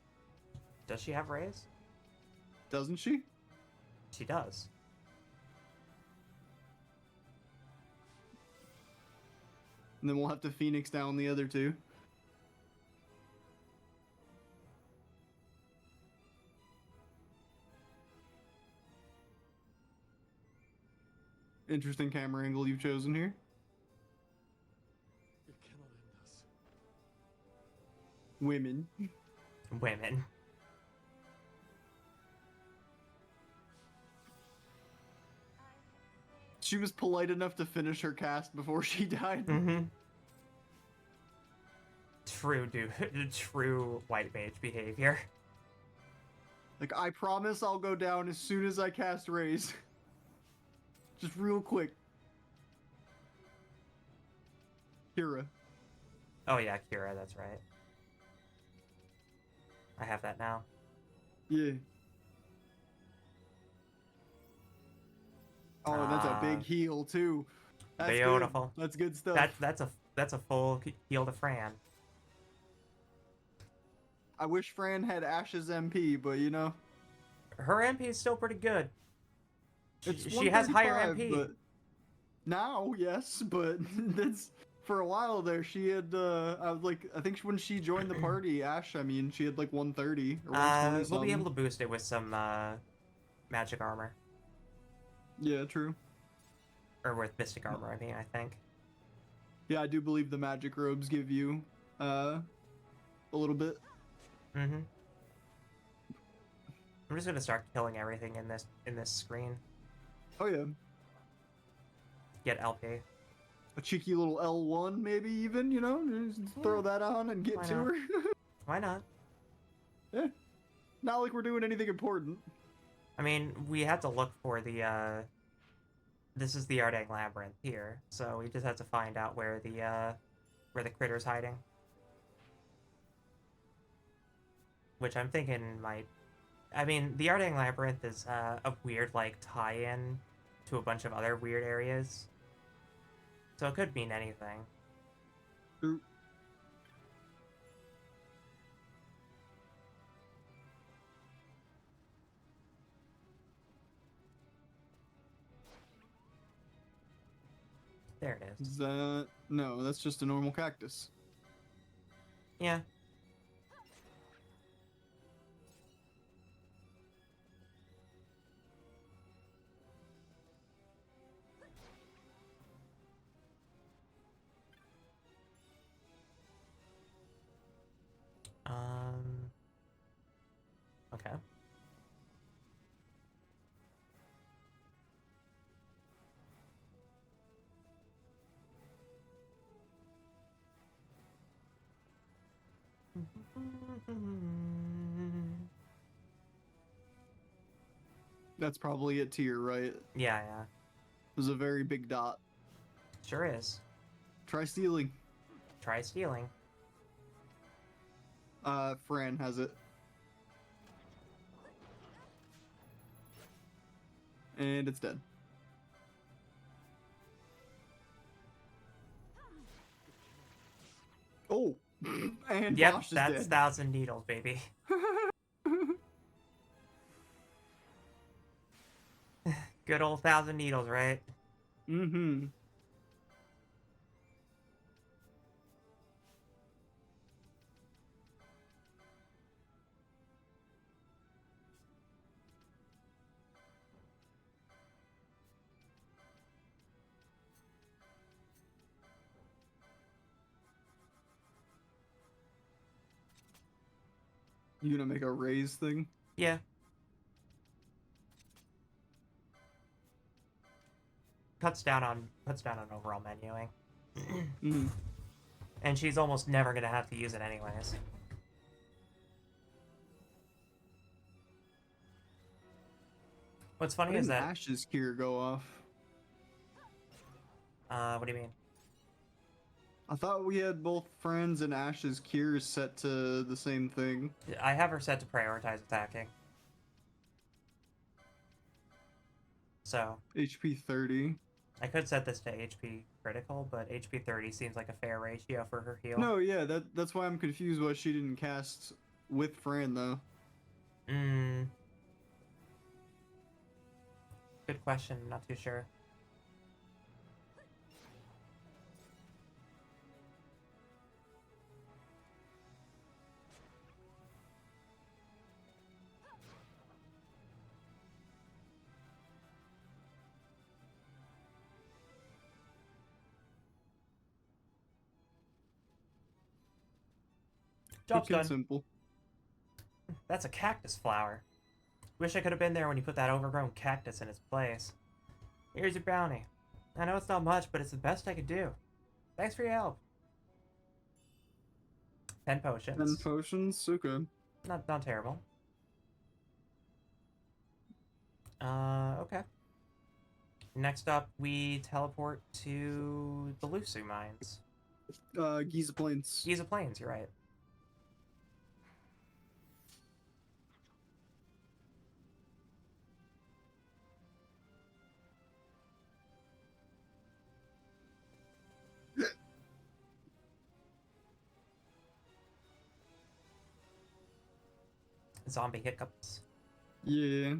Does she have raise? Doesn't she? She does. And then we'll have to Phoenix down the other 2. Interesting camera angle you've chosen here. It cannot end us. Women. Women. She was polite enough to finish her cast before she died. Mm-hmm. True, dude. True white mage behavior. Like, I promise I'll go down as soon as I cast Raise. Just real quick. Kira. Oh yeah, Kira, that's right. I have that now. Yeah. Oh, and that's a big heal too. That's beautiful. Good. That's good stuff. That's a full heal to Fran. I wish Fran had Ash's MP, but you know. Her MP is still pretty good. She has higher MP. But now, yes, but that's for a while there. She had I think when she joined the party, Ash. I mean, she had like 130 or 120. We'll be able to boost it with some magic armor. Yeah, true. Or with mystic armor, I mean, I think. Yeah, I do believe the magic robes give you a little bit. Mm-hmm. I'm just gonna start killing everything in this screen. Oh yeah. Get LP. a cheeky little L1, maybe even, you know, just throw that on and get Why to not? her. Why not? Yeah. Not like we're doing anything important. I mean, we had to look for the, this is the Ardang Labyrinth here, so we just have to find out where the critter's hiding. Which I'm thinking might... I mean, the Ardang Labyrinth is a weird, like, tie-in to a bunch of other weird areas. So it could mean anything. Ooh. There it is. Is that... No, that's just a normal cactus. Yeah. Okay. That's probably it to your right. Yeah, yeah. There's a very big dot. Sure is. Try stealing. Try stealing. Fran has it. And it's dead. Oh! And Yep, Bosch is that's dead. 1,000 needles, baby. Good old 1,000 needles, right? Mm-hmm. You gonna make a raise thing? Yeah. Cuts down on overall menuing. Mm-hmm. And she's almost never gonna have to use it anyways. What's funny Why is didn't that Ash's cure go off? what do you mean? I thought we had both Fran's and Ash's cures set to the same thing. I have her set to prioritize attacking. So HP 30. I could set this to HP critical, but HP 30 seems like a fair ratio for her heal. No, yeah, that's why I'm confused why she didn't cast with Fran though. Good question, not too sure. Job's Quick and done. simple. That's a cactus flower. Wish I could have been there when you put that overgrown cactus in its place. Here's your bounty. I know it's not much, but it's the best I could do. Thanks for your help. 10 potions. 10 potions? Okay. Not terrible. Okay. Next up, we teleport to the Lusu mines. Giza Plains. Giza Plains, you're right. Zombie hiccups. Yeah.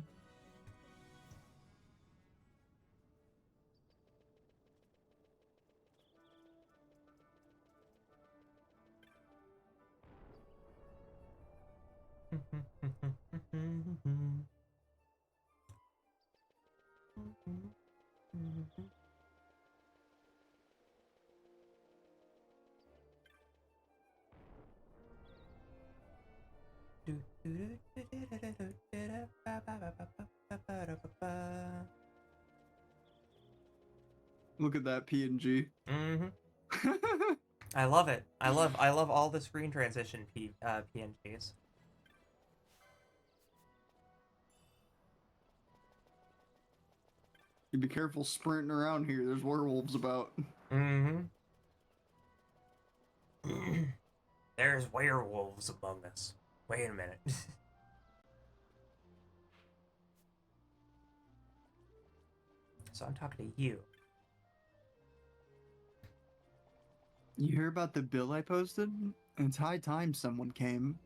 Look at that PNG. Mm-hmm. I love it. I love all the screen transition PNGs. You be careful sprinting around here. There's werewolves about. Mm-hmm. There's werewolves among us. Wait a minute. So I'm talking to you. You hear about the bill I posted? It's high time someone came.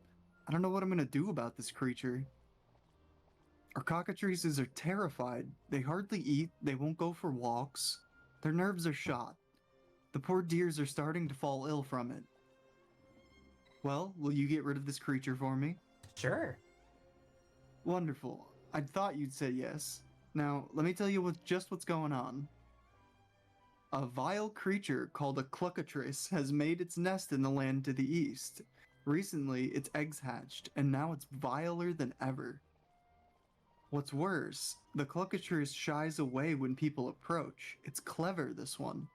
I don't know what I'm gonna do about this creature. Our cockatrices are terrified. They hardly eat, they won't go for walks. Their nerves are shot. The poor deers are starting to fall ill from it. Well, will you get rid of this creature for me? Sure. Wonderful. I thought you'd say yes. Now, let me tell you what's going on. A vile creature called a cluckatrice has made its nest in the land to the east. Recently, its eggs hatched, and now it's viler than ever. What's worse, the cluckatrice shies away when people approach. It's clever, this one.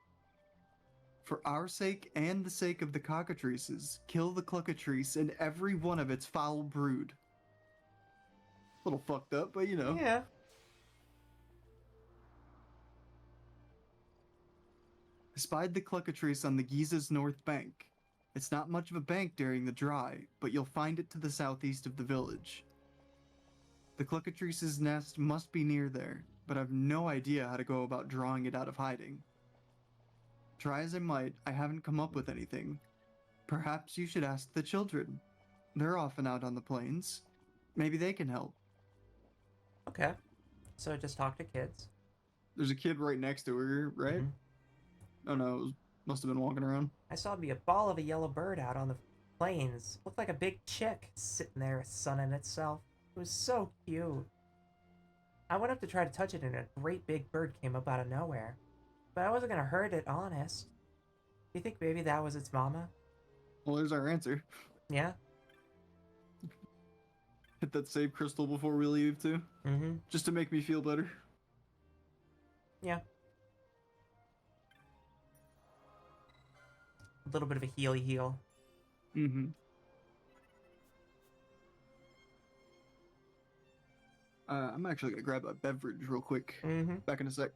For our sake and the sake of the cockatrices, kill the cluckatrice and every one of its foul brood. A little fucked up, but you know. Yeah. I spied the cluckatrice on the Giza's north bank. It's not much of a bank during the dry, but you'll find it to the southeast of the village. The cluckatrice's nest must be near there, but I've no idea how to go about drawing it out of hiding. Try as I might, I haven't come up with anything. Perhaps you should ask the children. They're often out on the plains. Maybe they can help. Okay. So just talk to kids. There's a kid right next to her, right? Mm-hmm. Oh no, must have been walking around. I saw it be a ball of a yellow bird out on the plains. Looked like a big chick sitting there sunning itself. It was so cute. I went up to try to touch it and a great big bird came up out of nowhere. But I wasn't gonna hurt it, honest. Do you think maybe that was its mama? Well, there's our answer. Yeah? Hit that save crystal before we leave, too. Mm-hmm. Just to make me feel better. Yeah. A little bit of a healy heal. Mm-hmm. I'm actually gonna grab a beverage real quick. Mm-hmm. Back in a sec.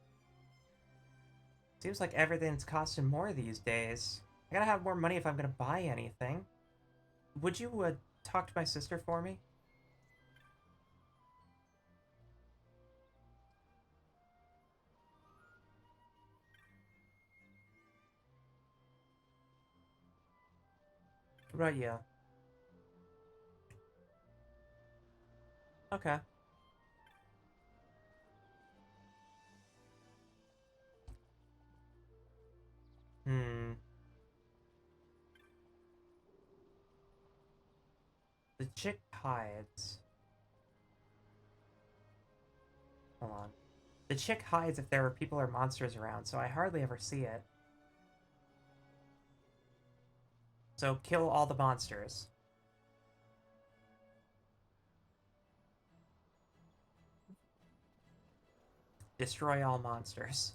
Seems like everything's costing more these days. I gotta have more money if I'm gonna buy anything. Would you, talk to my sister for me? What about you? Okay. The chick hides. Hold on. The chick hides if there are people or monsters around, so I hardly ever see it. So kill all the monsters. Destroy all monsters.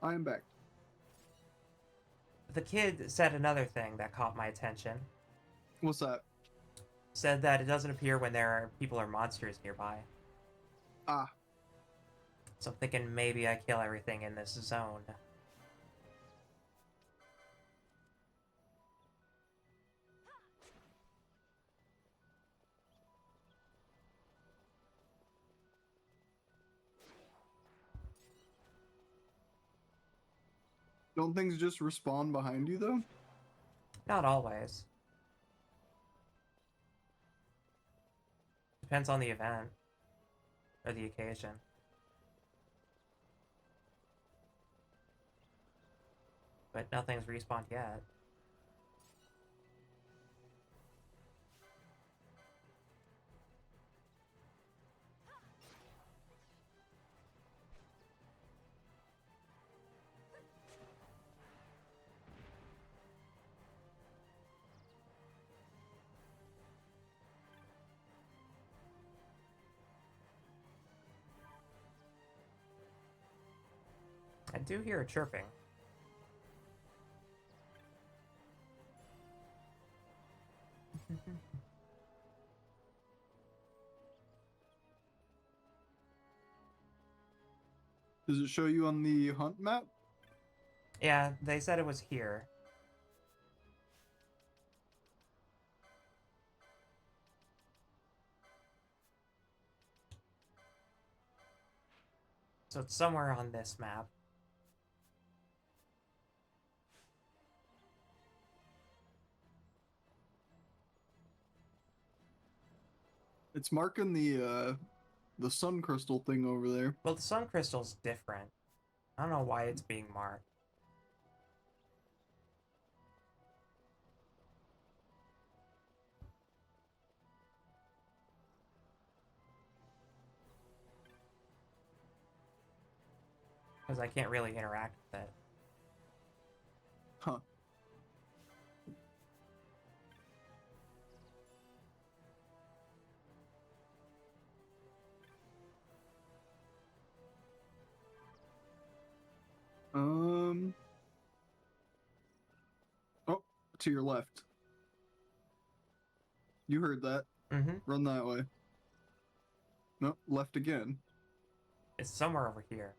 I am back. The kid said another thing that caught my attention. What's that? Said that it doesn't appear when there are people or monsters nearby. Ah. So I'm thinking maybe I kill everything in this zone. Don't things just respawn behind you, though? Not always. Depends on the event. Or the occasion. But nothing's respawned yet. I do hear a chirping. Does it show you on the hunt map? Yeah, they said it was here. So it's somewhere on this map. It's marking the sun crystal thing over there. Well, the sun crystal's different. I don't know why it's being marked. Because I can't really interact with it. Huh. Oh, to your left. You heard that. Mm-hmm. Run that way. Nope, left again. It's somewhere over here.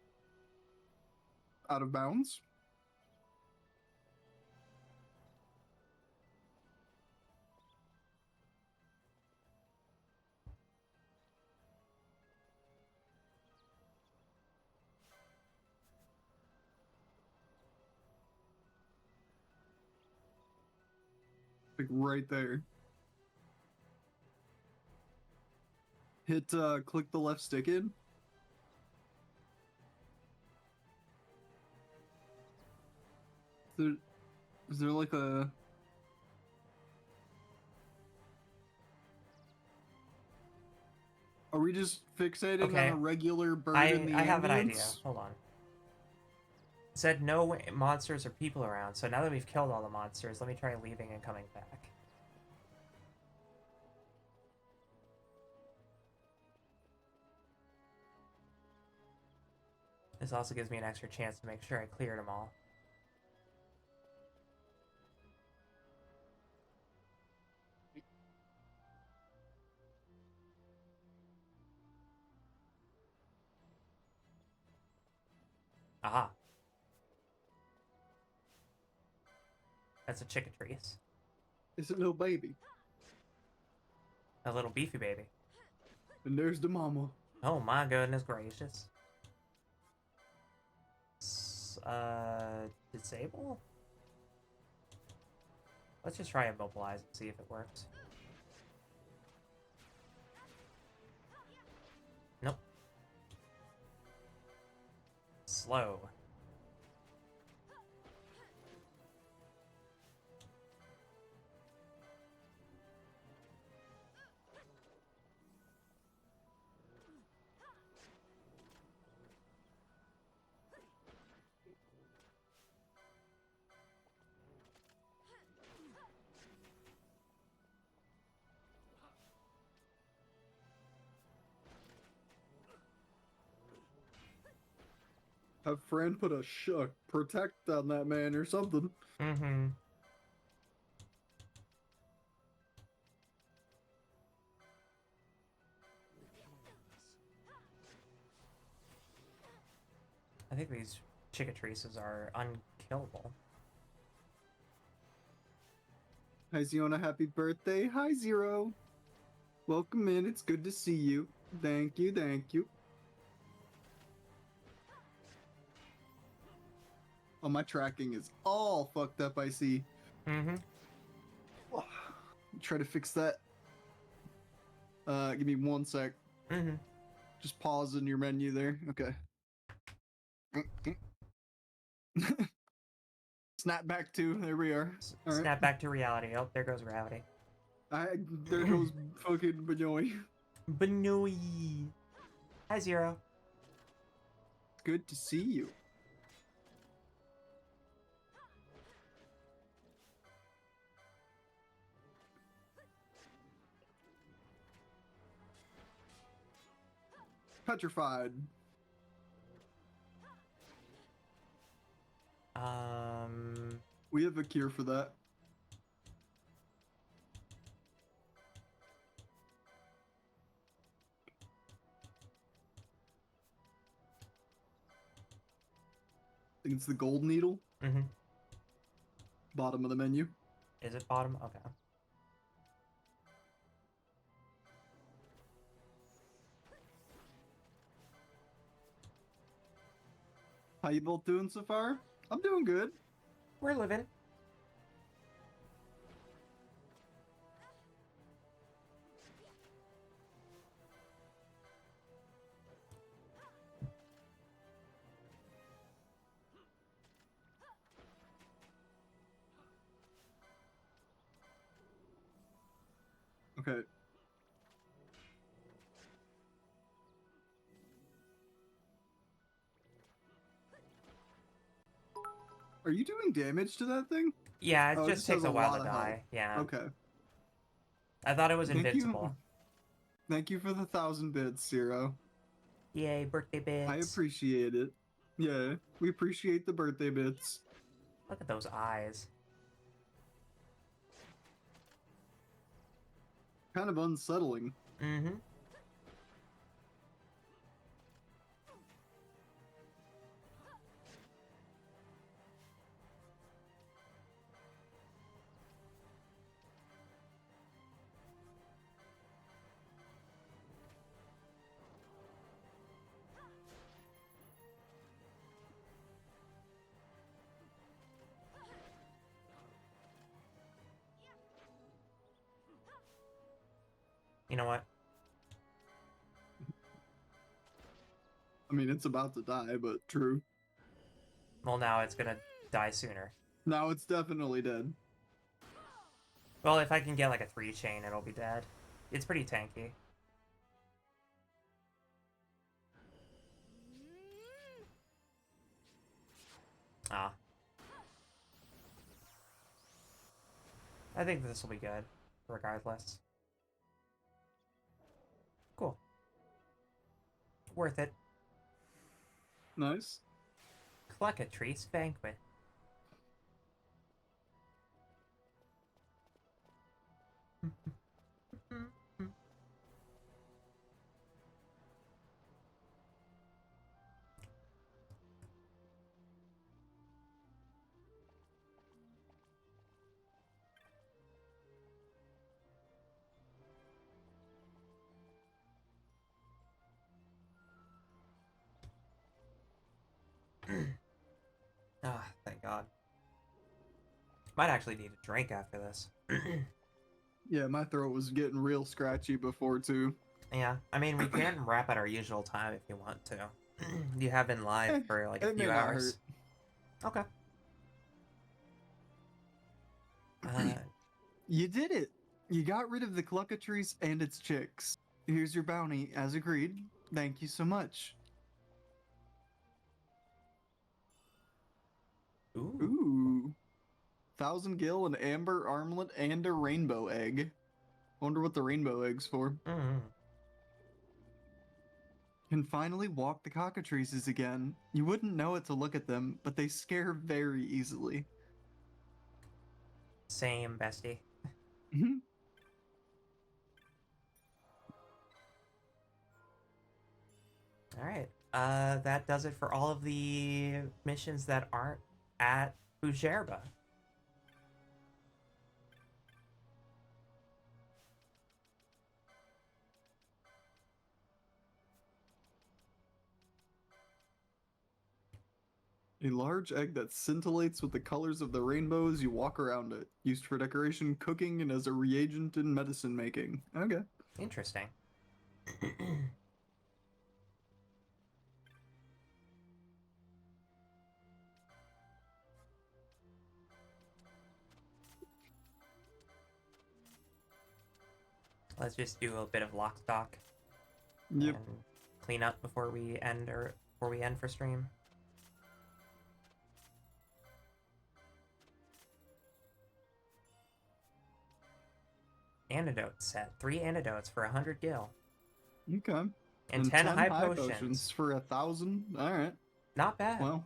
Out of bounds? Like right there. Hit click the left stick in. Is there like a Are we just fixating Okay. on a regular bird I in the have an idea. ambience? Hold on. It said no monsters or people around, so now that we've killed all the monsters, let me try leaving and coming back. This also gives me an extra chance to make sure I cleared them all. Aha. That's a chickatrice. It's a little baby. A little beefy baby. And there's the mama. Oh my goodness gracious. Disable? Let's just try immobilize and see if it works. Nope. Slow. Have Fran put a protect on that man or something. Mm-hmm. I think these chickatrices are unkillable. Hi, Ziona, happy birthday. Hi, Zero. Welcome in. It's good to see you. Thank you, thank you. Oh, my tracking is all fucked up, I see. Mm-hmm. Try to fix that. Give me 1 sec. Mm-hmm. Just pause in your menu there. Okay. Snap back to, there we are. All right. Snap back to reality. Oh, there goes gravity. There goes fucking Benoy. Benoy. Hi, Zero. Good to see you. Petrified. We have a cure for that. I think it's the gold needle. Mm-hmm. Bottom of the menu. Is it bottom? Okay. How you both doing so far? I'm doing good. We're living. Okay. Are you doing damage to that thing? Yeah, it Oh, just has takes a while lot to of health. die. Yeah. Okay. I thought it was Thank invincible. Thank you for the 1,000 bits, Zero. Yay, birthday bits. I appreciate it. Yeah, we appreciate the birthday bits. Look at those eyes. Kind of unsettling. Mm-hmm. You know what? I mean, it's about to die, but true. Well, now it's gonna die sooner. Now it's definitely dead. Well, if I can get like a 3-chain, it'll be dead. It's pretty tanky. Ah. I think this will be good, regardless. Cool. Worth it. Nice. Cluckatrice Banquet. Ah, thank God. Might actually need a drink after this. Yeah, my throat was getting real scratchy before, too. Yeah, I mean, we can wrap at our usual time if you want to. You have been live for like a it may few not hours. Okay. You did it! You got rid of the Cluckatrice and its chicks. Here's your bounty, as agreed. Thank you so much. Ooh. 1,000 gil, an amber armlet, and a rainbow egg. Wonder what the rainbow egg's for. Can finally walk the cockatrices again. You wouldn't know it to look at them, but they scare very easily. Same, bestie. Alright. That does it for all of the missions that aren't at Fujerba. A large egg that scintillates with the colors of the rainbow as you walk around it. Used for decoration, cooking, and as a reagent in medicine making. Okay. Interesting. Let's just do a bit of lock stock. Yep. And clean up before we end for stream. Antidote set. 3 antidotes for 100 gil. Okay. And 10 high potions for 1,000. All right. Not bad. Well,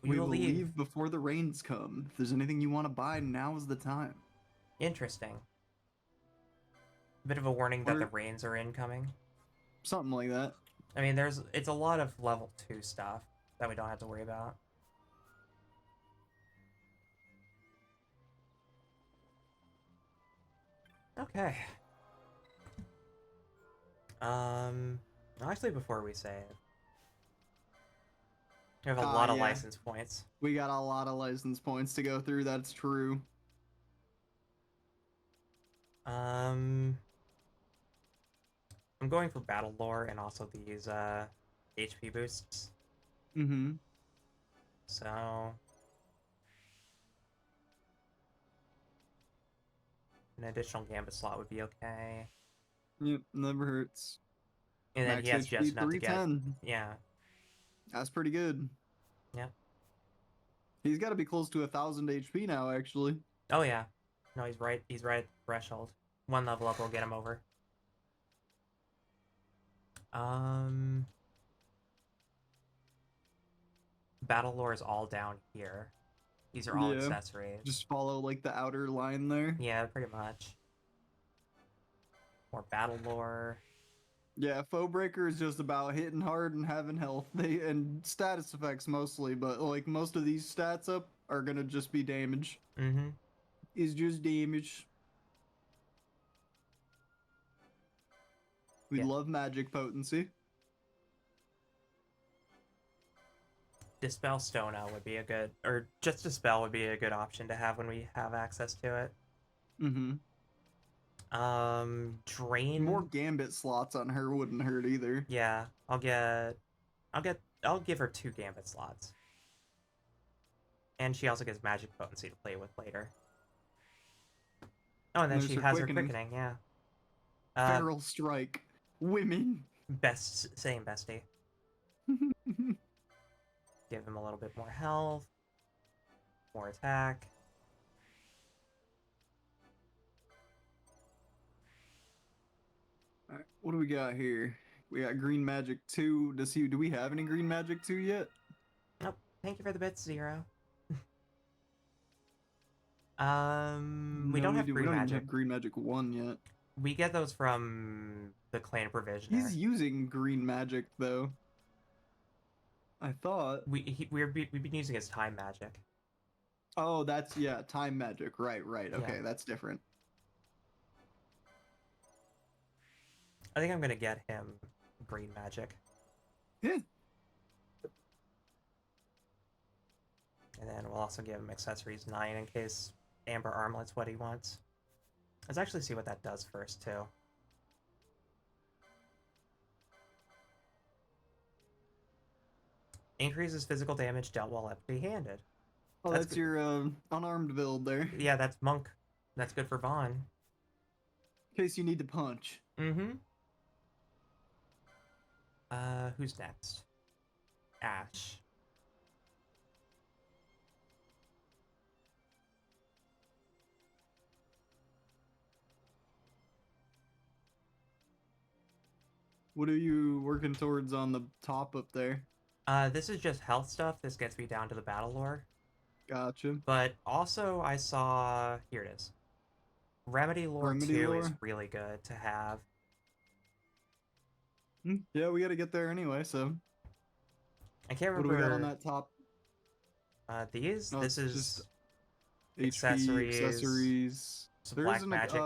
We will leave before the rains come. If there's anything you want to buy, now is the time. Interesting. Bit of a warning that the rains are incoming. Something like that. I mean, it's a lot of level 2 stuff that we don't have to worry about. Okay. Actually, before we save, we have a lot of license points. We got a lot of license points to go through, that's true. I'm going for battle lore and also these HP boosts. Mm-hmm. So an additional gambit slot would be okay. Yep, never hurts. And then he has just enough to get. Yeah. That's pretty good. Yeah. He's got to be close to 1,000 HP now, actually. Oh yeah. No, he's right at the threshold. One level up will get him over. Battle lore is all down here. These are all accessories. Just follow like the outer line there. Yeah, pretty much. More battle lore. Yeah, Foe Breaker is just about hitting hard and having health. And status effects mostly, but like most of these stats up are gonna just be damage. Mm-hmm. It's just damage. We love magic potency. Dispel Stona would be a good, or just Dispel would be a good option to have when we have access to it. Mm-hmm. Drain. More Gambit slots on her wouldn't hurt either. Yeah, I'll give her 2 Gambit slots. And she also gets magic potency to play with later. Oh, and then she has her quickening, yeah. Feral Strike. Women. Same bestie. Give him a little bit more health. More attack. Alright, what do we got here? We got Green Magic 2. Do we have any Green Magic 2 yet? Nope. Thank you for the bits, Zero. We don't have Green Magic. Even have Green Magic 1 yet. We get those from the Clan Provisioner. He's using Green Magic, though. I thought... We've been using his Time Magic. Oh, that's... Yeah, Time Magic. Right. Okay, that's different. I think I'm gonna get him Green Magic. Yeah. And then we'll also give him Accessories 9 in case Amber Armlet's what he wants. Let's actually see what that does first, too. Increases physical damage dealt while empty-handed. Oh, that's your unarmed build there. Yeah, that's Monk. That's good for Vaughn. In case you need to punch. Mm-hmm. Who's next? Ash. What are you working towards on the top up there? This is just health stuff. This gets me down to the battle lore. Gotcha. But also I saw... Here it is. Remedy lore 2 is really good to have. Yeah, we gotta get there anyway, so... I can't remember... What do we got on that top? These? No, this is... Just accessories. Some black magic.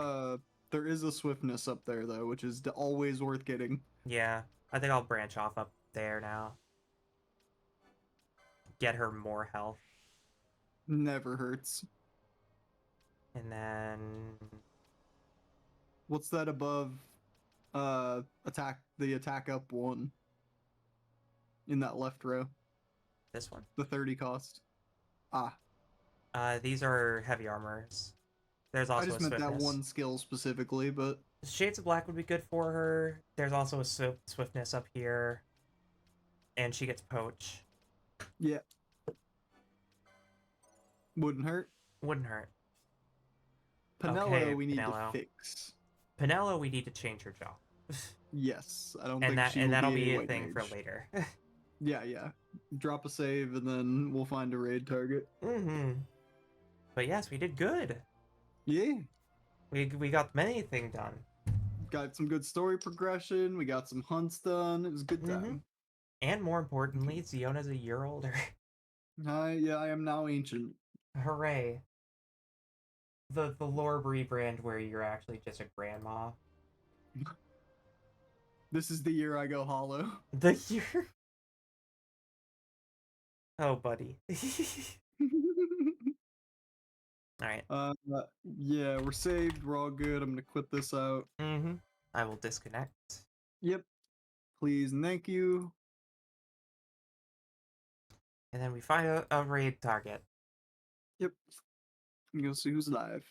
There is a swiftness up there, though, which is always worth getting. Yeah, I think I'll branch off up there now. Get her more health. Never hurts. And then... What's that above attack? The attack up one. In that left row. This one? The 30 cost. These are heavy armors. There's also I just meant swiftness. that one skill specifically, but... Shades of Black would be good for her. There's also a swiftness up here. And she gets Poach. Yeah. Wouldn't hurt. Wouldn't hurt. Pinello we need to fix. Pinello we need to change her jaw. Yes, I don't think that'll be a thing for later. Yeah. drop a save, and then we'll find a raid target. Mm-hmm. But yes, we did good. Yeah. We got many things done. Got some good story progression. We got some hunts done. It was a good time. And more importantly, Ziona's a year older. Yeah, I am now ancient. Hooray. The lore rebrand where you're actually just a grandma. This is the year I go hollow. The year. Oh, buddy. Alright. Yeah, we're saved. We're all good. I'm gonna quit this out. I will disconnect. Yep. Please and thank you. And then we find a raid target. Yep. Go see who's live.